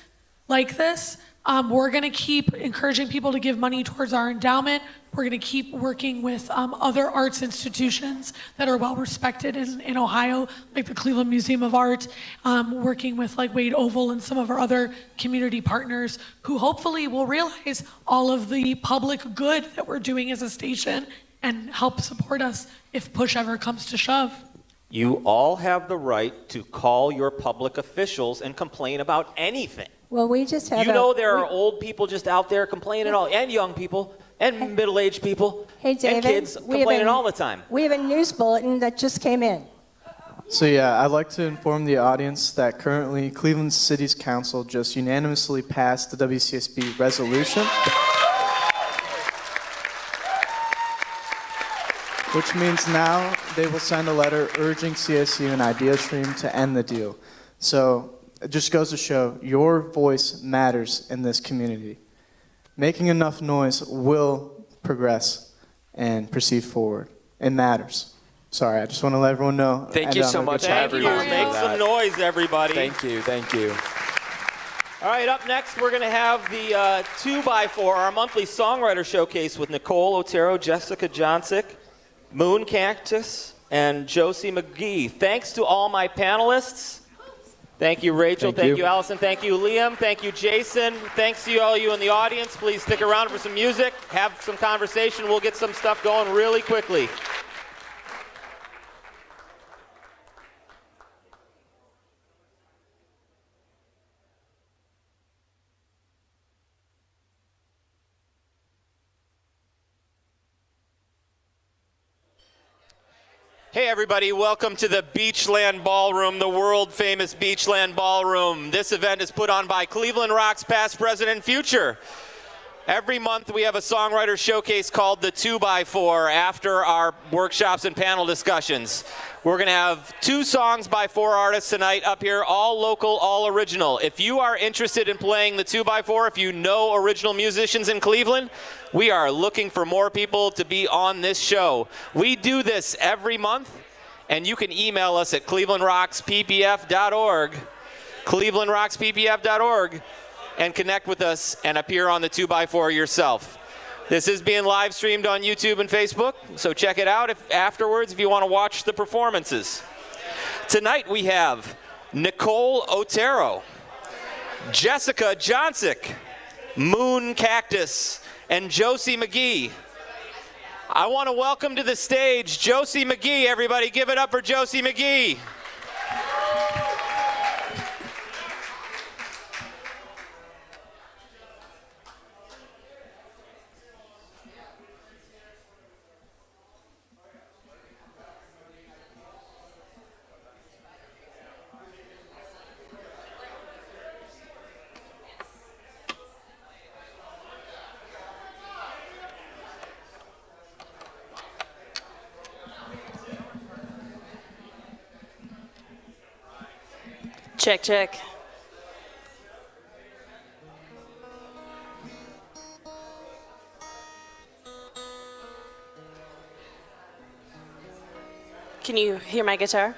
D: like this. We're going to keep encouraging people to give money towards our endowment. We're going to keep working with other arts institutions that are well respected in Ohio, like the Cleveland Museum of Art, working with like Wade Oval and some of our other community partners who hopefully will realize all of the public good that we're doing as a station and help support us if push ever comes to shove.
A: You all have the right to call your public officials and complain about anything.
G: Well, we just have
A: There are old people just out there complaining and young people and middle-aged people
G: Hey, David,
A: and kids complaining all the time.
G: We have a news bulletin that just came in.
O: So yeah, I'd like to inform the audience that currently Cleveland City's Council just unanimously passed the WCSB resolution, which means now they will send a letter urging CSU and IdeaStream to end the deal. So it just goes to show your voice matters in this community. Making enough noise will progress and proceed forward. It matters. Sorry, I just want to let everyone know.
E: Thank you so much, everyone.
A: Make some noise, everybody.
E: Thank you.
A: All right, up next, we're going to have the 2x4, our monthly Songwriter Showcase with Nicole Otero, Jessica Johnsick, Moon Cactus, and Josie McGee. Thanks to all my panelists. Thank you, Rachel. Thank you, Allison. Thank you, Liam. Thank you, Jason. Thanks to all you in the audience. Please stick around for some music, have some conversation. We'll get some stuff going really quickly. Hey everybody, welcome to the Beachland Ballroom, the world-famous Beachland Ballroom. This event is put on by Cleveland Rocks past, present, and future. Every month we have a Songwriter Showcase called the 2x4 after our workshops and panel discussions. We're going to have 2 songs by 4 artists tonight up here, all local, all original. If you are interested in playing the 2x4, if you know original musicians in Cleveland, we are looking for more people to be on this show. We do this every month, and you can email us at clevelandrocksppf.org, clevelandrocksppf.org, and connect with us and appear on the 2x4 yourself. This is being live streamed on YouTube and Facebook, so check it out afterwards if you want to watch the performances. Tonight we have Nicole Otero, Jessica Johnsick, Moon Cactus, and Josie McGee. I want to welcome to the stage Josie McGee. Everybody give it up for Josie McGee.
P: Check, check. Can you hear my guitar?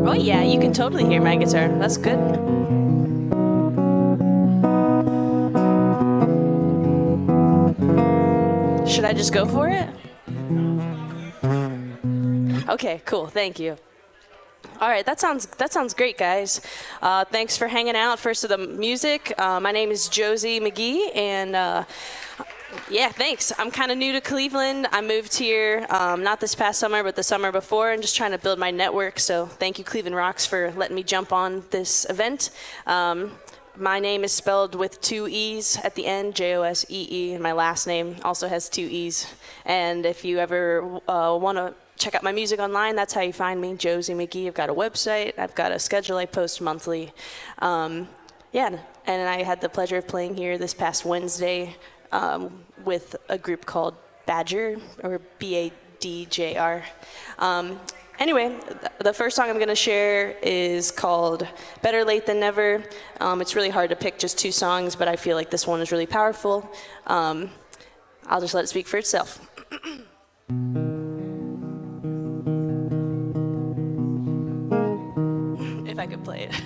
P: Oh yeah, you can totally hear my guitar. That's good. Should I just go for it? Okay, cool. Thank you. All right, that sounds great, guys. Thanks for hanging out. First to the music. My name is Josie McGee, and yeah, thanks. I'm kind of new to Cleveland. I moved here not this past summer, but the summer before, and just trying to build my network. So thank you, Cleveland Rocks, for letting me jump on this event. My name is spelled with 2 E's at the end, Josee, and my last name also has 2 E's. And if you ever want to check out my music online, that's how you find me, Josie McGee. I've got a website. I've got a schedule I post monthly. Yeah, and I had the pleasure of playing here this past Wednesday with a group called Badger, or Badjr. Anyway, the first song I'm going to share is called Better Late Than Never. It's really hard to pick just 2 songs, but I feel like this one is really powerful. I'll just let it speak for itself. If I could play it.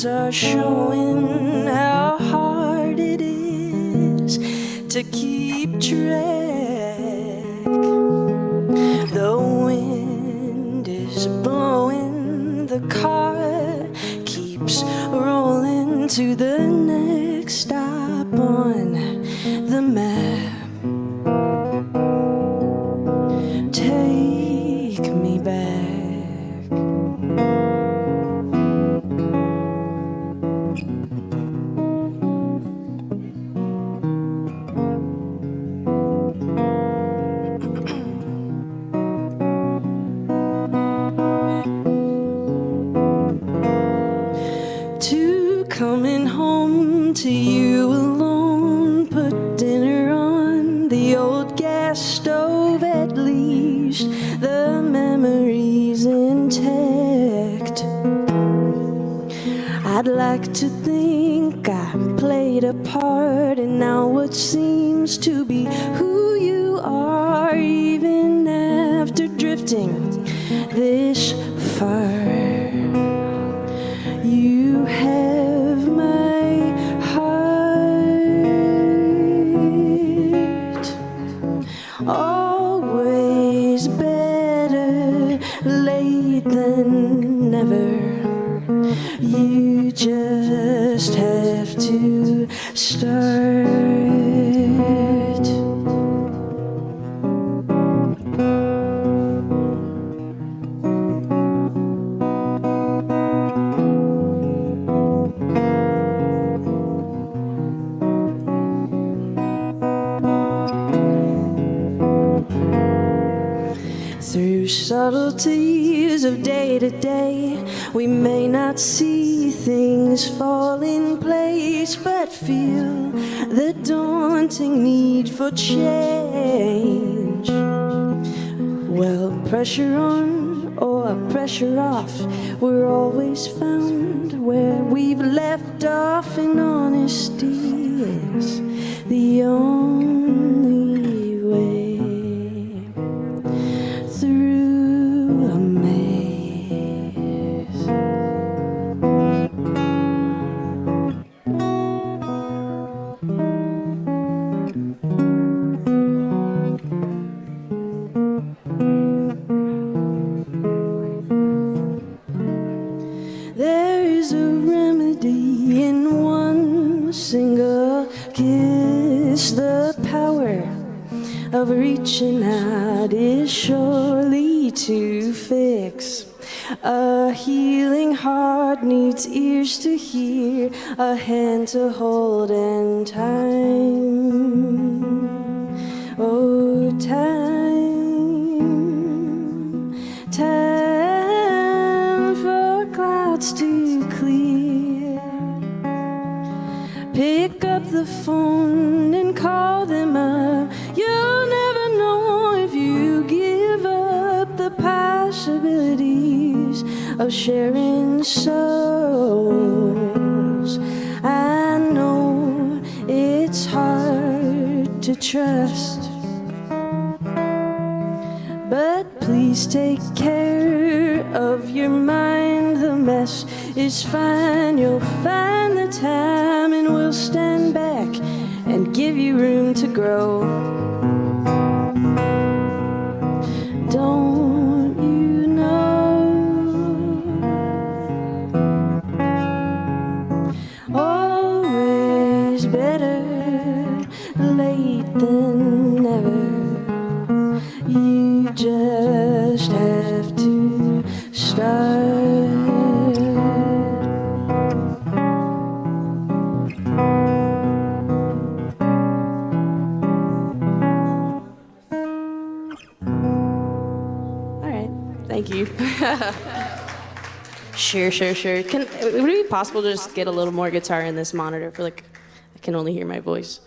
P: Are showing how hard it is to keep track. The wind is blowing, the car keeps rolling to the next stop on the map. Take me back. Coming home to you alone, put dinner on the old gas stove, at least the memories intact. I'd like to think I played a part in now what seems to be who you are, even after drifting this far. You have my heart. Always better late than never. You just have to start. Through subtleties of day to day, we may not see things fall in place, but feel the daunting need for change. Well, pressure on or pressure off, we're always found where we've left off, and honesty is the only way. Through a maze. There is a remedy in one single kiss. The power of reaching out is surely easy to fix. A healing heart needs ears to hear, a hand to hold, and time. Oh, time. Time for clouds to clear. Pick up the phone and call them up. You'll never know if you give up the possibilities of sharing souls. I know it's hard to trust, but please take care of your mind. The mess is fine. You'll find the time, and we'll stand back and give you room to grow. Don't you know? Always better late than never. You just have to start. All right, thank you. Sure. Would it be possible to just get a little more guitar in this monitor? I feel like I can only hear my voice.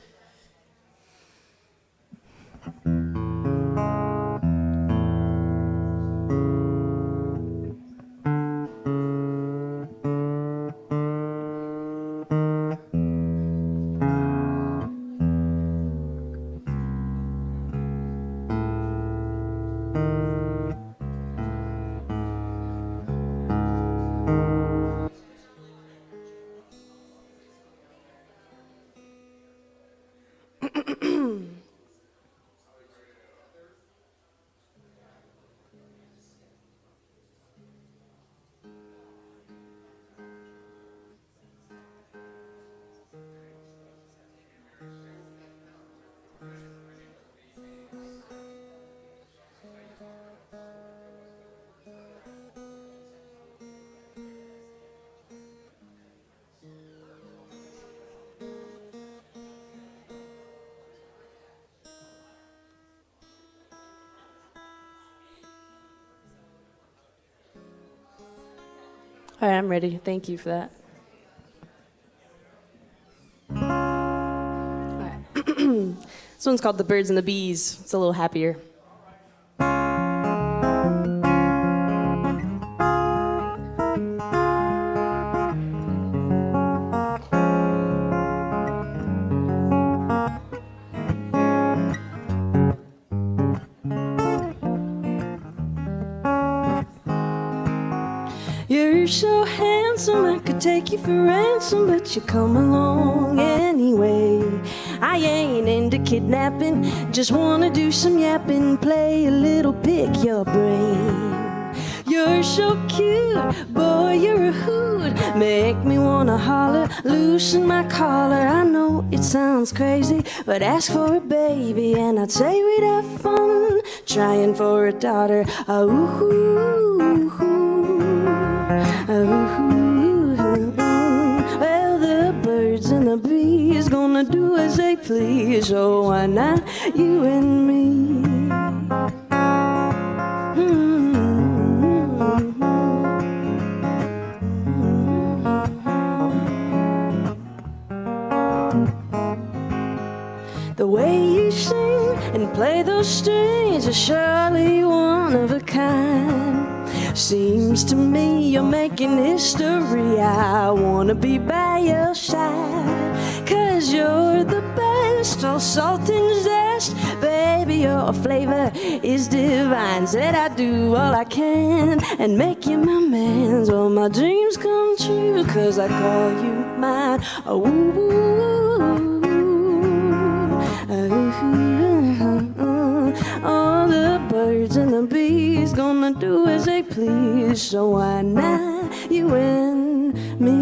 P: All right, I'm ready. Thank you for that. All right. This one's called The Birds and the Bees. It's a little happier. You're so handsome, I could take you for ransom, but you come along anyway. I ain't into kidnapping, just wanna do some yapping, play a little pick your brain. You're so cute, boy, you're a hoot, make me wanna holler, loosen my collar. I know it sounds crazy, but ask for a baby and I'd say we'd have fun, trying for a daughter. Well, the birds and the bees gonna do as they please, so why not you and me? The way you sing and play those strings is surely one of a kind. Seems to me you're making history. I wanna be by your side, 'cause you're the best, all salt and zest. Baby, your flavor is divine. Said I do all I can and make you my man. So my dreams come true, 'cause I call you mine. Oh, ooh, all the birds and the bees gonna do as they please, so why not you and me?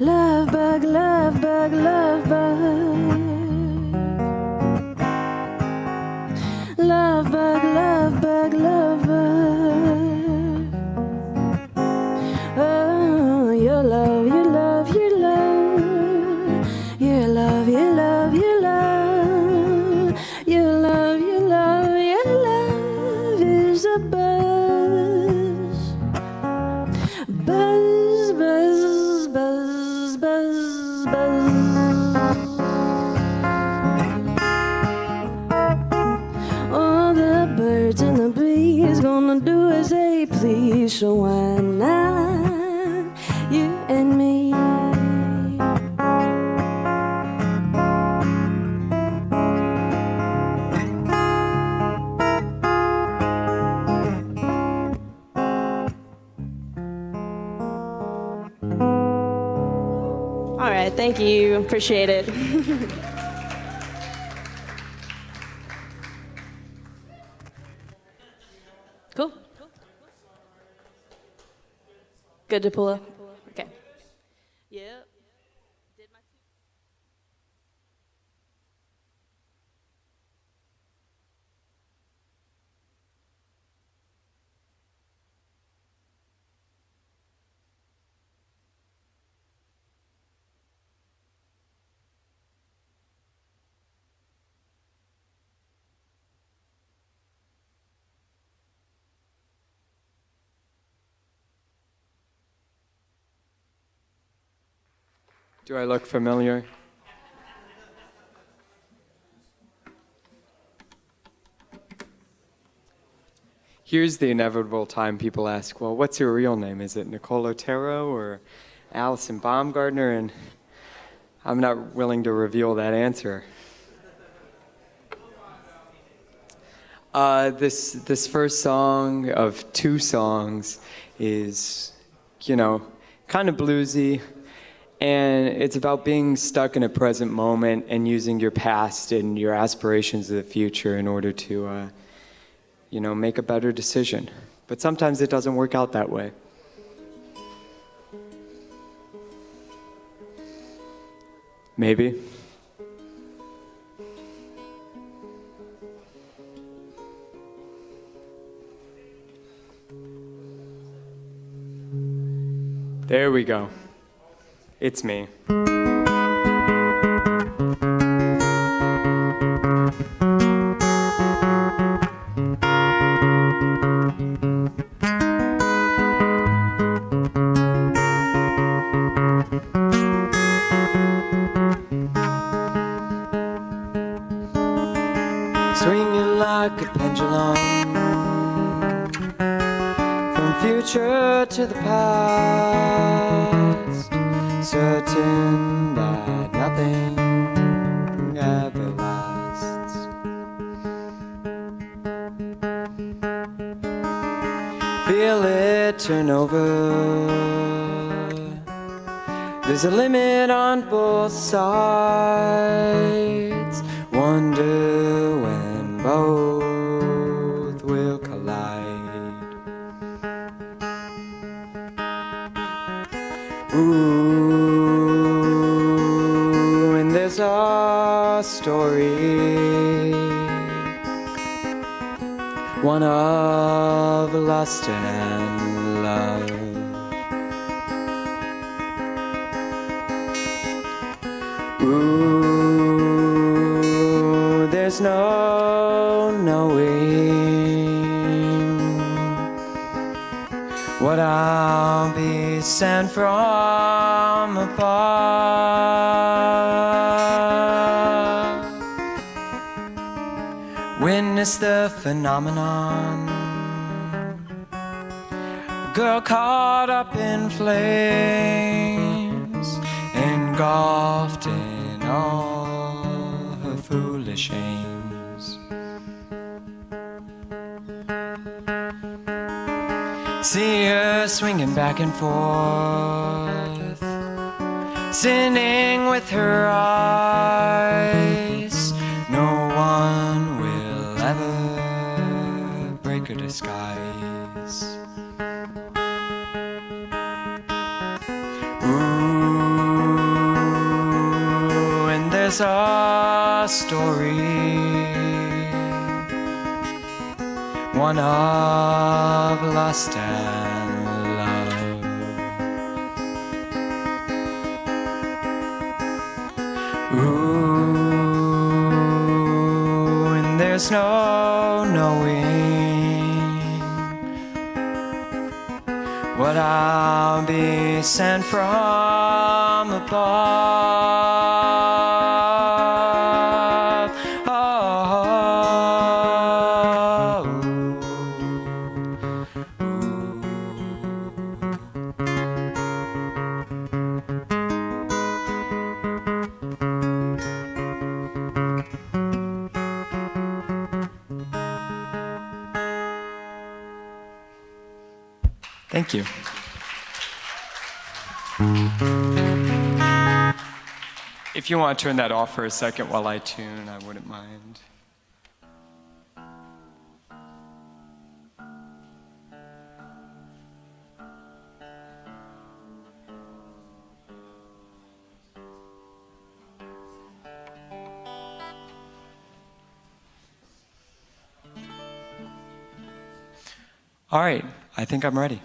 P: Love bug, love bug, love bug. Love bug, love bug, love bug. Oh, your love, your love, your love. Your love, your love, your love. Your love, your love, your love is a buzz. Buzz, buzz, buzz, buzz, buzz. All the birds and the bees gonna do as they please, so why not you and me? All right, thank you. Appreciate it. Cool. Good to pull up. Okay. Yep.
E: Do I look familiar? Here's the inevitable time people ask, well, what's your real name? Is it Nicole Otero or Allison Baumgartner? And I'm not willing to reveal that answer. This first song of two songs is, kind of bluesy. And it's about being stuck in a present moment and using your past and your aspirations of the future in order to, make a better decision. But sometimes it doesn't work out that way. Maybe. There we go. It's me. Swinging like a pendulum from future to the past, certain that nothing ever lasts. Feel it turn over. There's a limit on both sides. Wonder when both will collide. Ooh, and there's a story, one of lust and love. Ooh, there's no knowing what I'll be sent from above. Witness the phenomenon, a girl caught up in flames, engulfed in all her foolish aims. See her swinging back and forth, sinning with her eyes. No one will ever break her disguise. Ooh, is a story, one of lust and love. Ooh, and there's no knowing what I'll be sent from above. Oh, thank you. If you want to turn that off for a second while I tune, I wouldn't mind. All right, I think I'm ready.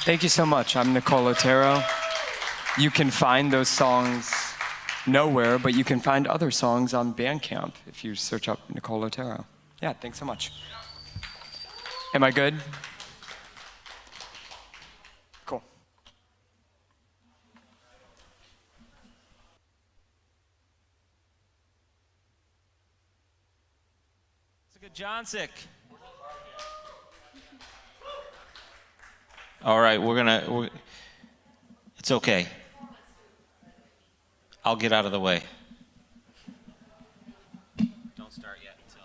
E: Thank you so much. I'm Nicole Otero. You can find those songs nowhere, but you can find other songs on Bandcamp if you search up Nicole Otero. Yeah, thanks so much. Am I good? Cool.
Q: Jessica Johnsick. All right, it's okay. I'll get out of the way.
A: Don't start yet until.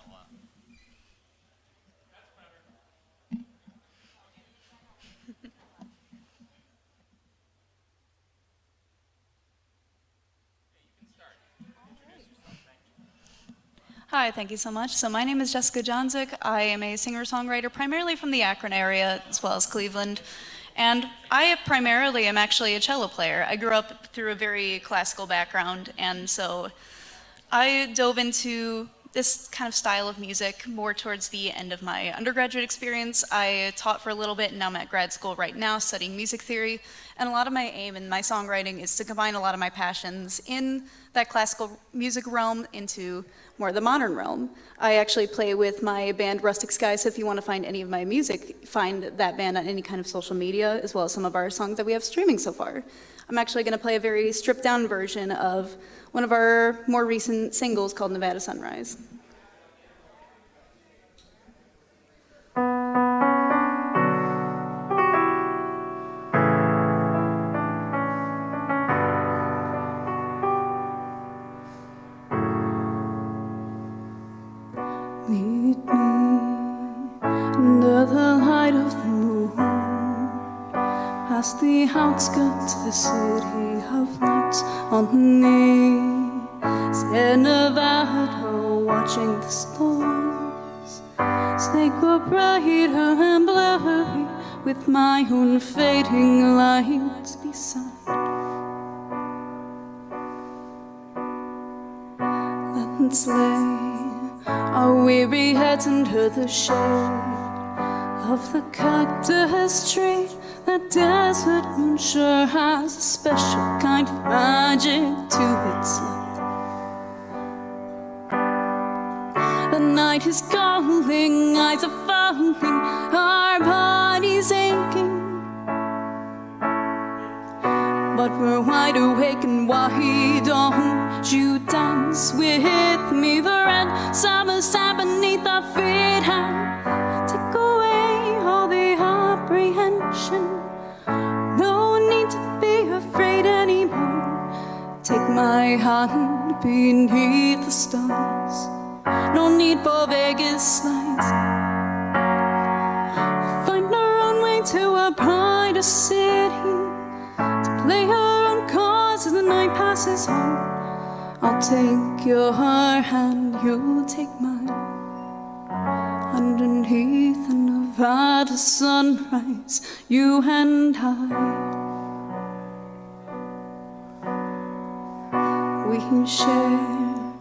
R: Hi, thank you so much. So my name is Jessica Johnsick. I am a singer-songwriter primarily from the Akron area as well as Cleveland. And I primarily am actually a cello player. I grew up through a very classical background, and so I dove into this kind of style of music more towards the end of my undergraduate experience. I taught for a little bit, and now I'm at grad school right now studying music theory. And a lot of my aim in my songwriting is to combine a lot of my passions in that classical music realm into more the modern realm. I actually play with my band Rustic Sky, so if you want to find any of my music, find that band on any kind of social media, as well as some of our songs that we have streaming so far. I'm actually going to play a very stripped down version of one of our more recent singles called Nevada Sunrise.
S: Meet me under the light of the moon, past the outskirts of the city of lights on the knees in Nevada, watching the stars as they grow brighter and blurry, with my own fading lights beside. Let's lay our weary heads under the shade of the cactus tree. The desert moon sure has a special kind of magic to its light. The night is calling, eyes are falling, our bodies aching, but we're wide awake, and why don't you dance with me? The red summer sand beneath our feet and take away all the apprehension. No need to be afraid anymore. Take my hand beneath the stars. No need for Vegas lights. We'll find our own way to a brighter city, to play our own cards as the night passes on. I'll take your hand, you'll take mine, underneath the Nevada sunrise, you and I. We can share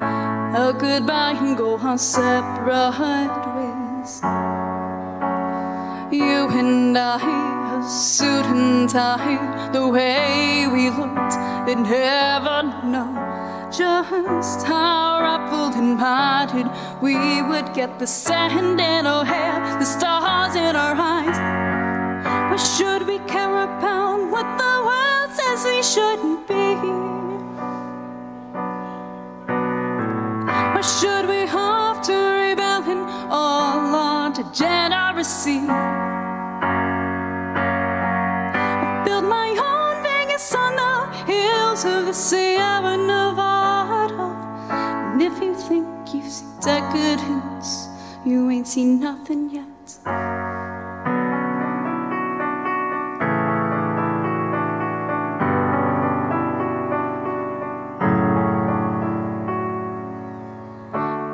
S: a goodbye and go our separate ways. You and I, a suit and tie, the way we looked, they'd never know just how ruffled and parted we would get. The sand in our hair, the stars in our eyes. Why should we care about what the world says we shouldn't be? Why should we have to rebel and all on degeneracy? I built my own Vegas on the hills of the Sierra Nevada. And if you think you've seen decadence, you ain't seen nothing yet.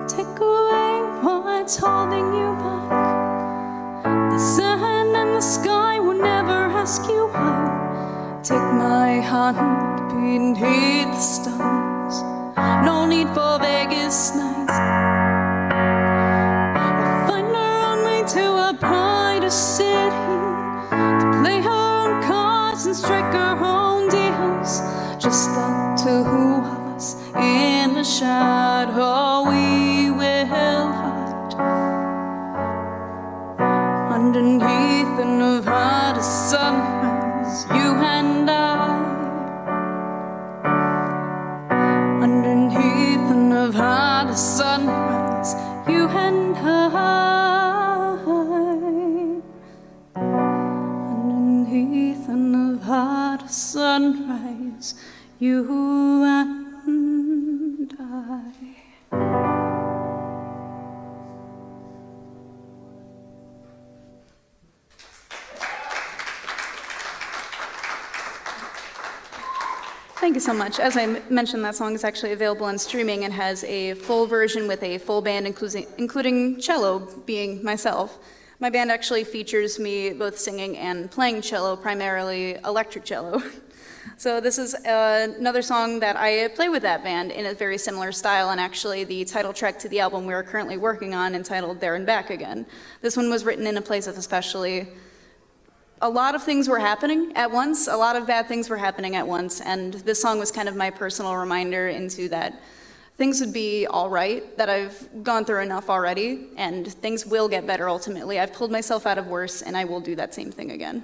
S: Take away what's holding you back. The sand and the sky will never ask you why. Take my hand beneath the stars. No need for Vegas nights. We'll find our own way to a brighter city, to play our own sunrise, you and I. Thank you so much. As I mentioned, that song is actually available on streaming and has a full version with a full band, including cello, being myself. My band actually features me both singing and playing cello, primarily electric cello. So this is another song that I play with that band in a very similar style, and actually the title track to the album we are currently working on, entitled There and Back Again. This one was written in a place of especially a lot of things were happening at once, a lot of bad things were happening at once, and this song was kind of my personal reminder into that things would be all right, that I've gone through enough already, and things will get better ultimately. I've pulled myself out of worse, and I will do that same thing again.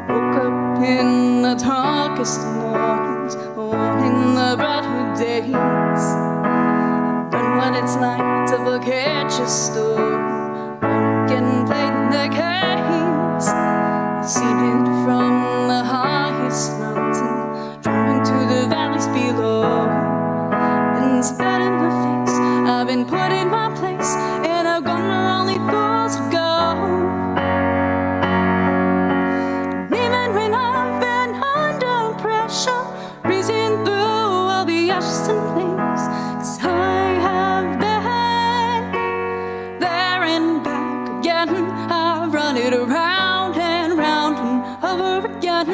S: Woke up in the darkest mornings, wanting the brighter days. I've done what it's like to forget your story, getting played in the games. I've seen it from the highest mountain, driving to the valleys below. Been spat in the face, I've been put in my place, and I've gone where only fools go. And even when I've been under pressure, breezing through all the ashes and flames, 'cause I have been there and back again. I've run it around and round and over again,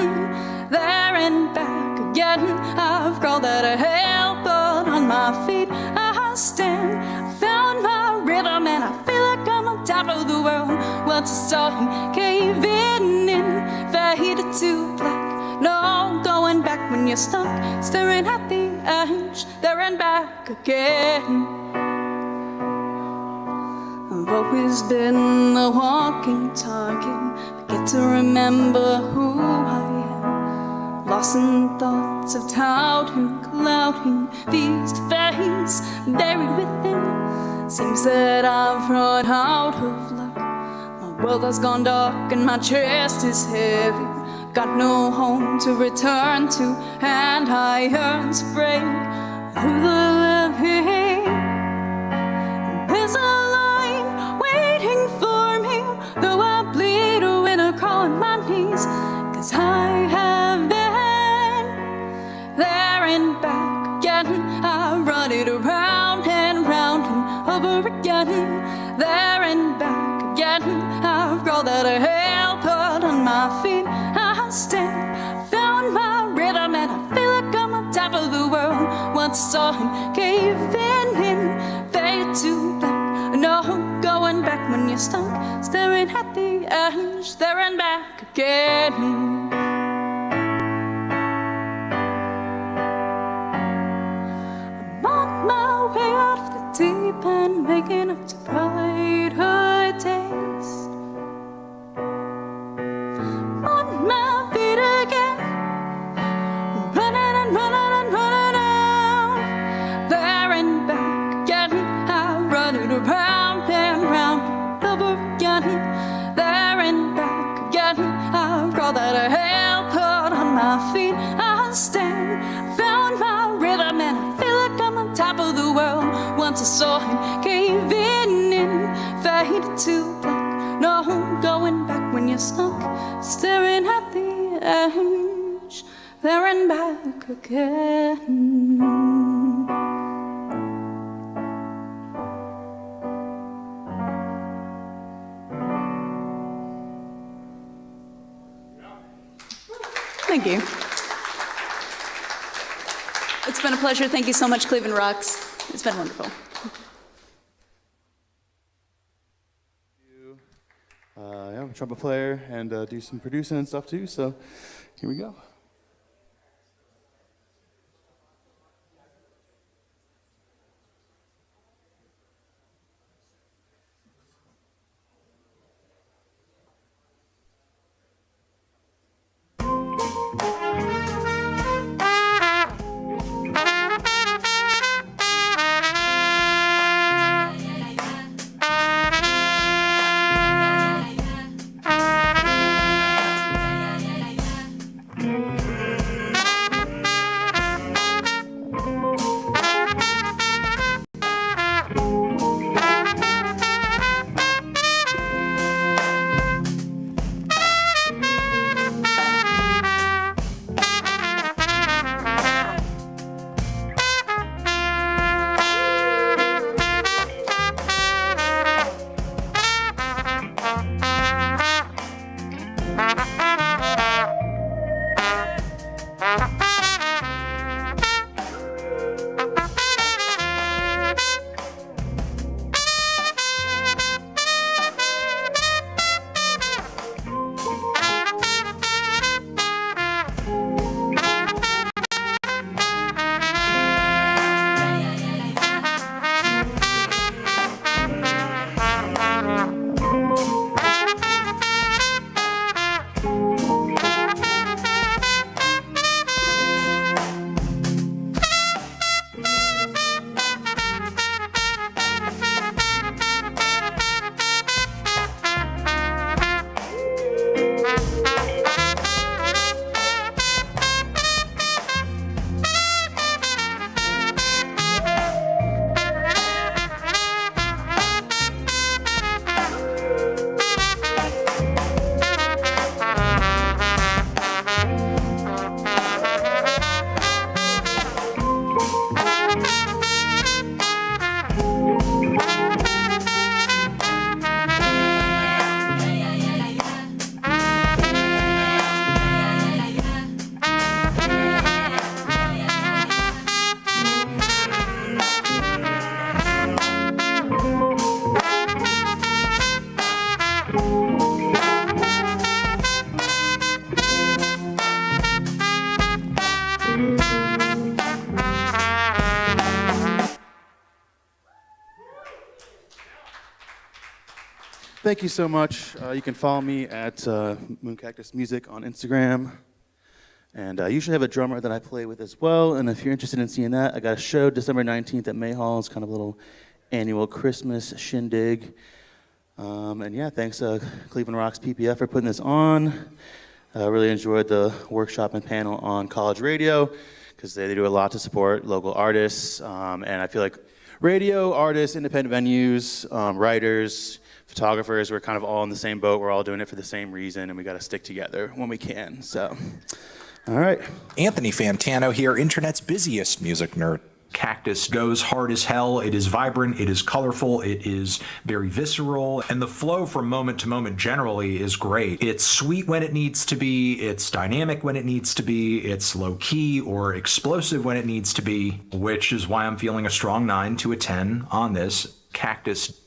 S: there and back again. I've crawled out of hell, but on my feet I stand. I found my rhythm and I feel like I'm on top of the world. Once I saw him caving in, faded to black. No going back when you're stuck, staring at the edge, there and back again. I've always been the walking target, forget to remember who I am. Lost in thoughts of doubting, clouding, feast, face, buried within. Seems that I've run out of luck. My world has gone dark and my chest is heavy. Got no home to return to, and I yearn to break through the living. There's a line waiting for me, though I bleed when I crawl on my knees. 'Cause I have been there and back again. I've run it around and round and over again, there and back again. I've crawled out of hell, but on my feet I stand. Found my rhythm and I feel like I'm on top of the world. Once I saw him caving in, faded to black. No going back when you're stuck, staring at the edge, there and back again. I'm on my way out of the deep end, waking up to brighter days. On my feet again, running and running and running out, there and back again. I run it around and round and over again, there and back again. I've crawled out of hell, but on my feet I stand. Found my rhythm and I feel like I'm on top of the world. Once I saw him caving in, faded to black. No going back when you're stuck, staring at the edge, there and back again. Thank you. It's been a pleasure. Thank you so much, Cleveland Rocks. It's been wonderful.
T: I'm a trumpet player and do some producing and stuff too, so here we go. Thank you so much. You can follow me at Moon Cactus Music on Instagram. And I usually have a drummer that I play with as well. And if you're interested in seeing that, I got a show December 19th at May Hall. It's kind of a little annual Christmas shindig. And yeah, thanks Cleveland Rocks PPF for putting this on. I really enjoyed the workshop and panel on college radio because they do a lot to support local artists. And I feel like radio, artists, independent venues, writers, photographers, we're kind of all in the same boat. We're all doing it for the same reason, and we got to stick together when we can. So, all right.
U: Anthony Fantano here, internet's busiest music nerd. Cactus goes hard as hell. It is vibrant, it is colorful, it is very visceral, and the flow from moment to moment generally is great. It's sweet when it needs to be, it's dynamic when it needs to be, it's low key or explosive when it needs to be, which is why I'm feeling a strong 9 to a 10 on this. Cactus.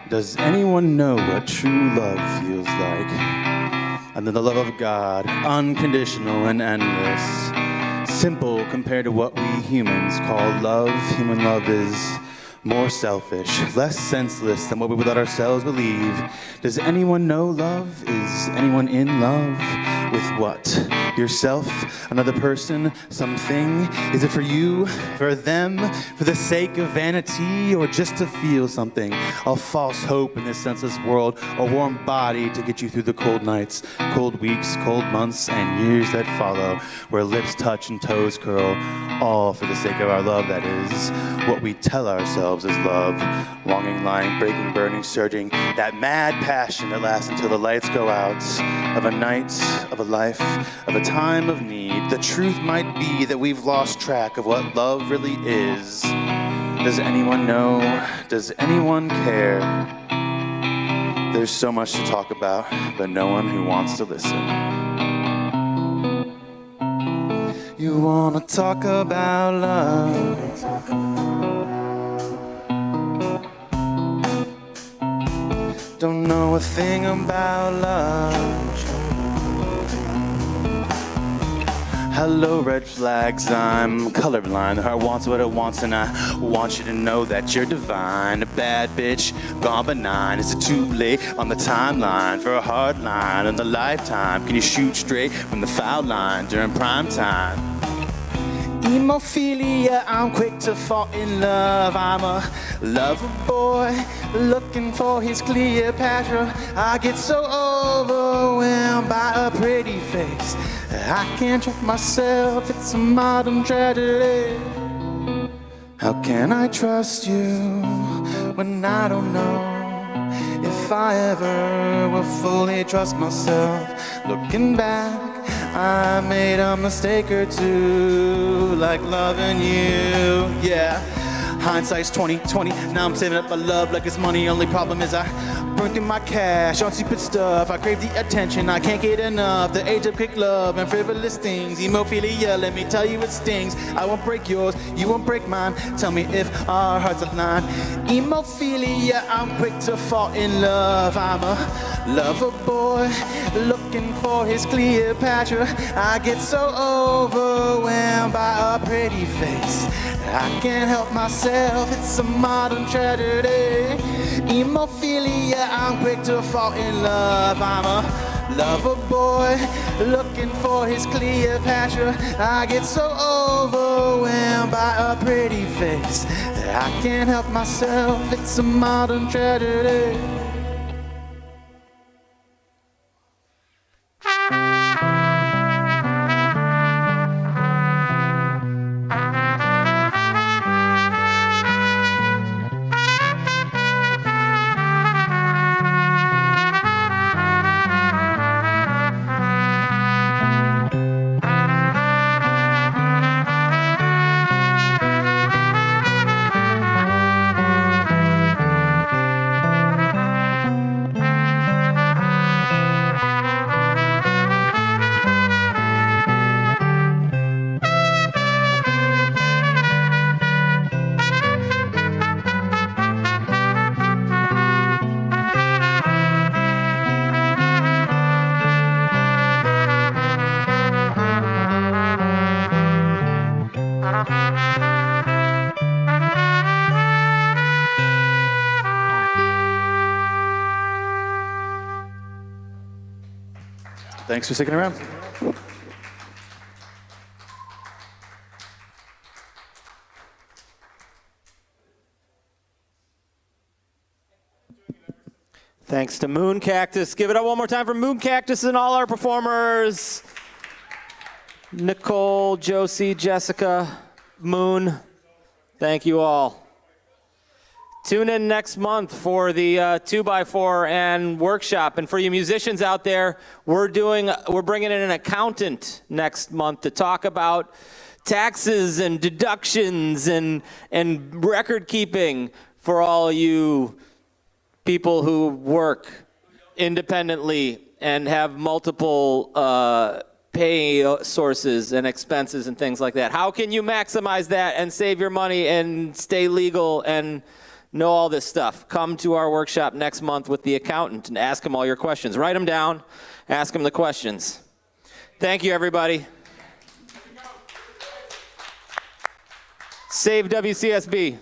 T: Does anyone know what true love feels like? And then the love of God, unconditional and endless. Simple compared to what we humans call love. Human love is more selfish, less senseless than what we would let ourselves believe. Does anyone know love? Is anyone in love with what? Yourself, another person, something? Is it for you, for them, for the sake of vanity, or just to feel something? A false hope in this senseless world, a warm body to get you through the cold nights, cold weeks, cold months, and years that follow, where lips touch and toes curl, all for the sake of our love, that is, what we tell ourselves is love. Longing, lying, breaking, burning, surging, that mad passion that lasts until the lights go out, of a night, of a life, of a time of need. The truth might be that we've lost track of what love really is. Does anyone know? Does anyone care? There's so much to talk about, but no one who wants to listen. You wanna talk about love? Don't know a thing about love. Hello, red flags, I'm colorblind. The heart wants what it wants, and I want you to know that you're divine. A bad bitch, gone benign. Is it too late on the timeline for a hard line in the lifetime? Can you shoot straight from the foul line during prime time? Hemophilia, I'm quick to fall in love. I'm a lover boy, looking for his Cleopatra. I get so overwhelmed by a pretty face, I can't trust myself, it's a modern tragedy. How can I trust you when I don't know if I ever will fully trust myself? Looking back, I made a mistake or two, like loving you, yeah. Hindsight's 20/20. Now I'm saving up my love like it's money. Only problem is I burn through my cash on stupid stuff. I crave the attention, I can't get enough. The age of quick love and frivolous things. Hemophilia, let me tell you it stings. I won't break yours, you won't break mine. Tell me if our hearts align. Hemophilia, I'm quick to fall in love. I'm a lover boy, looking for his Cleopatra. I get so overwhelmed by a pretty face, I can't help myself, it's a modern tragedy. Hemophilia, I'm quick to fall in love. I'm a lover boy, looking for his Cleopatra. I get so overwhelmed by a pretty face, I can't help myself, it's a modern tragedy.
H: Thanks for sticking around.
A: Thanks to Moon Cactus. Give it up one more time for Moon Cactus and all our performers. Nicole, Josie, Jessica, Moon. Thank you all. Tune in next month for the 2x4 and workshop. And for you musicians out there, we're bringing in an accountant next month to talk about taxes and deductions and record keeping for all you people who work independently and have multiple pay sources and expenses and things like that. How can you maximize that and save your money and stay legal and know all this stuff? Come to our workshop next month with the accountant and ask him all your questions. Write them down, ask him the questions. Thank you, everybody. Save WCSB.